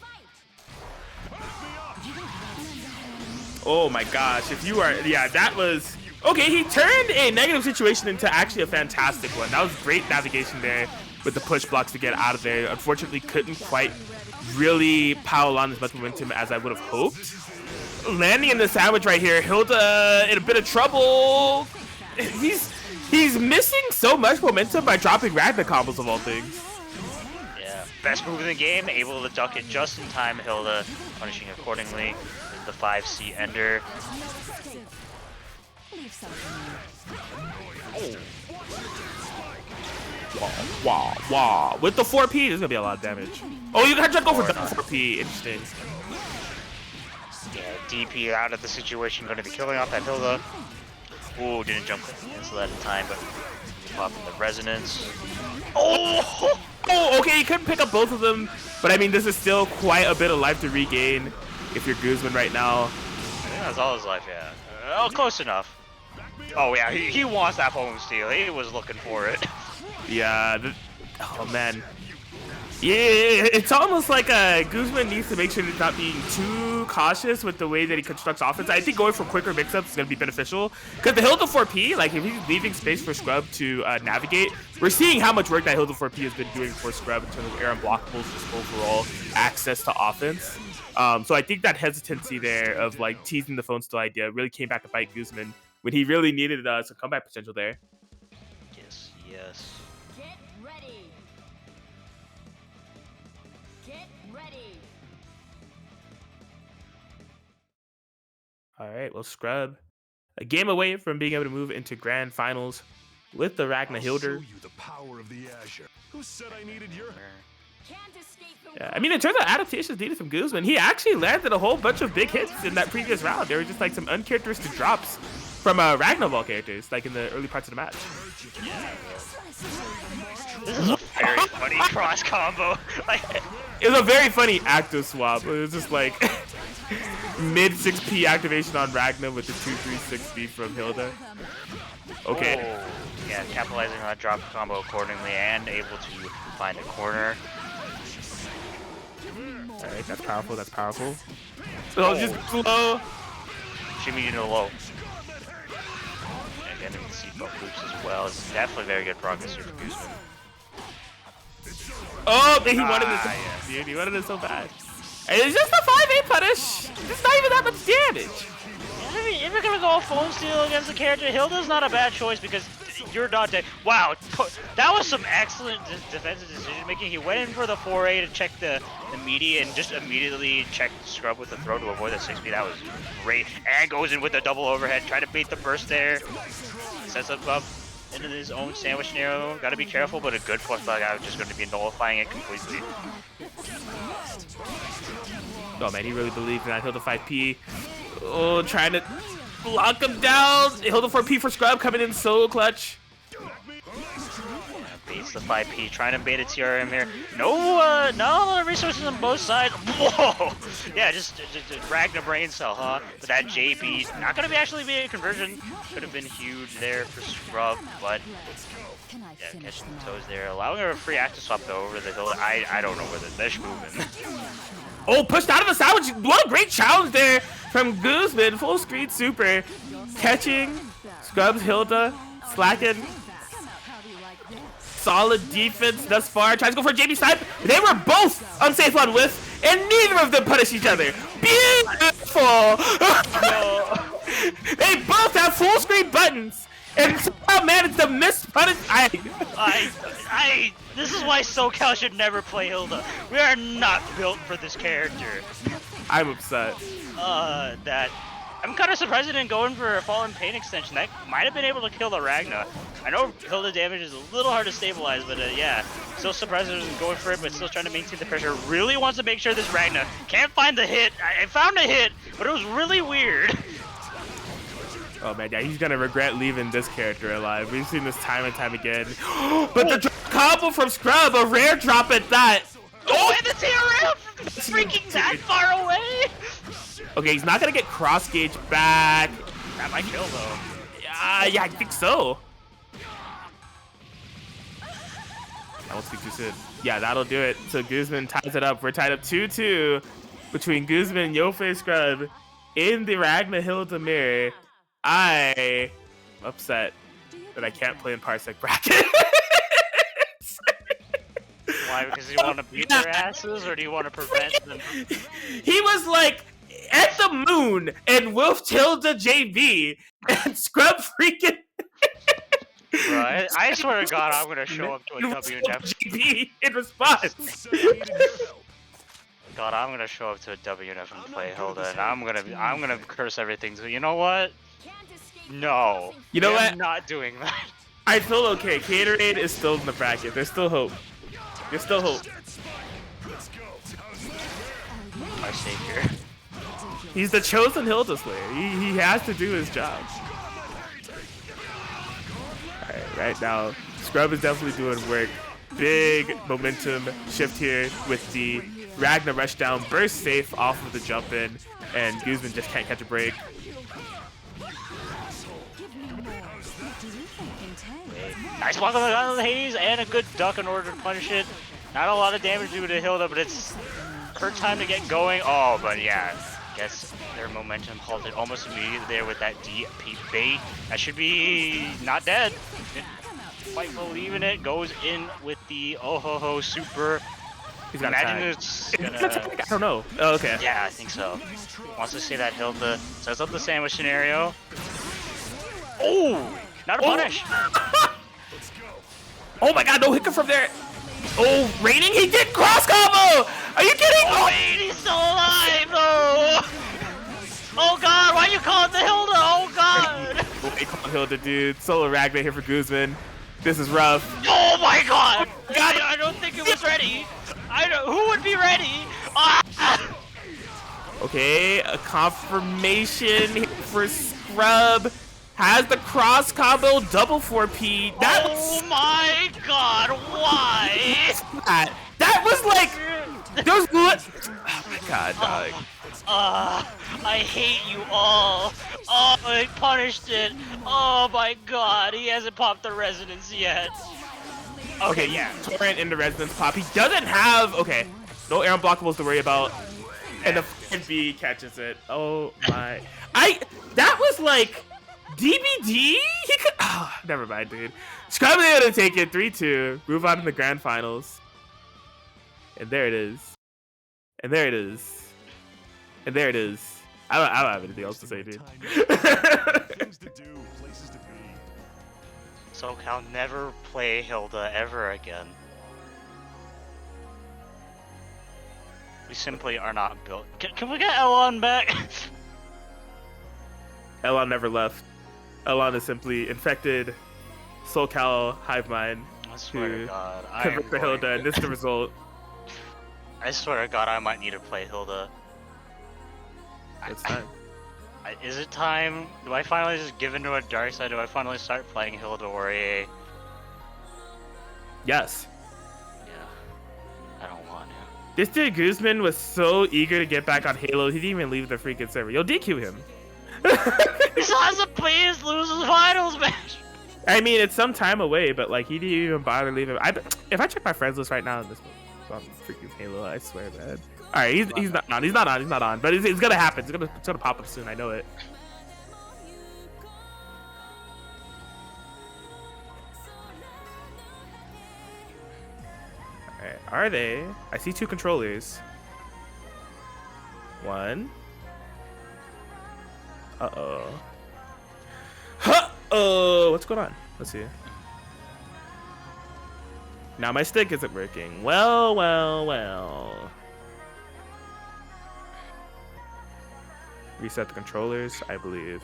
S4: Fight.
S5: Back me up!
S2: Oh my gosh, if you are, yeah, that was, okay, he turned a negative situation into actually a fantastic one. That was great navigation there with the push blocks to get out of there. Unfortunately, couldn't quite really pile on as much momentum as I would have hoped. Landing in the sandwich right here, Hilda in a bit of trouble. He's missing so much momentum by dropping Ragnar combos of all things.
S3: Yeah, best move in the game, able to duck it just in time. Hilda punishing accordingly. The 5C ender.
S2: Wow. With the 4P, there's gonna be a lot of damage. Oh, you gotta go for double 4P. Interesting.
S3: Yeah, DP out of the situation, going to be killing off that Hilda. Ooh, didn't jump cancel that in time, but popping the resonance. Oh!
S2: Oh, okay, he couldn't pick up both of them, but I mean, this is still quite a bit of life to regain if you're Guzman right now.
S3: I think that's all his life, yeah. Oh, close enough. Oh yeah, he wants that home steal. He was looking for it.
S2: Yeah, oh man. Yeah, it's almost like Guzman needs to make sure he's not being too cautious with the way that he constructs offense. I think going for quicker mix-ups is going to be beneficial. Because the Hilda 4P, like if he's leaving space for Scrub to navigate, we're seeing how much work that Hilda 4P has been doing for Scrub in terms of air unblockables, just overall access to offense. So I think that hesitancy there of like teasing the phone still idea really came back to bite Guzman when he really needed some comeback potential there.
S3: Yes.
S4: Get ready. Get ready.
S2: All right, well, Scrub, a game away from being able to move into grand finals with the Ragnar
S5: I'll show
S2: Hilder.
S5: you the power of the Azure. Who said I needed your help?
S4: Can't escape the
S2: Yeah, I mean, in terms of adaptations needed from Guzman, he actually landed a whole bunch of big hits in that previous round. There were just like some uncharacteristic drops from Ragnar Ball characters, like in the early parts of the match.
S3: This is a very funny cross combo. Like,
S2: It was a very funny active swap. It was just like mid 6P activation on Ragnar with the 2-3-6B from Hilda. Okay.
S3: oh, yeah, capitalizing on that drop combo accordingly and able to find a corner.
S2: All right, that's powerful. That's powerful. So just slow.
S3: Shimmy into the low. And getting the seat bump loops as well. It's definitely very good progress here for Guzman.
S2: Oh, he wanted this.
S3: yes.
S2: Dude, he wanted it so bad. And it's just a 5A punish. It's not even that much damage.
S3: If you're gonna go phone steal against the character, Hilda's not a bad choice because you're not dead. Wow, that was some excellent defensive decision making. He went in for the 4A to check the media and just immediately checked the Scrub with the throw to avoid the 6B. That was great. And goes in with the double overhead, try to bait the burst there. Sets up into his own sandwich scenario. Gotta be careful, but a good push bug out just going to be nullifying it completely.
S2: Oh man, he really believed in that Hilda 5P. Oh, trying to lock him down. Hilda 4P for Scrub coming in so clutch.
S3: Baits the 5P, trying to bait a TRM here. No, not resources on both sides. Whoa! Yeah, just Ragnar brain cell, huh? But that JB, not gonna actually be a conversion. Could have been huge there for Scrub, but yeah, catching the toes there. Allowing a free active swap though over the hill. I don't know where the mesh moving.
S2: Oh, pushed out of the sandwich. What a great challenge there from Guzman. Full screen super. Catching. Scrubs, Hilda, slacking. Solid defense thus far. Tries to go for a JB snipe. They were both unsafe on whiff, and neither of them punish each other. Beautiful. They both have full screen buttons, and somehow managed to miss punish.
S3: This is why SoCal should never play Hilda. We are not built for this character.
S2: I'm upset.
S3: I'm kind of surprised it didn't go in for a Fallen Pain extension. That might have been able to kill the Ragnar. I know Hilda damage is a little hard to stabilize, but yeah, still surprised it wasn't going for it, but still trying to maintain the pressure. Really wants to make sure this Ragnar can't find the hit. I found a hit, but it was really weird.
S2: Oh man, yeah, he's gonna regret leaving this character alive. We've seen this time and time again. But the combo from Scrub, a rare drop at that.
S3: Oh, and the TRF! Freaking that far away!
S2: Okay, he's not gonna get cross gauge back.
S3: That might kill though.
S2: Yeah, I think so. I won't speak too soon. Yeah, that'll do it. So Guzman ties it up. We're tied up 2-2 between Guzman and Yofe Scrub in the Ragna Hilda mirror. I'm upset that I can't play in Parsec bracket.
S3: Why? Because you want to beat their asses, or do you want to prevent them?
S2: He was like at the moon and Wolf Tilda JV and Scrub freaking.
S3: Right? I swear to God, I'm gonna show up to a WNF.
S2: JV in response.
S3: God, I'm gonna show up to a WNF and play Hilda, and I'm gonna curse everything. So you know what? No.
S2: You know what?
S3: I'm not doing that.
S2: I feel okay. Caterade is still in the bracket. There's still hope. There's still hope.
S3: My savior.
S2: He's the chosen Hilda Slayer. He has to do his job. Alright, right now, Scrub is definitely doing work. Big momentum shift here with the Ragna rush down, burst safe off of the jump in, and Guzman just can't catch a break.
S3: Nice walk on the haze and a good duck in order to punish it. Not a lot of damage due to Hilda, but it's her time to get going. Oh, but yeah, guess their momentum halted almost immediately there with that DP bait. That should be not dead. Didn't quite believe in it. Goes in with the oh ho ho super.
S2: He's got
S3: Imagine
S2: time.
S3: it's gonna.
S2: I don't know. Oh, okay.
S3: Yeah, I think so. Wants to see that Hilda sets up the sandwich scenario. Oh, not a punish.
S2: Oh my god, no hiccup from there. Oh, raining? He did cross combo! Are you kidding?
S3: Oh wait, he's still alive though! Oh god, why you call it the Hilda? Oh god!
S2: They call Hilda, dude. Solo Ragnar here for Guzman. This is rough.
S3: Oh my god! I don't think it was ready. Who would be ready? Ah!
S2: Okay, a confirmation here for Scrub. Has the cross combo double 4P.
S3: Oh my god, why?
S2: That was like, there was what? Oh my god, dog.
S3: I hate you all. Oh, he punished it. Oh my god, he hasn't popped the resonance yet.
S2: Okay, yeah, Torrent into Resonance Pop. He doesn't have, okay, no air unblockables to worry about. And the B catches it. Oh my. That was like, DBD? He could. Oh, never mind, dude. Scrub is able to take it 3-2. Move on to the grand finals. And there it is. And there it is. And there it is. I don't have anything else to say, dude.
S5: Things to do, places to be.
S3: SoCal never play Hilda ever again. We simply are not built. Can we get Elon back?
S2: Elon never left. Elon is simply infected SoCal hive mind
S3: I swear to God, I am
S2: convert to Hilda, and this is the result.
S3: I swear to God, I might need to play Hilda.
S2: It's time.
S3: Is it time? Do I finally just give into a dark side? Do I finally start playing Hilda or a?
S2: Yes.
S3: Yeah. I don't want to.
S2: This dude Guzman was so eager to get back on Halo, he didn't even leave the freaking server. Yo, DQ him.
S3: He still has to play his losers finals match.
S2: I mean, it's some time away, but like he didn't even bother leaving. If I check my friends list right now, this on freaking Halo, I swear, man. All right, he's not on. He's not on. But it's gonna happen. It's gonna pop up soon. I know it. All right, are they? I see 2 controllers. 1. Uh-oh. Uh-oh! What's going on? Let's see. Now my stick isn't working. Well. Reset the controllers, I believe.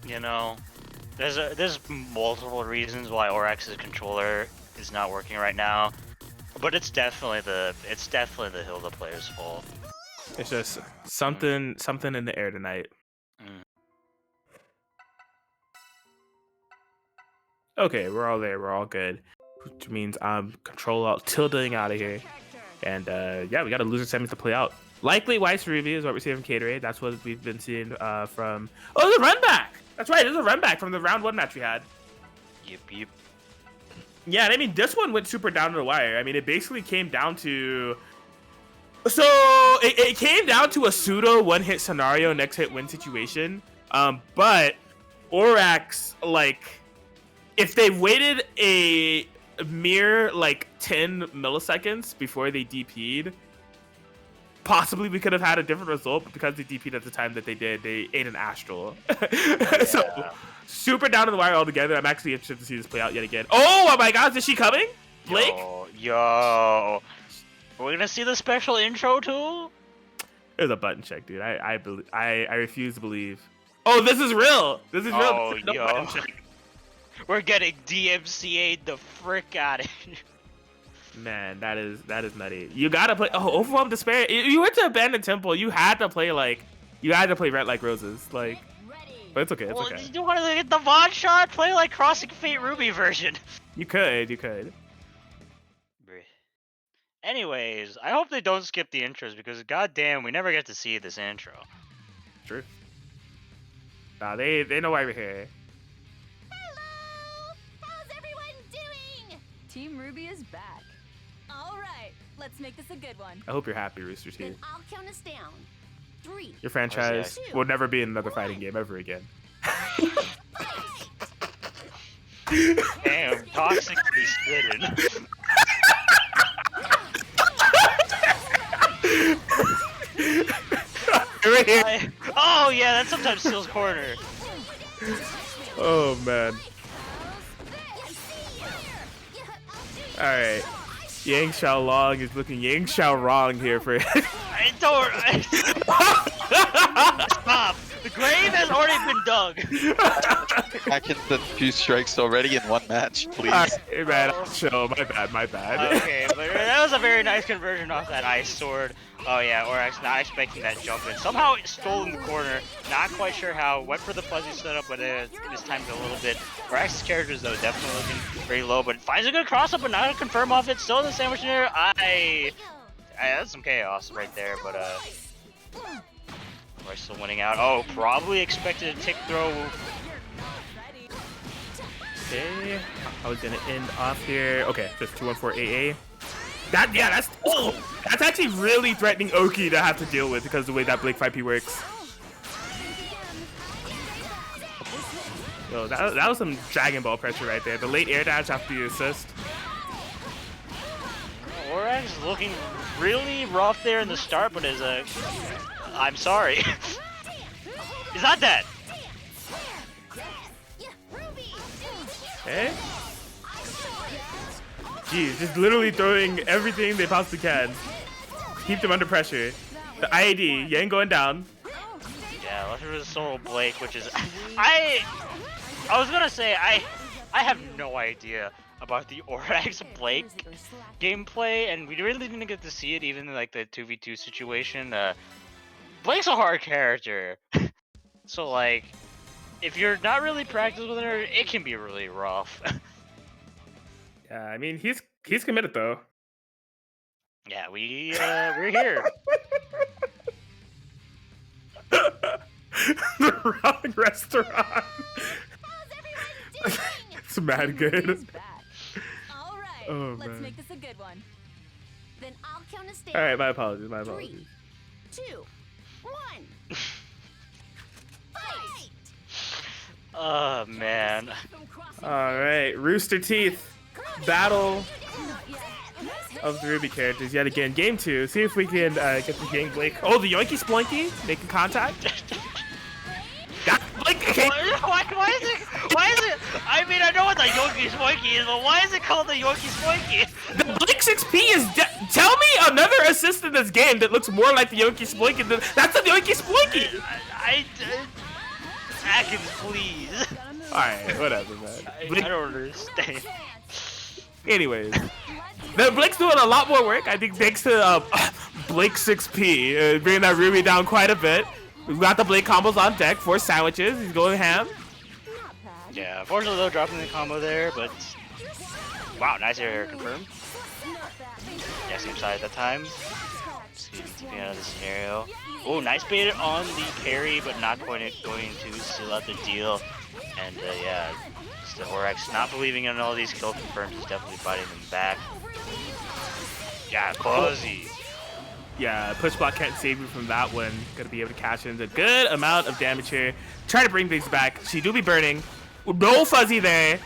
S3: You know, there's multiple reasons why Orax's controller is not working right now, but it's definitely the Hilda player's fault.
S2: It's just something in the air tonight. Okay, we're all there. We're all good. Which means I'm control alt tilting out of here. And yeah, we got a loser semis to play out. Likely Weiss Ruby is what we're seeing from Caterade. That's what we've been seeing from... Oh, there's a run back! That's right, there's a run back from the round 1 match we had.
S3: Yep.
S2: Yeah, and I mean, this one went super down to the wire. I mean, it basically came down to... So, it came down to a pseudo one-hit scenario, next hit win situation. But Orax, like, if they waited a mere, like, 10 milliseconds before they DP'd, possibly we could have had a different result, but because they DP'd at the time that they did, they ate an Astral. So, super down to the wire altogether. I'm actually interested to see this play out yet again. Oh my gosh, is she coming? Blake?
S3: Yo. We're gonna see the special intro too?
S2: There's a button check, dude. I refuse to believe. Oh, this is real. This is real.
S3: Oh,
S2: This is no
S3: yo.
S2: button check.
S3: We're getting DMCA'd the frick out of here.
S2: Man, that is nutty. You gotta play. Oh, Overwhelmed Despair. You went to Abandoned Temple. You had to play Red Like Roses. Like, but it's okay. It's
S3: Well,
S2: okay.
S3: you want to get the Von shot? Play like Crossing Fate Ruby version.
S2: You could.
S3: Anyways, I hope they don't skip the intros because goddamn, we never get to see this intro.
S2: True. Nah, they know why we're here.
S4: Hello! How's everyone doing?
S6: Team Ruby is back.
S4: All right, let's make this a good one.
S2: I hope you're happy, Rooster Teeth.
S4: Then I'll count us down. 3.
S2: Your franchise
S4: Two,
S2: will never be in another fighting game ever again.
S3: Damn, toxically spitting.
S2: Right here.
S3: Oh yeah, that sometimes steals corner.
S2: Oh man. Alright. Yang Xiaolong is looking Yang Xiaorong here for
S3: I don't. Stop. The grave has already been dug.
S1: Back into the few strikes already in one match, please.
S2: Alright, man, I'll show. My bad.
S3: Okay, but that was a very nice conversion off that ice sword. Oh yeah, Orax not expecting that jump in. Somehow it stole in the corner. Not quite sure how. Went for the fuzzy setup, but it mistimed a little bit. Orax's characters though definitely looking very low, but finds a good cross up, but not a confirm off it. Still in the sandwich there. That's some chaos right there, but we're still winning out. Oh, probably expected a tick throw.
S2: Okay, I was gonna end off here. Okay, just 214 AA. That's actually really threatening Oki to have to deal with because of the way that Blake 5P works. Yo, that was some Dragon Ball pressure right there. The late air dash after the assist.
S3: Orax is looking really rough there in the start, but is I'm sorry. He's not dead.
S2: Okay. Jeez, just literally throwing everything they possibly can. Keep them under pressure. The IAD, Yang going down.
S3: Yeah, left with the solo Blake, which is I was gonna say I have no idea about the Orax Blake gameplay, and we really didn't get to see it even in like the 2v2 situation. Blake's a hard character, so like if you're not really practiced with her, it can be really rough.
S2: Yeah, I mean he's committed though.
S3: Yeah, we're here.
S2: The wrong restaurant. It's mad good.
S4: All right,
S2: Oh,
S4: let's
S2: man.
S4: make this a good one. Then I'll count us down.
S2: All right, my apologies.
S4: 3, 2, 1. Fight!
S3: Oh man.
S2: All right, Rooster Teeth. Battle of the Ruby characters yet again. Game 2. See if we can get the game Blake. Oh, the Yoinky Sploinky making contact. That Blake came.
S3: Why is it? I mean, I know what the Yoinky Spoinky is, but why is it called the Yoinky Spoinky?
S2: The Blake 6P is. Tell me another assist in this game that looks more like the Yoinky Sploinky. That's the Yoinky Sploinky.
S3: Atkins, please.
S2: All right, whatever, man.
S3: I don't understand.
S2: Anyways, the Blake's doing a lot more work. I think thanks to Blake 6P bringing that Ruby down quite a bit. We've got the Blake combos on deck. 4 sandwiches. He's going ham.
S3: Yeah, unfortunately though, dropping the combo there, but wow, nice air confirmed. Yeah, same side at that time. Keeping out of the scenario. Oh, nice bait on the parry, but not going to seal out the deal. And yeah, the Horax not believing in all these kill confirms is definitely biting them back. Yeah, Quasi.
S2: Yeah, push block can't save you from that one. Gonna be able to cash in a good amount of damage here. Try to bring things back. She do be burning. No fuzzy there.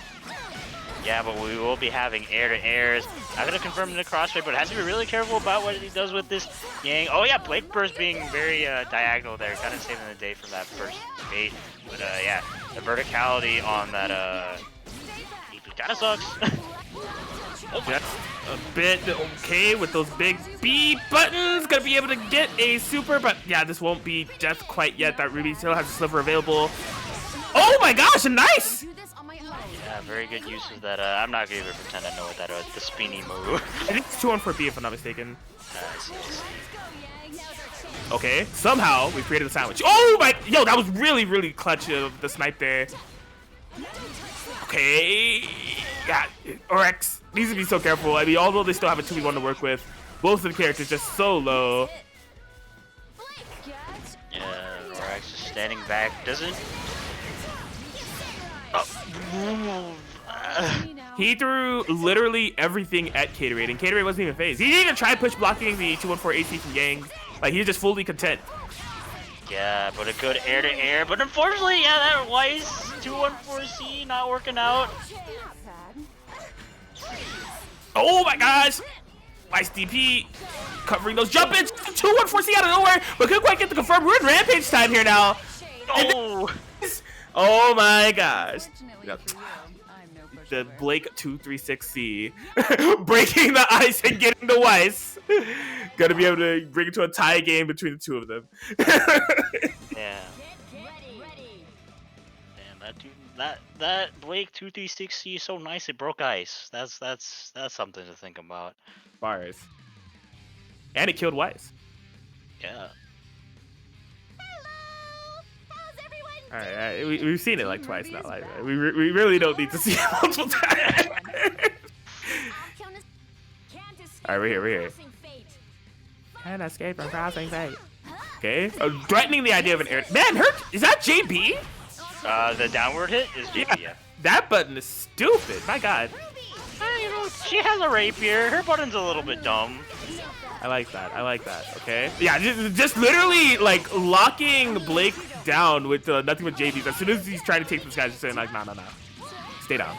S3: Yeah, but we will be having air-to-airs. Not going to confirm the crossfade, but has to be really careful about what he does with this Yang. Oh yeah, Blake Burst being very diagonal there, kind of saving the day from that first bait. But yeah, the verticality on that EP kind of sucks. Oh my.
S2: Just a bit okay with those big B buttons. Gonna be able to get a super, but yeah, this won't be just quite yet. That Ruby still has a sliver available. Oh my gosh, nice!
S3: Yeah, very good use of that. I'm not gonna even pretend I know what that is. The spinny move.
S2: I think it's 2-on-4B if I'm not mistaken.
S3: I see.
S2: Okay, somehow we created a sandwich. Oh my, yo, that was really, really clutch of the snipe there. Okay, yeah, Orex needs to be so careful. I mean, although they still have a 2v1 to work with, both of the characters just so low.
S3: Yeah, Orex is standing back. Doesn't. Oh.
S2: He threw literally everything at Caterade, and Caterade wasn't even phased. He didn't even try push blocking the 2-1-4 AC from Yang. Like, he was just fully content.
S3: Yeah, but a good air-to-air. But unfortunately, yeah, that Weiss 2-1-4C not working out.
S2: Oh my gosh! Weiss DP covering those jump ins. 2-1-4C out of nowhere, but couldn't quite get the confirm. We're in rampage time here now.
S3: Oh!
S2: Oh my gosh. The Blake 236C breaking the ice and getting the Weiss. Gonna be able to bring it to a tie game between the two of them.
S3: Yeah. Damn, that dude, that Blake 236C is so nice it broke ice. That's something to think about.
S2: Bars. And it killed Weiss.
S3: Yeah.
S2: Alright, we've seen it like twice now. Like, we really don't need to see it multiple times. Alright, we're here. Can't escape from crossing fate. Okay, threatening the idea of an air. Man, is that JB?
S3: The downward hit is JB. Yeah.
S2: That button is stupid. My God.
S3: You know, she has a rapier. Her button's a little bit dumb.
S2: I like that. Okay. Yeah, just literally like locking Blake down with nothing but JBs. As soon as he's trying to take this guy, just saying like, no. Stay down.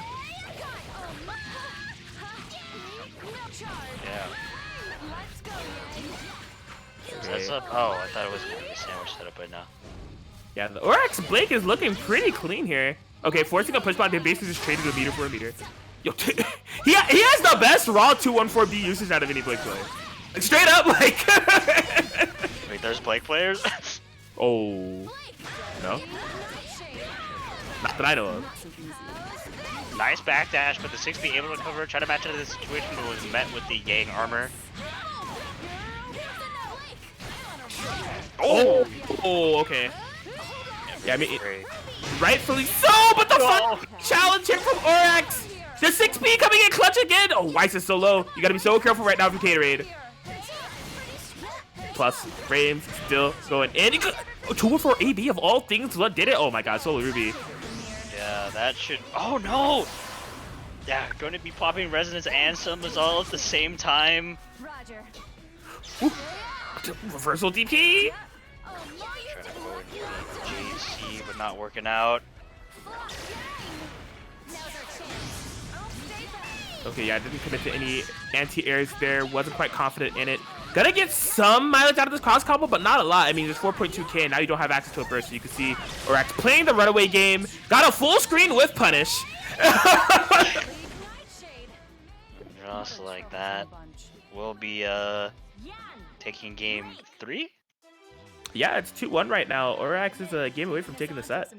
S3: Yeah. That's up. Oh, I thought it was going to be a sandwich setup right now.
S2: Yeah, the Orex Blake is looking pretty clean here. Okay, forcing a push block, they basically just traded a meter for a meter. Yo, he has the best raw 2-1-4B usage out of any Blake player. Like, straight up, like.
S3: Wait, there's Blake players?
S2: Oh. No? Not that I know of.
S3: Nice backdash, but the 6B able to cover, try to match into the situation, but was met with the Yang armor.
S2: Oh, okay. Yeah, I mean, rightfully so, but the fun challenge here from Orex. The 6B coming in clutch again. Oh, Weiss is so low. You gotta be so careful right now from Caterade. Plus, frames still going in. 2-1-4 AB of all things. What did it? Oh my God, Solo Ruby.
S3: Yeah, that should. Oh no! Yeah, going to be popping Resonance and Summons all at the same time.
S4: Roger.
S2: Reversal DP.
S3: Trying to go into the JC, but not working out.
S2: Okay, yeah, I didn't commit to any anti-airs there. Wasn't quite confident in it. Gonna get some mileage out of this cross combo, but not a lot. I mean, it's 4.2k, and now you don't have access to a burst, so you can see Orex playing the runaway game. Got a full screen with punish.
S3: Just like that. We'll be taking game 3?
S2: Yeah, it's 2-1 right now. Orex is a game away from taking the set.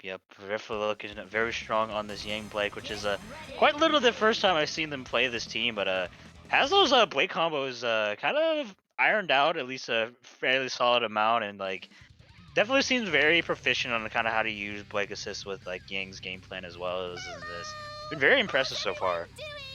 S3: Yep, definitely looking very strong on this Yang Blake, which is quite literally the first time I've seen them play this team, but has those Blake combos kind of ironed out at least a fairly solid amount, and like definitely seems very proficient on kind of how to use Blake Assist with like Yang's game plan as well as in this. Been very impressive so far.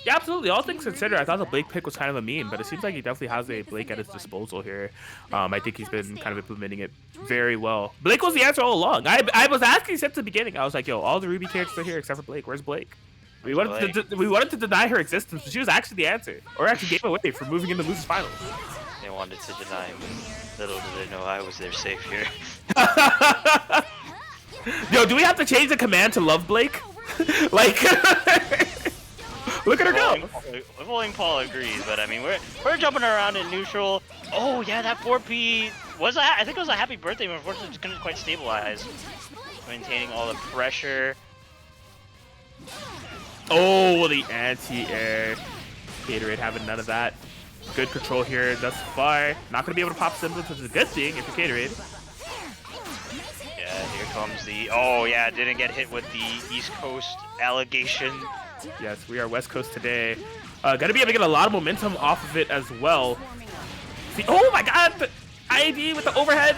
S2: Yeah, absolutely. All things considered, I thought the Blake pick was kind of a meme, but it seems like he definitely has a Blake at his disposal here. I think he's been kind of implementing it very well. Blake was the answer all along. I was asking since the beginning. I was like, yo, all the Ruby characters are here except for Blake. Where's Blake? We wanted to deny her existence, but she was actually the answer. Or actually gave away for moving into losers finals.
S3: They wanted to deny me. Little did they know I was their savior.
S2: Yo, do we have to change the command to love Blake? Like, look at her go.
S3: Bowling Paul agrees, but I mean we're jumping around in neutral. Oh yeah, that 4P was I think it was a happy birthday, but unfortunately just couldn't quite stabilize. Maintaining all the pressure.
S2: Oh, the anti-air. Gatorade having none of that. Good control here thus far. Not going to be able to pop semblance, which is a good thing if you're Gatorade.
S3: Yeah, here comes the... Oh, yeah, didn't get hit with the East Coast allegation.
S2: Yes, we are West Coast today. Going to be able to get a lot of momentum off of it as well. See, oh my god! The IAD with the overhead.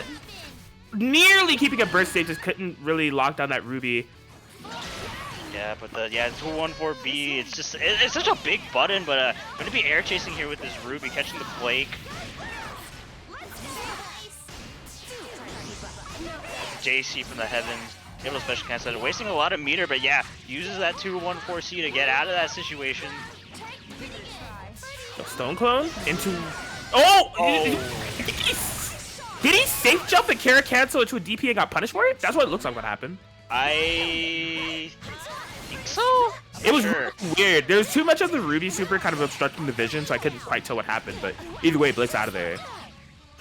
S2: Nearly keeping a burst stage, just couldn't really lock down that Ruby.
S3: Yeah, but the 214B, it's just it's such a big button, but going to be air chasing here with this Ruby, catching the Blake. JC from the heavens, able to special cancel it, wasting a lot of meter, but yeah, uses that 214C to get out of that situation.
S2: Stone clone into... Oh! Did he safe jump and Kara cancel into a DP and got punished for it? That's what it looks like what happened.
S3: I think so.
S2: It was weird. There was too much of the Ruby super kind of obstructing the vision, so I couldn't quite tell what happened. But either way, Blake's out of there.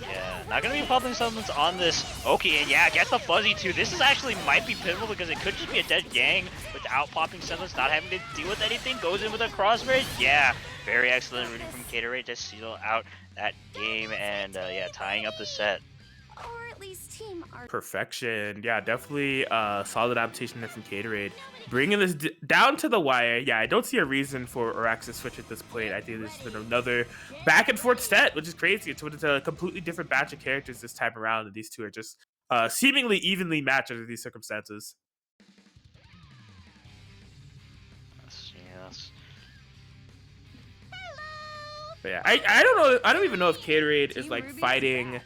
S3: Yeah, not gonna be popping summons on this. Okay, and yeah, gets the fuzzy too. This is actually might be pivotal because it could just be a dead Yang without popping summons, not having to deal with anything. Goes in with a crossbreak. Yeah, very excellent rooting from Gatorade to seal out that game and yeah, tying up the set.
S4: Or at least team art.
S2: Perfection. Yeah, definitely solid adaptation there from Gatorade. Bringing this down to the wire. Yeah, I don't see a reason for Orax to switch at this point. I think there's been another back and forth set, which is crazy. It's a completely different batch of characters this time around, and these two are just seemingly evenly matched under these circumstances.
S3: Yes.
S2: But yeah, I don't know. I don't even know if Gatorade is like fighting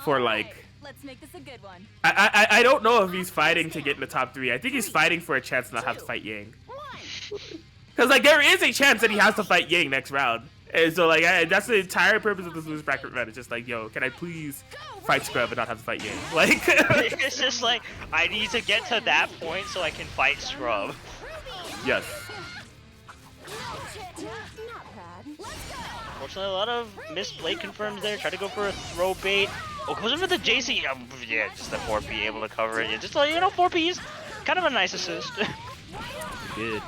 S2: for like.
S4: Let's make this a good one.
S2: I don't know if he's fighting to get in the top 3. I think he's fighting for a chance to not have to fight Yang. Because like there is a chance that he has to fight Yang next round. And so like that's the entire purpose of this loser bracket event. It's just like, yo, can I please fight Scrub and not have to fight Yang? Like
S3: It's just like I need to get to that point so I can fight Scrub.
S2: Yes.
S3: Unfortunately, a lot of missed Blake confirms there. Try to go for a throw bait. Oh, goes in for the JC. Yeah, just the 4P able to cover it. Yeah, just like, you know, 4Ps. Kind of a nice assist.
S2: Good.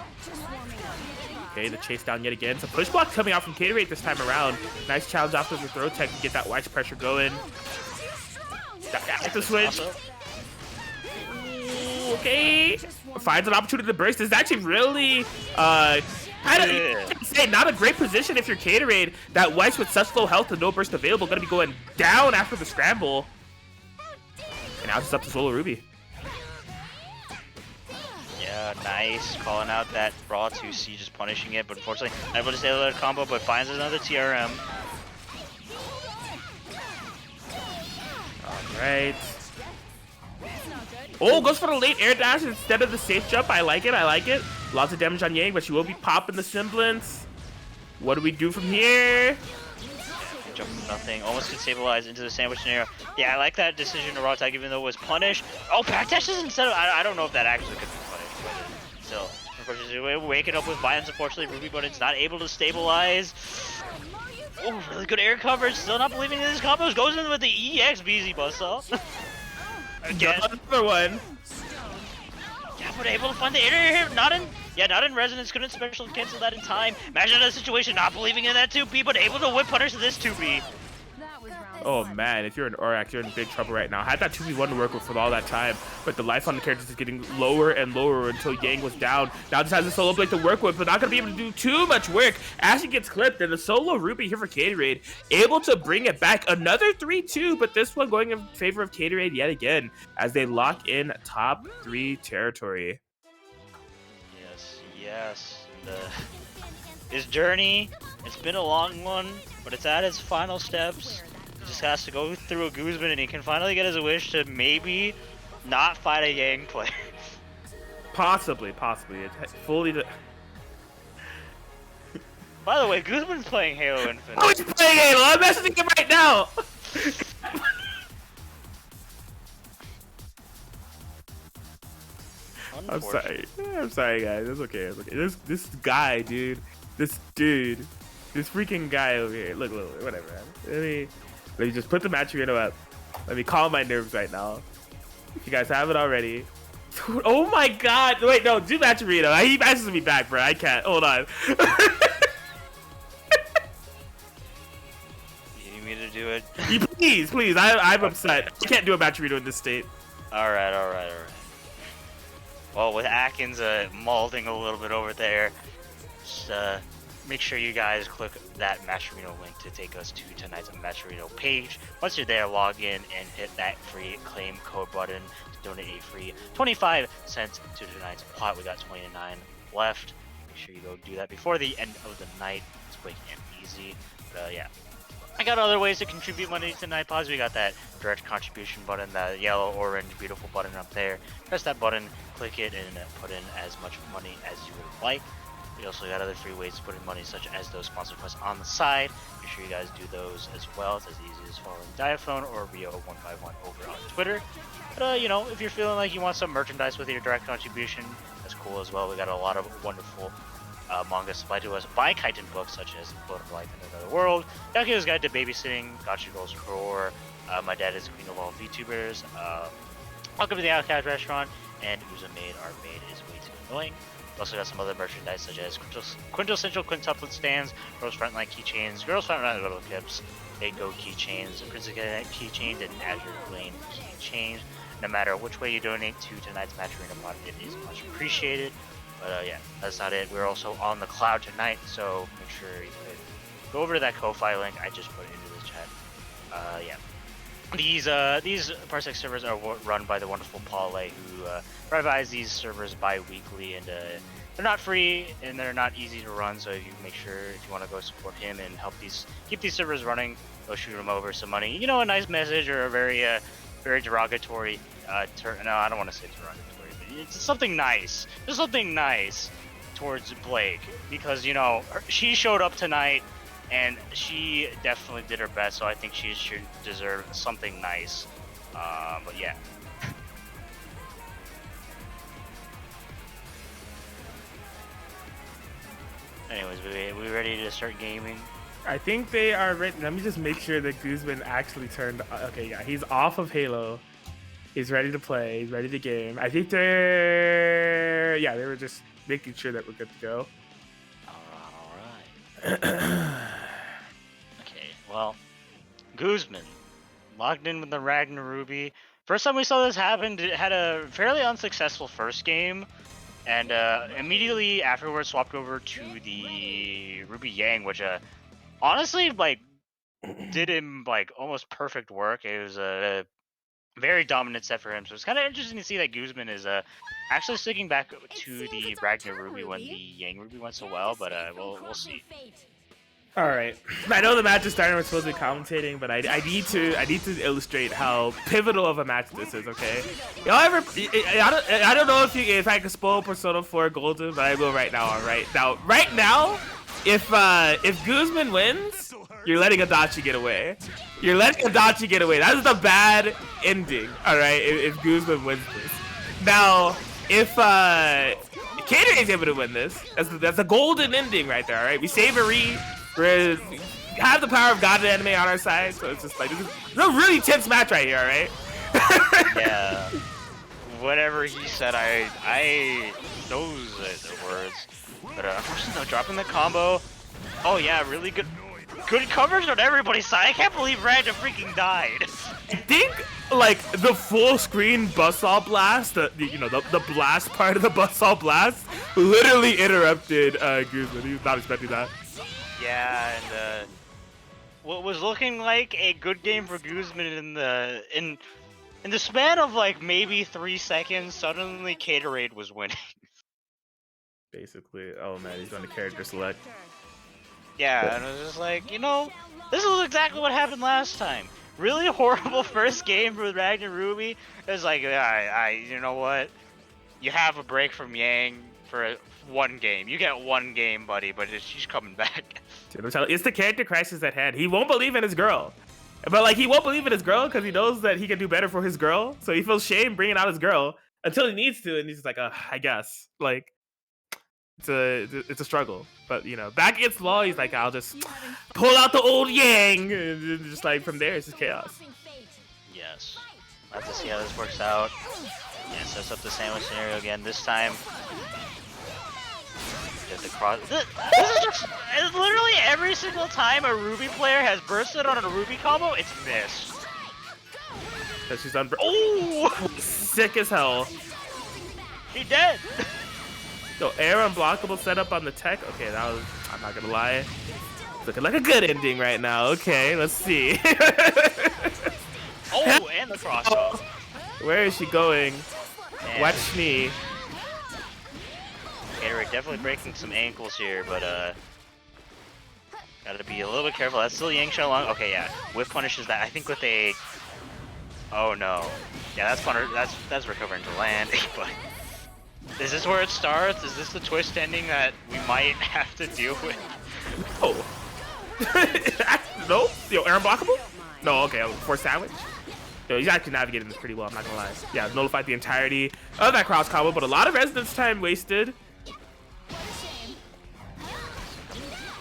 S2: Okay, the chase down yet again. It's a push block coming out from Gatorade this time around. Nice challenge after the throw tech to get that wedge pressure going. That's the switch. Ooh, okay. Finds an opportunity to burst. This is actually really not a great position if you're Gatorade. That Weiss with such low health and no burst available, gonna be going down after the scramble. And now it's up to Solo Ruby.
S3: Yeah, nice. Calling out that raw 2C, just punishing it, but unfortunately not able to stay with a combo, but finds another TRM.
S2: Alright. Oh, goes for the late air dash instead of the safe jump. I like it, I like it. Lots of damage on Yang, but she will be popping the semblance. What do we do from here?
S3: Jump from nothing. Almost could stabilize into the sandwich scenario. Yeah, I like that decision to raw tag, even though it was punished. Oh, back dashes instead of... I don't know if that actually could be punished, but still. Unfortunately, waking up with violence, unfortunately. Ruby Button's not able to stabilize. Oh, really good air coverage. Still not believing in his combos. Goes in with the EX BZ bust off. Again.
S2: Another one.
S3: Yeah, but able to find the air here. Not in resonance. Couldn't special cancel that in time. Imagine that situation, not believing in that 2B, but able to whip punish this 2B.
S2: Oh man, if you're an Orax, you're in big trouble right now. Had that 2v1 to work with for all that time, but the life on the characters is getting lower and lower until Yang was down. Now just has a solo blade to work with, but not gonna be able to do too much work as he gets clipped. And the solo Ruby here for Caterade, able to bring it back. Another 3-2, but this one going in favor of Caterade yet again as they lock in top 3 territory.
S3: Yes. His journey, it's been a long one, but it's at its final steps. He just has to go through a Guzman and he can finally get his wish to maybe not fight a Yang player.
S2: Possibly. It's fully
S3: By the way, Guzman's playing Halo Infinite.
S2: Oh, he's playing Halo! I'm messaging him right now! I'm sorry, guys. It's okay. This guy, dude. This freaking guy over here. Look, whatever, man. Let me just put the match arena up. Let me calm my nerves right now. If you guys have it already. Oh my god! Wait, no, do match arena. He messages me back, bro. I can't. Hold on.
S3: You need me to do it?
S2: Please. I'm upset. I can't do a match arena in this state.
S3: All right. Well, with Atkins molding a little bit over there, just make sure you guys click that Matcherino link to take us to tonight's Matcherino page. Once you're there, log in and hit that free claim code button to donate a free 25 cents to tonight's pot. We got 29 left. Make sure you go do that before the end of the night. It's quick and easy. But yeah. I got other ways to contribute money to Night Pods. We got that direct contribution button, that yellow, orange, beautiful button up there. Press that button, click it, and put in as much money as you would like. We also got other free ways to put in money, such as those sponsor quests on the side. Make sure you guys do those as well. It's as easy as following Diaphone or Rio151 over on Twitter. But, you know, if you're feeling like you want some merchandise with your direct contribution, that's cool as well. We got a lot of wonderful manga supplied to us by Kaiten books, such as Blood of Life in Another World, Yakuza's Guide to Babysitting, Gotcha Girls Roar, My Dad is Queen of All VTubers, Welcome to the Outcast Restaurant, and Uza Maid, Our Maid is Way Too Annoying. We also got some other merchandise, such as Quintessential Quintuplet Stands, Girls Frontline Keychains, Girls Frontline Little Clips, Big Go Keychains, Princess Cadet Keychains, and Azure Lane Keychains. No matter which way you donate to tonight's Match Arena pod, it is much appreciated. But yeah, that's not it. We're also on the cloud tonight, so make sure you go over to that Ko-Fi link I just put into the chat. Yeah. These Parsec servers are run by the wonderful Paul Lay, who provides these servers bi-weekly, and they're not free and they're not easy to run. So if you make sure, if you want to go support him and help keep these servers running, go shoot him over some money. You know, a nice message or a very derogatory. No, I don't want to say derogatory. It's something nice. There's something nice towards Blake, because, you know, she showed up tonight and she definitely did her best, so I think she should deserve something nice. But yeah. Anyways, we ready to start gaming?
S2: I think they are ready. Let me just make sure that Guzman actually turned. Okay, yeah, he's off of Halo. He's ready to play. He's ready to game. I think they were just making sure that we're good to go.
S3: All right. Okay, well, Guzman logged in with the Ragnar Ruby. First time we saw this happen, it had a fairly unsuccessful first game, and immediately afterwards swapped over to the Ruby Yang, which honestly, like, did him like almost perfect work. It was a very dominant set for him, so it's kind of interesting to see that Guzman is actually sticking back to the Ragnar Ruby when the Yang Ruby went so well, but we'll see.
S2: All right, I know the match is starting. We're supposed to be commentating, but I need to illustrate how pivotal of a match this is. Okay, y'all ever? I don't know if I can spoil Persona 4 Golden, but I will right now. All right, right now, if Guzman wins, you're letting Adachi get away. You're letting Adachi get away. That is the bad ending. All right, if Guzman wins this. Now, if Kater is able to win this, that's a golden ending right there. All right, we save Ari. We have the power of God and anime on our side, so it's just like this is a really tense match right here. All right.
S3: Yeah. Whatever he said, I those are the words. But unfortunately, dropping the combo. Oh yeah, really good. good coverage on everybody's side. I can't believe Random freaking died.
S2: I think like the full screen buzzsaw blast, the blast part of the buzzsaw blast, literally interrupted Guzman. He was not expecting that.
S3: Yeah, and what was looking like a good game for Guzman in the span of like maybe 3 seconds, suddenly Caterade was winning.
S2: Basically, oh man, he's going to character select.
S3: Yeah, and it was just like, this is exactly what happened last time. Really horrible first game for Ragnar Ruby. It's like, you know what? You have a break from Yang for one game. You get one game, buddy, but she's coming back.
S2: Dude, I'm telling you, it's the character crisis at hand. He won't believe in his girl. But like, he won't believe in his girl because he knows that he can do better for his girl. So he feels shame bringing out his girl until he needs to, and he's just like, I guess. Like, it's a struggle. But back against the wall, he's like, I'll just pull out the old Yang, and just like from there, it's just chaos.
S3: Yes. We'll have to see how this works out. Yeah, sets up the sandwich scenario again. This time, the cross. This is just literally every single time a Ruby player has bursted on a Ruby combo, it's missed.
S2: Because she's oh, sick as hell.
S3: He dead.
S2: So air unblockable setup on the tech. Okay, that was, I'm not gonna lie, it's looking like a good ending right now. Okay, let's see.
S3: Oh, and the cross.
S2: Where is she going?
S3: Man.
S2: Watch me.
S3: Okay, we're definitely breaking some ankles here, but gotta be a little bit careful. That's still Yang Shenlong. Okay, yeah, whiff punishes that. I think with a. Oh no. Yeah, that's recovering to land. But is this where it starts? Is this the twist ending that we might have to deal with?
S2: Oh. No? Yo, air unblockable? No, okay, for sandwich? Yo, he's actually navigating this pretty well, I'm not gonna lie. Yeah, nullified the entirety of that cross combo, but a lot of resonance time wasted.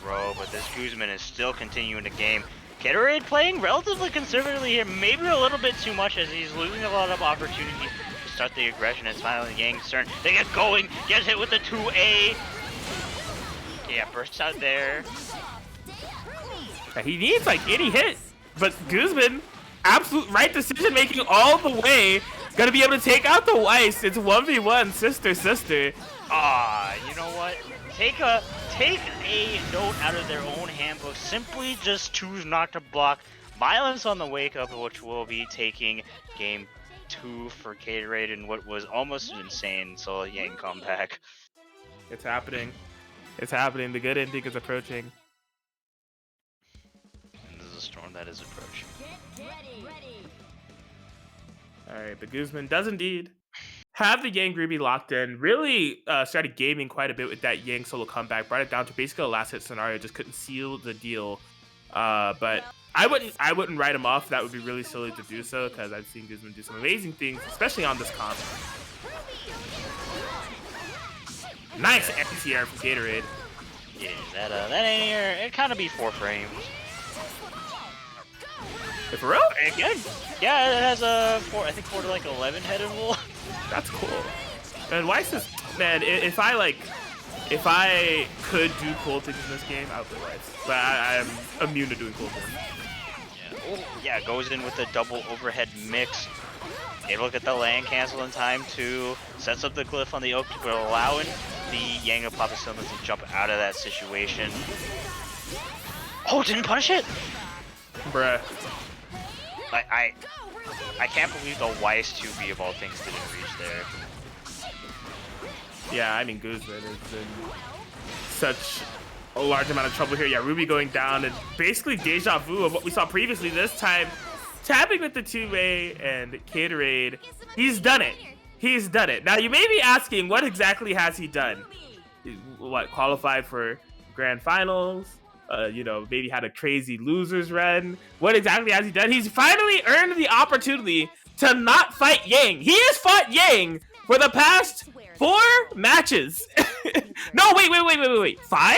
S3: Bro, but this Guzman is still continuing the game. Caterade playing relatively conservatively here, maybe a little bit too much as he's losing a lot of opportunity to start the aggression. It's finally Yang's turn. They get going, get hit with the 2A. Yeah, bursts out there.
S2: Yeah, he needs like any hit, but Guzman, absolute right decision making all the way. Gonna be able to take out the Weiss. It's 1v1, sister.
S3: You know what? Take a note out of their own handbook. Simply just choose not to block. Violence on the wake up, which will be taking game 2 for Caterade in what was almost an insane solo Yang comeback.
S2: It's happening. It's happening. The good ending is approaching.
S3: And this is a storm that is approaching.
S2: Alright, but Guzman does indeed have the Yang Ruby locked in. Really started gaming quite a bit with that Yang solo comeback. Brought it down to basically a last hit scenario. Just couldn't seal the deal. But I wouldn't write him off. That would be really silly to do so because I've seen Guzman do some amazing things, especially on this comp. Nice anti-air from Gatorade.
S3: Yeah, that ain't it kind of be 4 frames.
S2: Hey, for real?
S3: Again? Yeah, it has a 4 to like 11 headed roll.
S2: That's cool. Man, Weiss is, man, if I could do cool things in this game, I would play Weiss. But I'm immune to doing cool things.
S3: Yeah. Oh, yeah, goes in with a double overhead mix. Able to get the land cancel in time too. Sets up the glyph on the oak, but allowing the Yang of Papacilis to jump out of that situation. Oh, didn't punish it?
S2: Bruh.
S3: I can't believe the Weiss 2B of all things didn't reach there.
S2: Yeah, I mean, Guzman is in such a large amount of trouble here. Yeah, Ruby going down and basically deja vu of what we saw previously. This time, tapping with the 2A and Caterade. He's done it. He's done it. Now, you may be asking, what exactly has he done? What, qualified for grand finals? Maybe had a crazy losers run. What exactly has he done? He's finally earned the opportunity to not fight Yang. He has fought Yang for the past 4 matches. No, wait. 5?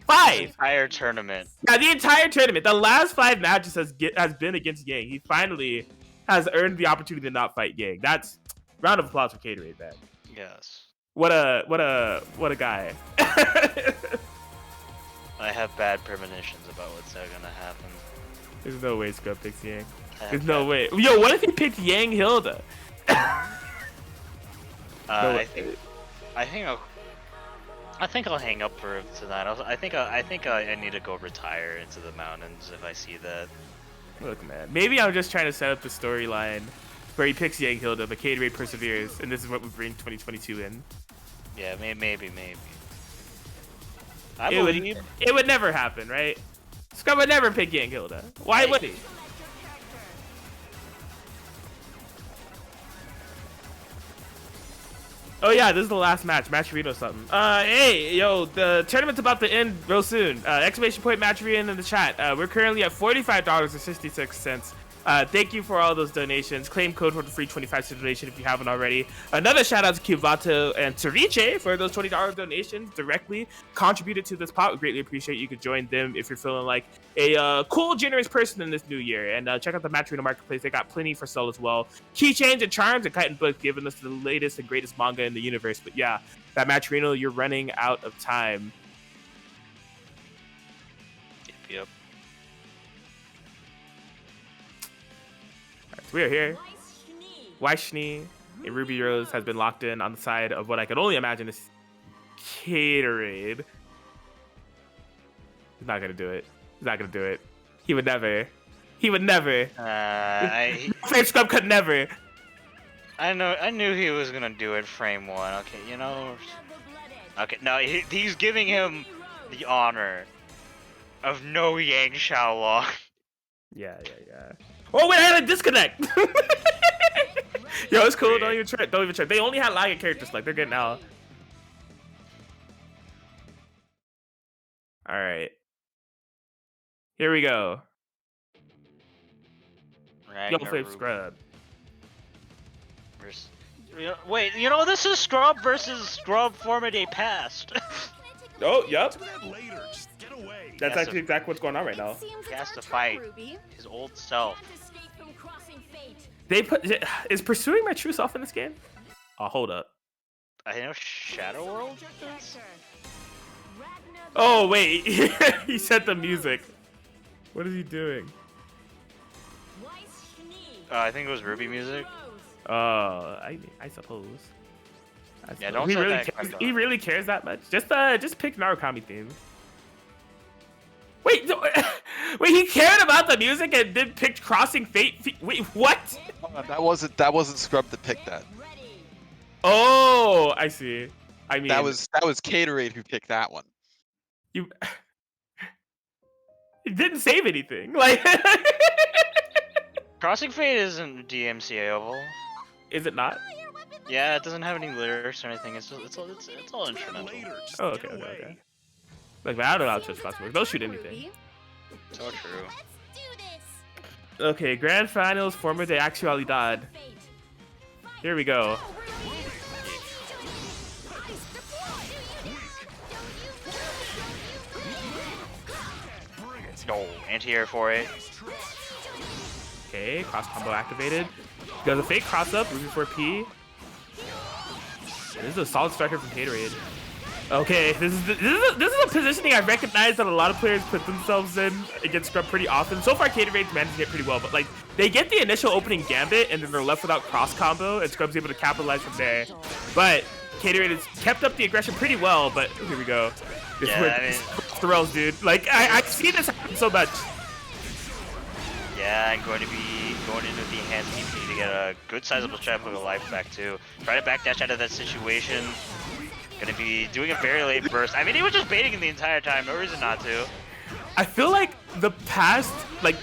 S2: 5.
S3: Entire tournament.
S2: Yeah, the entire tournament. The last 5 matches has been against Yang. He finally has earned the opportunity to not fight Yang. That's round of applause for Caterade, man.
S3: Yes.
S2: What a guy.
S3: I have bad premonitions about what's gonna happen.
S2: There's no way Scrub picks Yang.
S3: I have
S2: There's no
S3: bad-
S2: way. Yo, what if he picked Yang Hilda? No way.
S3: I think I'll hang up for tonight. I think I need to go retire into the mountains if I see that.
S2: Look, man. Maybe I'm just trying to set up the storyline where he picks Yang Hilda, but Gatorade perseveres, and this is what we bring 2022 in.
S3: Yeah, maybe. I believe.
S2: It would never happen, right? Scrub would never pick Yang Hilda. Why would he? Oh yeah, this is the last match. Match Reno something. Hey, yo, the tournament's about to end real soon. Exclamation point Match Reno in the chat. We're currently at $45.66. Thank you for all those donations. Claim code for the free 25-cent donation if you haven't already. Another shout out to Cubato and Toriche for those $20 donations directly contributed to this pot. We greatly appreciate you could join them if you're feeling like a cool, generous person in this new year. And check out the Match Reno Marketplace. They got plenty for sale as well. Keychains and charms and Kite and Book giving us the latest and greatest manga in the universe. But yeah, that Match Reno, you're running out of time.
S3: Yep.
S2: So we are here. Waishni and Ruby Rose has been locked in on the side of what I can only imagine is Gatorade. He's not gonna do it. He's not gonna do it. He would never. He would never. Flame Scrub could never.
S3: I knew he was gonna do it frame one. Okay, you know. Okay, no, he's giving him the honor of no Yang Xiaolong.
S2: Yeah. Oh wait, I had a disconnect. Yo, it's cool. Don't even trip. They only had lagging characters. Like they're getting out. All right. Here we go. Yo, Flame Scrub.
S3: Wait, you know this is Scrub versus Scrub Formaday Past.
S2: Oh, yep.
S5: Do that later. Just get away.
S2: That's actually exactly what's going on right now.
S3: He has to fight his old self.
S2: They is pursuing my true self in this game? Oh, hold up.
S3: I know Shadow World is?
S2: Oh wait, he set the music. What is he doing?
S3: I think it was Ruby music.
S2: I suppose.
S3: Yeah, don't
S2: he
S3: set
S2: really
S3: that
S2: cares,
S3: on.
S2: he really cares that much. Just pick Narukami theme. Wait, no, wait, he cared about the music and then picked Crossing Fate. Wait, what?
S1: That wasn't Scrub that picked that.
S2: Oh, I see. I mean,
S1: That was Gatorade who picked that one.
S2: You. It didn't save anything. Like.
S3: Crossing Fate isn't DMCAable.
S2: Is it not?
S3: Yeah, it doesn't have any lyrics or anything. It's all instrumental.
S5: Later. Just
S2: Oh, okay.
S5: get away.
S2: Like, man, I don't know how Twitch Classic works. They'll shoot anything.
S3: So true.
S2: Okay, Grand Finals, Forma de Actualidad. Here we go.
S3: No, anti-air for it.
S2: Okay, cross combo activated. Does a fake cross up, Ruby 4P. This is a solid striker from Gatorade. Okay, this is a positioning I recognize that a lot of players put themselves in against Scrub pretty often. So far, Gatorade's managing it pretty well, but like they get the initial opening gambit and then they're left without cross combo, and Scrub's able to capitalize from there. But Gatorade has kept up the aggression pretty well. But here we go. This Thrills, dude. Like I see this happen so much.
S3: Yeah, I'm going to be going into the enhanced DP to get a good sizable chunk of the life back too. Try to backdash out of that situation. Gonna be doing a very late burst. I mean, he was just baiting him the entire time. No reason not to.
S2: I feel like the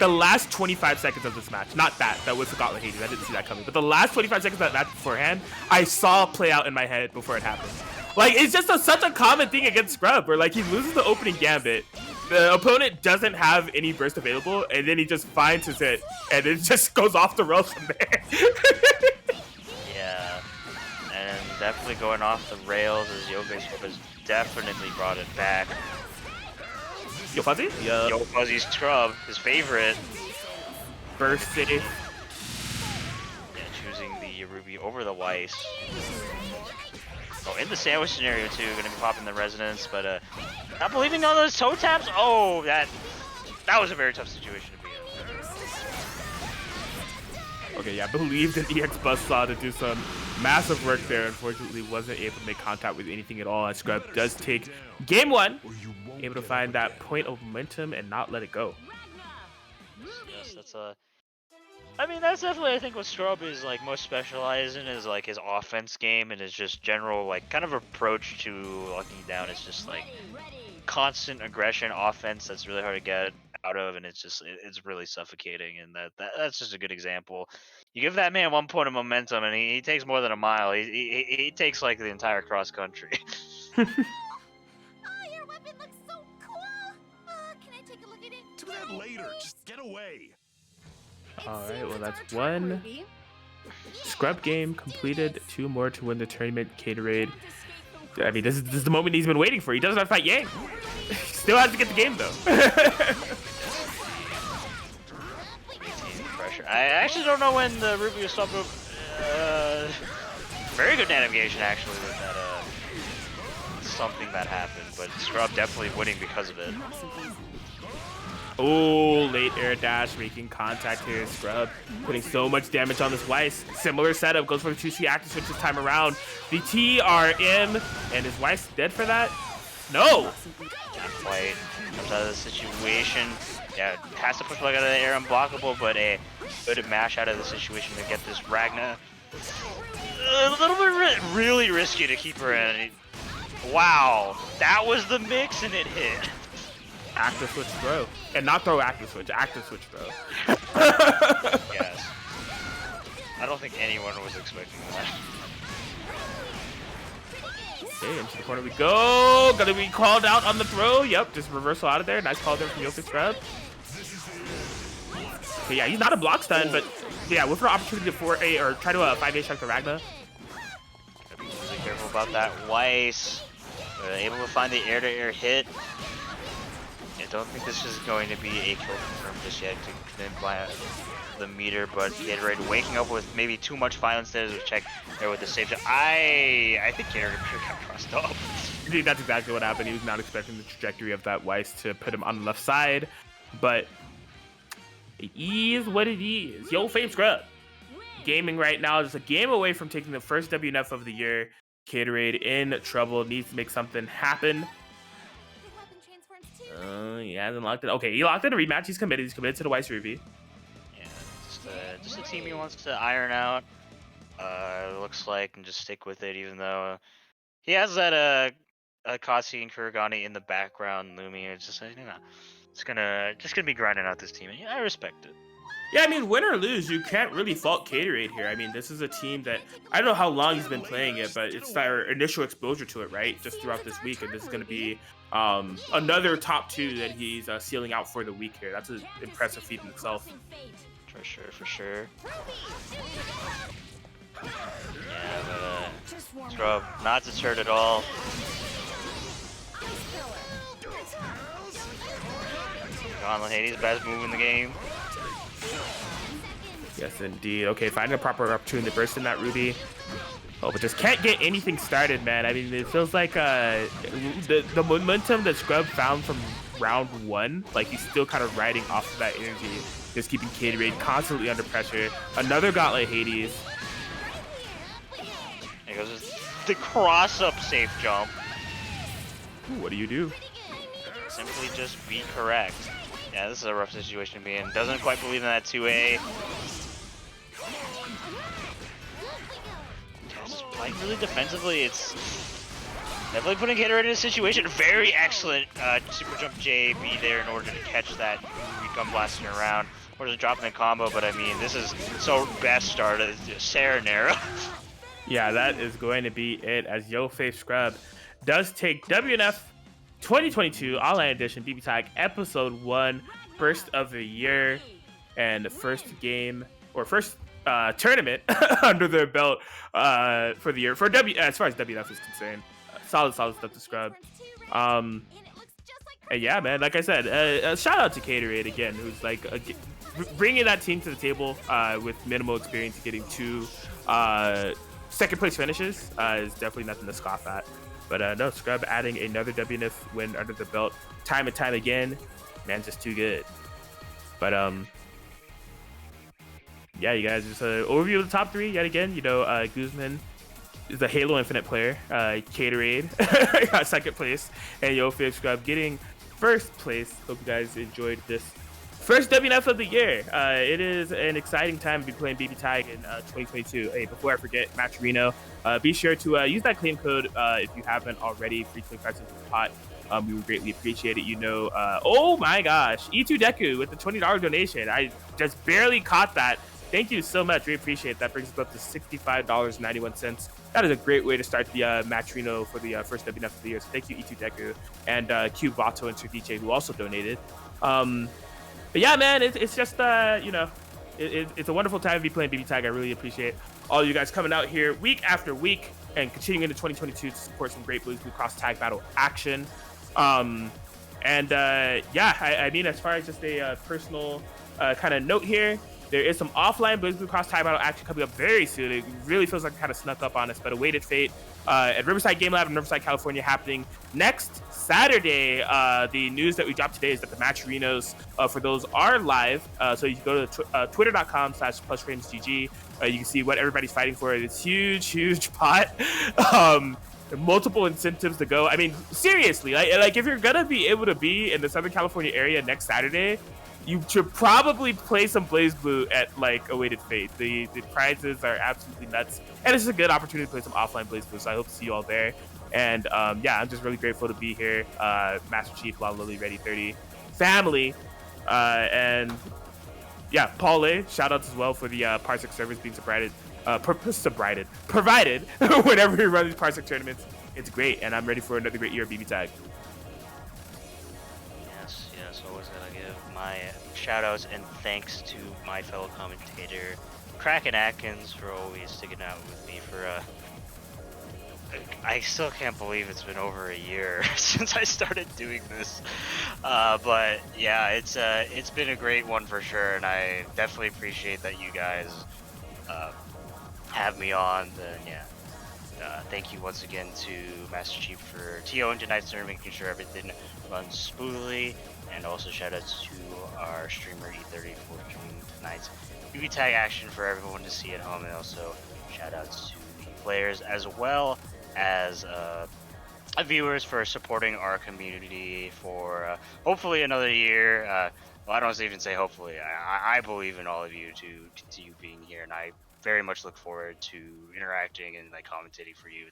S2: last 25 seconds of this match, not that was the Gauntlet Hades, I didn't see that coming, but the last 25 seconds of that match beforehand, I saw play out in my head before it happened. Like, it's just such a common thing against Scrub, where like he loses the opening gambit, the opponent doesn't have any burst available, and then he just finds his hit, and it just goes off the rails from there.
S3: Yeah, and definitely going off the rails as Yoga has definitely brought it back.
S2: Yo Fuzzy? Yeah.
S3: Yo Fuzzy Scrub, his favorite.
S2: Burst safe.
S3: Yeah, choosing the Ruby over the Weiss. Oh, in the sandwich scenario too, gonna be popping the resonance, but Not believing on those toe taps. Oh, that was a very tough situation to be in.
S2: Okay, yeah, believed in EX Buzzsaw to do some massive work there. Unfortunately, wasn't able to make contact with anything at all. As Scrub does take game 1, able to find that point of momentum and not let it go.
S3: Yes, that's I mean, that's definitely, I think, what Scrub is like most specialized in is like his offense game and his just general like kind of approach to locking down. It's just like constant aggression offense that's really hard to get out of, and it's really suffocating. And that's just a good example. You give that man 1 point of momentum, and he takes more than a mile. He takes like the entire cross country.
S4: Oh, your weapon looks so cool. Can I take a look at it?
S5: Do that later. Just get away.
S2: All right, well, that's one Scrub game completed. 2 more to win the tournament. Caterade. I mean, this is the moment he's been waiting for. He doesn't have to fight Yang. Still has to get the game, though.
S3: Pressure. I actually don't know when the Rubio stopped. Very good navigation, actually, with that something that happened, but Scrub definitely winning because of it.
S2: Oh, late air dash, making contact here. Scrub putting so much damage on this Weiss. Similar setup, goes for the 2C active switch this time around. The TRM, and is Weiss dead for that? No!
S3: Not quite. Comes out of the situation. Yeah, has to push like out of the air unblockable, but a good mash out of the situation to get this Ragna. A little bit really risky to keep her in. Wow, that was the mix and it hit.
S2: Active switch throw. And not throw active switch throw.
S3: Yes. I don't think anyone was expecting that.
S2: Okay, into the corner we go. Gonna be called out on the throw. Yep, just reversal out of there. Nice call there from Yoke Scrub. Okay, yeah, he's not a block stun, but yeah, with an opportunity to 4A or try to 5A check the Ragna.
S3: Gotta be really careful about that. Weiss able to find the air-to-air hit. I don't think this is going to be a kill confirmed just yet to by the meter, but Gatorade waking up with maybe too much violence there to check there with the save. I think Gatorade got crossed up.
S2: I think that's exactly what happened. He was not expecting the trajectory of that Weiss to put him on the left side, but it is what it is. Yo, Fame Scrub. Gaming right now is a game away from taking the first WNF of the year. Gatorade in trouble, needs to make something happen. He hasn't locked it. Okay, he locked in a rematch. He's committed. He's committed to the Weiss Ruby.
S3: Yeah, just a team he wants to iron out. Looks like, and just stick with it, even though he has that Kasi and Kuragani in the background looming. It's just you know, it's just gonna be grinding out this team, and yeah, I respect it.
S2: Yeah, I mean, win or lose, you can't really fault Gatorade here. I mean, this is a team that, I don't know how long he's been playing it, but it's our initial exposure to it, right? Just throughout this week, and this is going to be another top 2 that he's sealing out for the week here. That's an impressive feat in itself.
S3: For sure. Yeah, but Scrub, not deterred at all. Gauntlet Hades, best move in the game.
S2: Yes, indeed. Okay, finding a proper opportunity to burst in that Ruby. Oh, but just can't get anything started, man. I mean, it feels like the momentum that Scrub found from round 1, like he's still kind of riding off of that energy, just keeping Gatorade constantly under pressure. Another Gauntlet Hades.
S3: There goes the cross-up safe jump.
S2: Ooh, what do you do?
S3: Simply just be correct. Yeah, this is a rough situation to be in. Doesn't quite believe in that 2A. Just playing really defensively. It's definitely putting Gatorade in a situation. Very excellent super jump JB there in order to catch that gun blasting around. Or just dropping a combo, but I mean, this is so best start. Serenera.
S2: Yeah, that is going to be it as Yo Face Scrub does take WNF 2022 Online Edition BBTAG Episode 1, first of the year, and first game, or first tournament under their belt for the year. For as far as WNF is concerned, solid stuff to Scrub. And yeah, man, like I said, a shout out to Gatorade again, who's like bringing that team to the table with minimal experience, getting 2 second place finishes is definitely nothing to scoff at. But no, Scrub adding another WNF win under the belt time and time again. Man's just too good. But yeah, you guys, just an overview of the top three yet again. Guzman is the Halo Infinite player. Caterade got second place, and Yofib Scrub getting first place. Hope you guys enjoyed this first WNF of the year. It is an exciting time to be playing BBTAG in 2022. Hey, before I forget, Match Reno, be sure to use that claim code if you haven't already. Free 25 cents per pot. We would greatly appreciate it. Oh my gosh, E2 Deku with the $20 donation. I just barely caught that. Thank you so much. We appreciate that. Brings us up to $65.91. That is a great way to start the Match Reno for the first WNF of the year. So thank you, E2 Deku, and Cube Vato and Sergice, who also donated. But yeah, man, it's just, it's a wonderful time to be playing BBTAG. I really appreciate all you guys coming out here week after week and continuing into 2022 to support some great Blues Blue Cross Tag Battle action. I mean, as far as just a personal kind of note here, there is some offline Blues Blue Cross Tag Battle action coming up very soon. It really feels like it kind of snuck up on us, but Awaited Fate at Riverside Game Lab in Riverside, California, happening next Saturday. The news that we dropped today is that the Match Renos for those are live. So you can go to twitter.com/plusframesgg. You can see what everybody's fighting for. It's huge pot. Multiple incentives to go. I mean, seriously, like if you're gonna be able to be in the Southern California area next Saturday, you should probably play some Blaze Blue at like Awaited Fate. The prizes are absolutely nuts, and it's just a good opportunity to play some offline Blaze Blue. So I hope to see you all there. And I'm just really grateful to be here. Master Chief, Lon Lily, Ready 30, family, and yeah, Paul A. Shout outs as well for the Parsec service being provided whenever we run these Parsec tournaments. It's great, and I'm ready for another great year of BBTAG.
S3: Yes, always gotta give my shout outs and thanks to my fellow commentator, Kraken Atkins, for always sticking out with me for I still can't believe it's been over a year since I started doing this. But yeah, it's been a great one for sure, and I definitely appreciate that you guys have me on. Thank you once again to Master Chief for TO and tonight's tournament, making sure everything runs smoothly, and also shout outs to our streamer E30 for streaming tonight's BBTAG action for everyone to see at home, and also shout outs to the players as well as viewers for supporting our community for hopefully another year. Well, I don't even say hopefully. I believe in all of you to continue being here, and I very much look forward to interacting and like commentating for you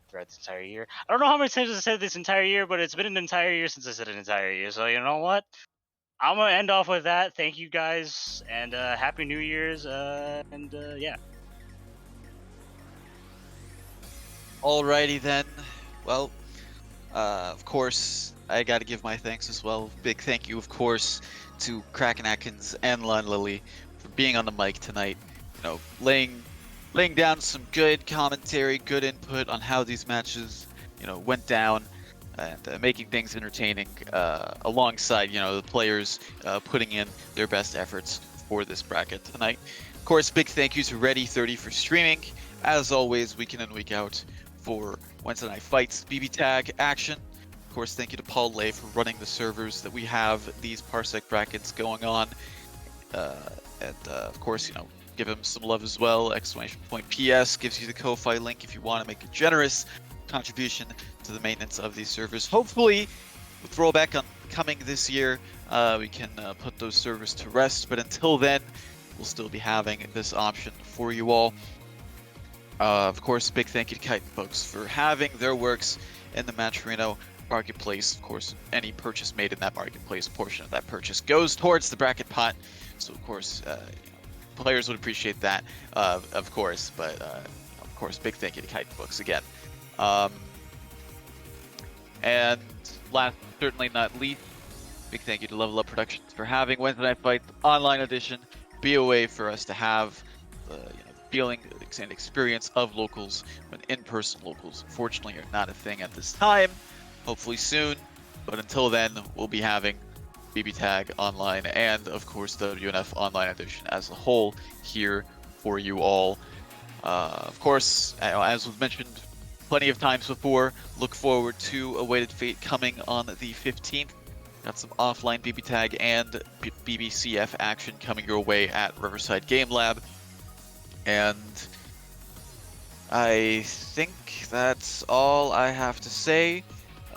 S3: throughout this entire year. I don't know how many times I said this entire year, but it's been an entire year since I said an entire year. So you know what? I'm gonna end off with that. Thank you guys, and Happy New Year's, yeah.
S1: Alrighty then. Well, of course, I gotta give my thanks as well. Big thank you, of course, to Kraken Atkins and Lon Lily for being on the mic tonight. Laying down some good commentary, good input on how these matches, went down, and making things entertaining alongside, the players putting in their best efforts for this bracket tonight. Of course, big thank you to Ready 30 for streaming, as always, week in and week out for Wednesday Night Fights BBTAG action. Of course, thank you to Paul Lay for running the servers that we have these Parsec brackets going on, of course, give him some love as well. !PS gives you the Ko-Fi link if you want to make a generous contribution to the maintenance of these servers. Hopefully, with rollback on coming this year, we can put those servers to rest. But until then, we'll still be having this option for you all. Of course, big thank you to Kite folks for having their works in the Match Reno marketplace. Of course, any purchase made in that marketplace, portion of that purchase goes towards the bracket pot. So, of course, players would appreciate that, of course, but of course, big thank you to Kite Books again. And last, certainly not least, big thank you to Level Up Productions for having Wednesday Night Fights Online Edition be a way for us to have the feeling and experience of locals when in-person locals, unfortunately, are not a thing at this time. Hopefully soon, but until then, we'll be having BBTAG Online and, of course, the WNF Online Edition as a whole here for you all. Of course, as was mentioned plenty of times before. Look forward to Awaited Fate coming on the 15th. Got some offline BBTAG and BBCF action coming your way at Riverside Game Lab. And I think that's all I have to say.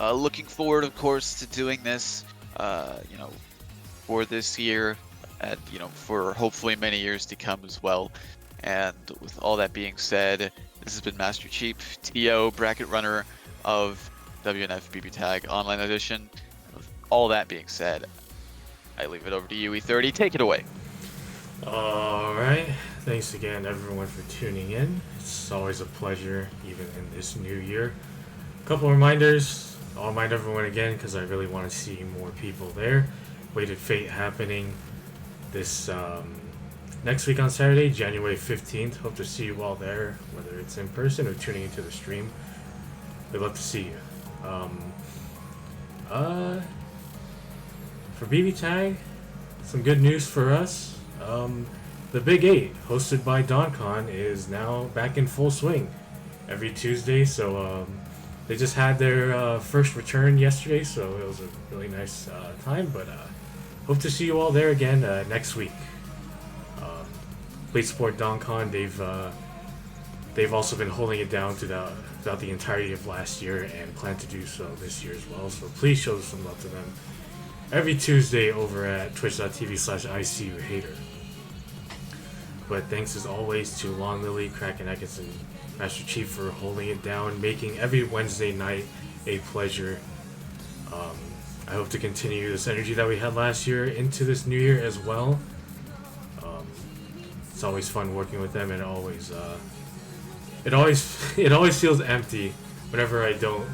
S1: Looking forward, of course, to doing this, for this year, and for hopefully many years to come as well. And with all that being said, this has been Master Chief, TO, bracket runner of WNF BBTAG Online Edition. With all that being said, I leave it over to you, E30. Take it away.
S6: Alright, thanks again everyone for tuning in. It's always a pleasure, even in this new year. A couple reminders. I'll remind everyone again because I really want to see more people there. Weighted Fate happening this next week on Saturday, January 15th. Hope to see you all there, whether it's in person or tuning into the stream. We'd love to see you. For BBTAG, some good news for us. The Big 8, hosted by DonCon, is now back in full swing every Tuesday. So they just had their first return yesterday, so it was a really nice time. But hope to see you all there again next week. Please support DonCon. They've also been holding it down throughout the entirety of last year and plan to do so this year as well. So please show some love to them every Tuesday over at twitch.tv/ICUHater. But thanks as always to Lon Lily, Kraken Atkinson, Master Chief for holding it down, making every Wednesday night a pleasure. I hope to continue this energy that we had last year into this new year as well. It's always fun working with them, and it always feels empty whenever I don't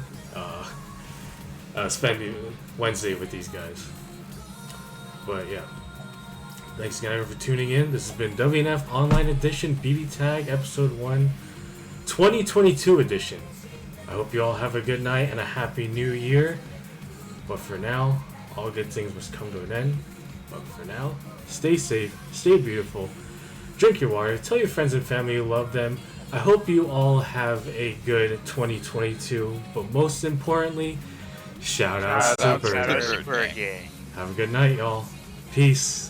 S6: spend Wednesday with these guys. But yeah. Thanks again everyone for tuning in. This has been WNF Online Edition BBTAG Episode 1 2022 edition. I hope you all have a good night and a happy new year. But for now, all good things must come to an end. But for now, stay safe, stay beautiful, drink your water, tell your friends and family you love them. I hope you all have a good 2022. But most importantly, shout out to Bird.
S3: Bird Gang.
S6: Have a good night, y'all. Peace.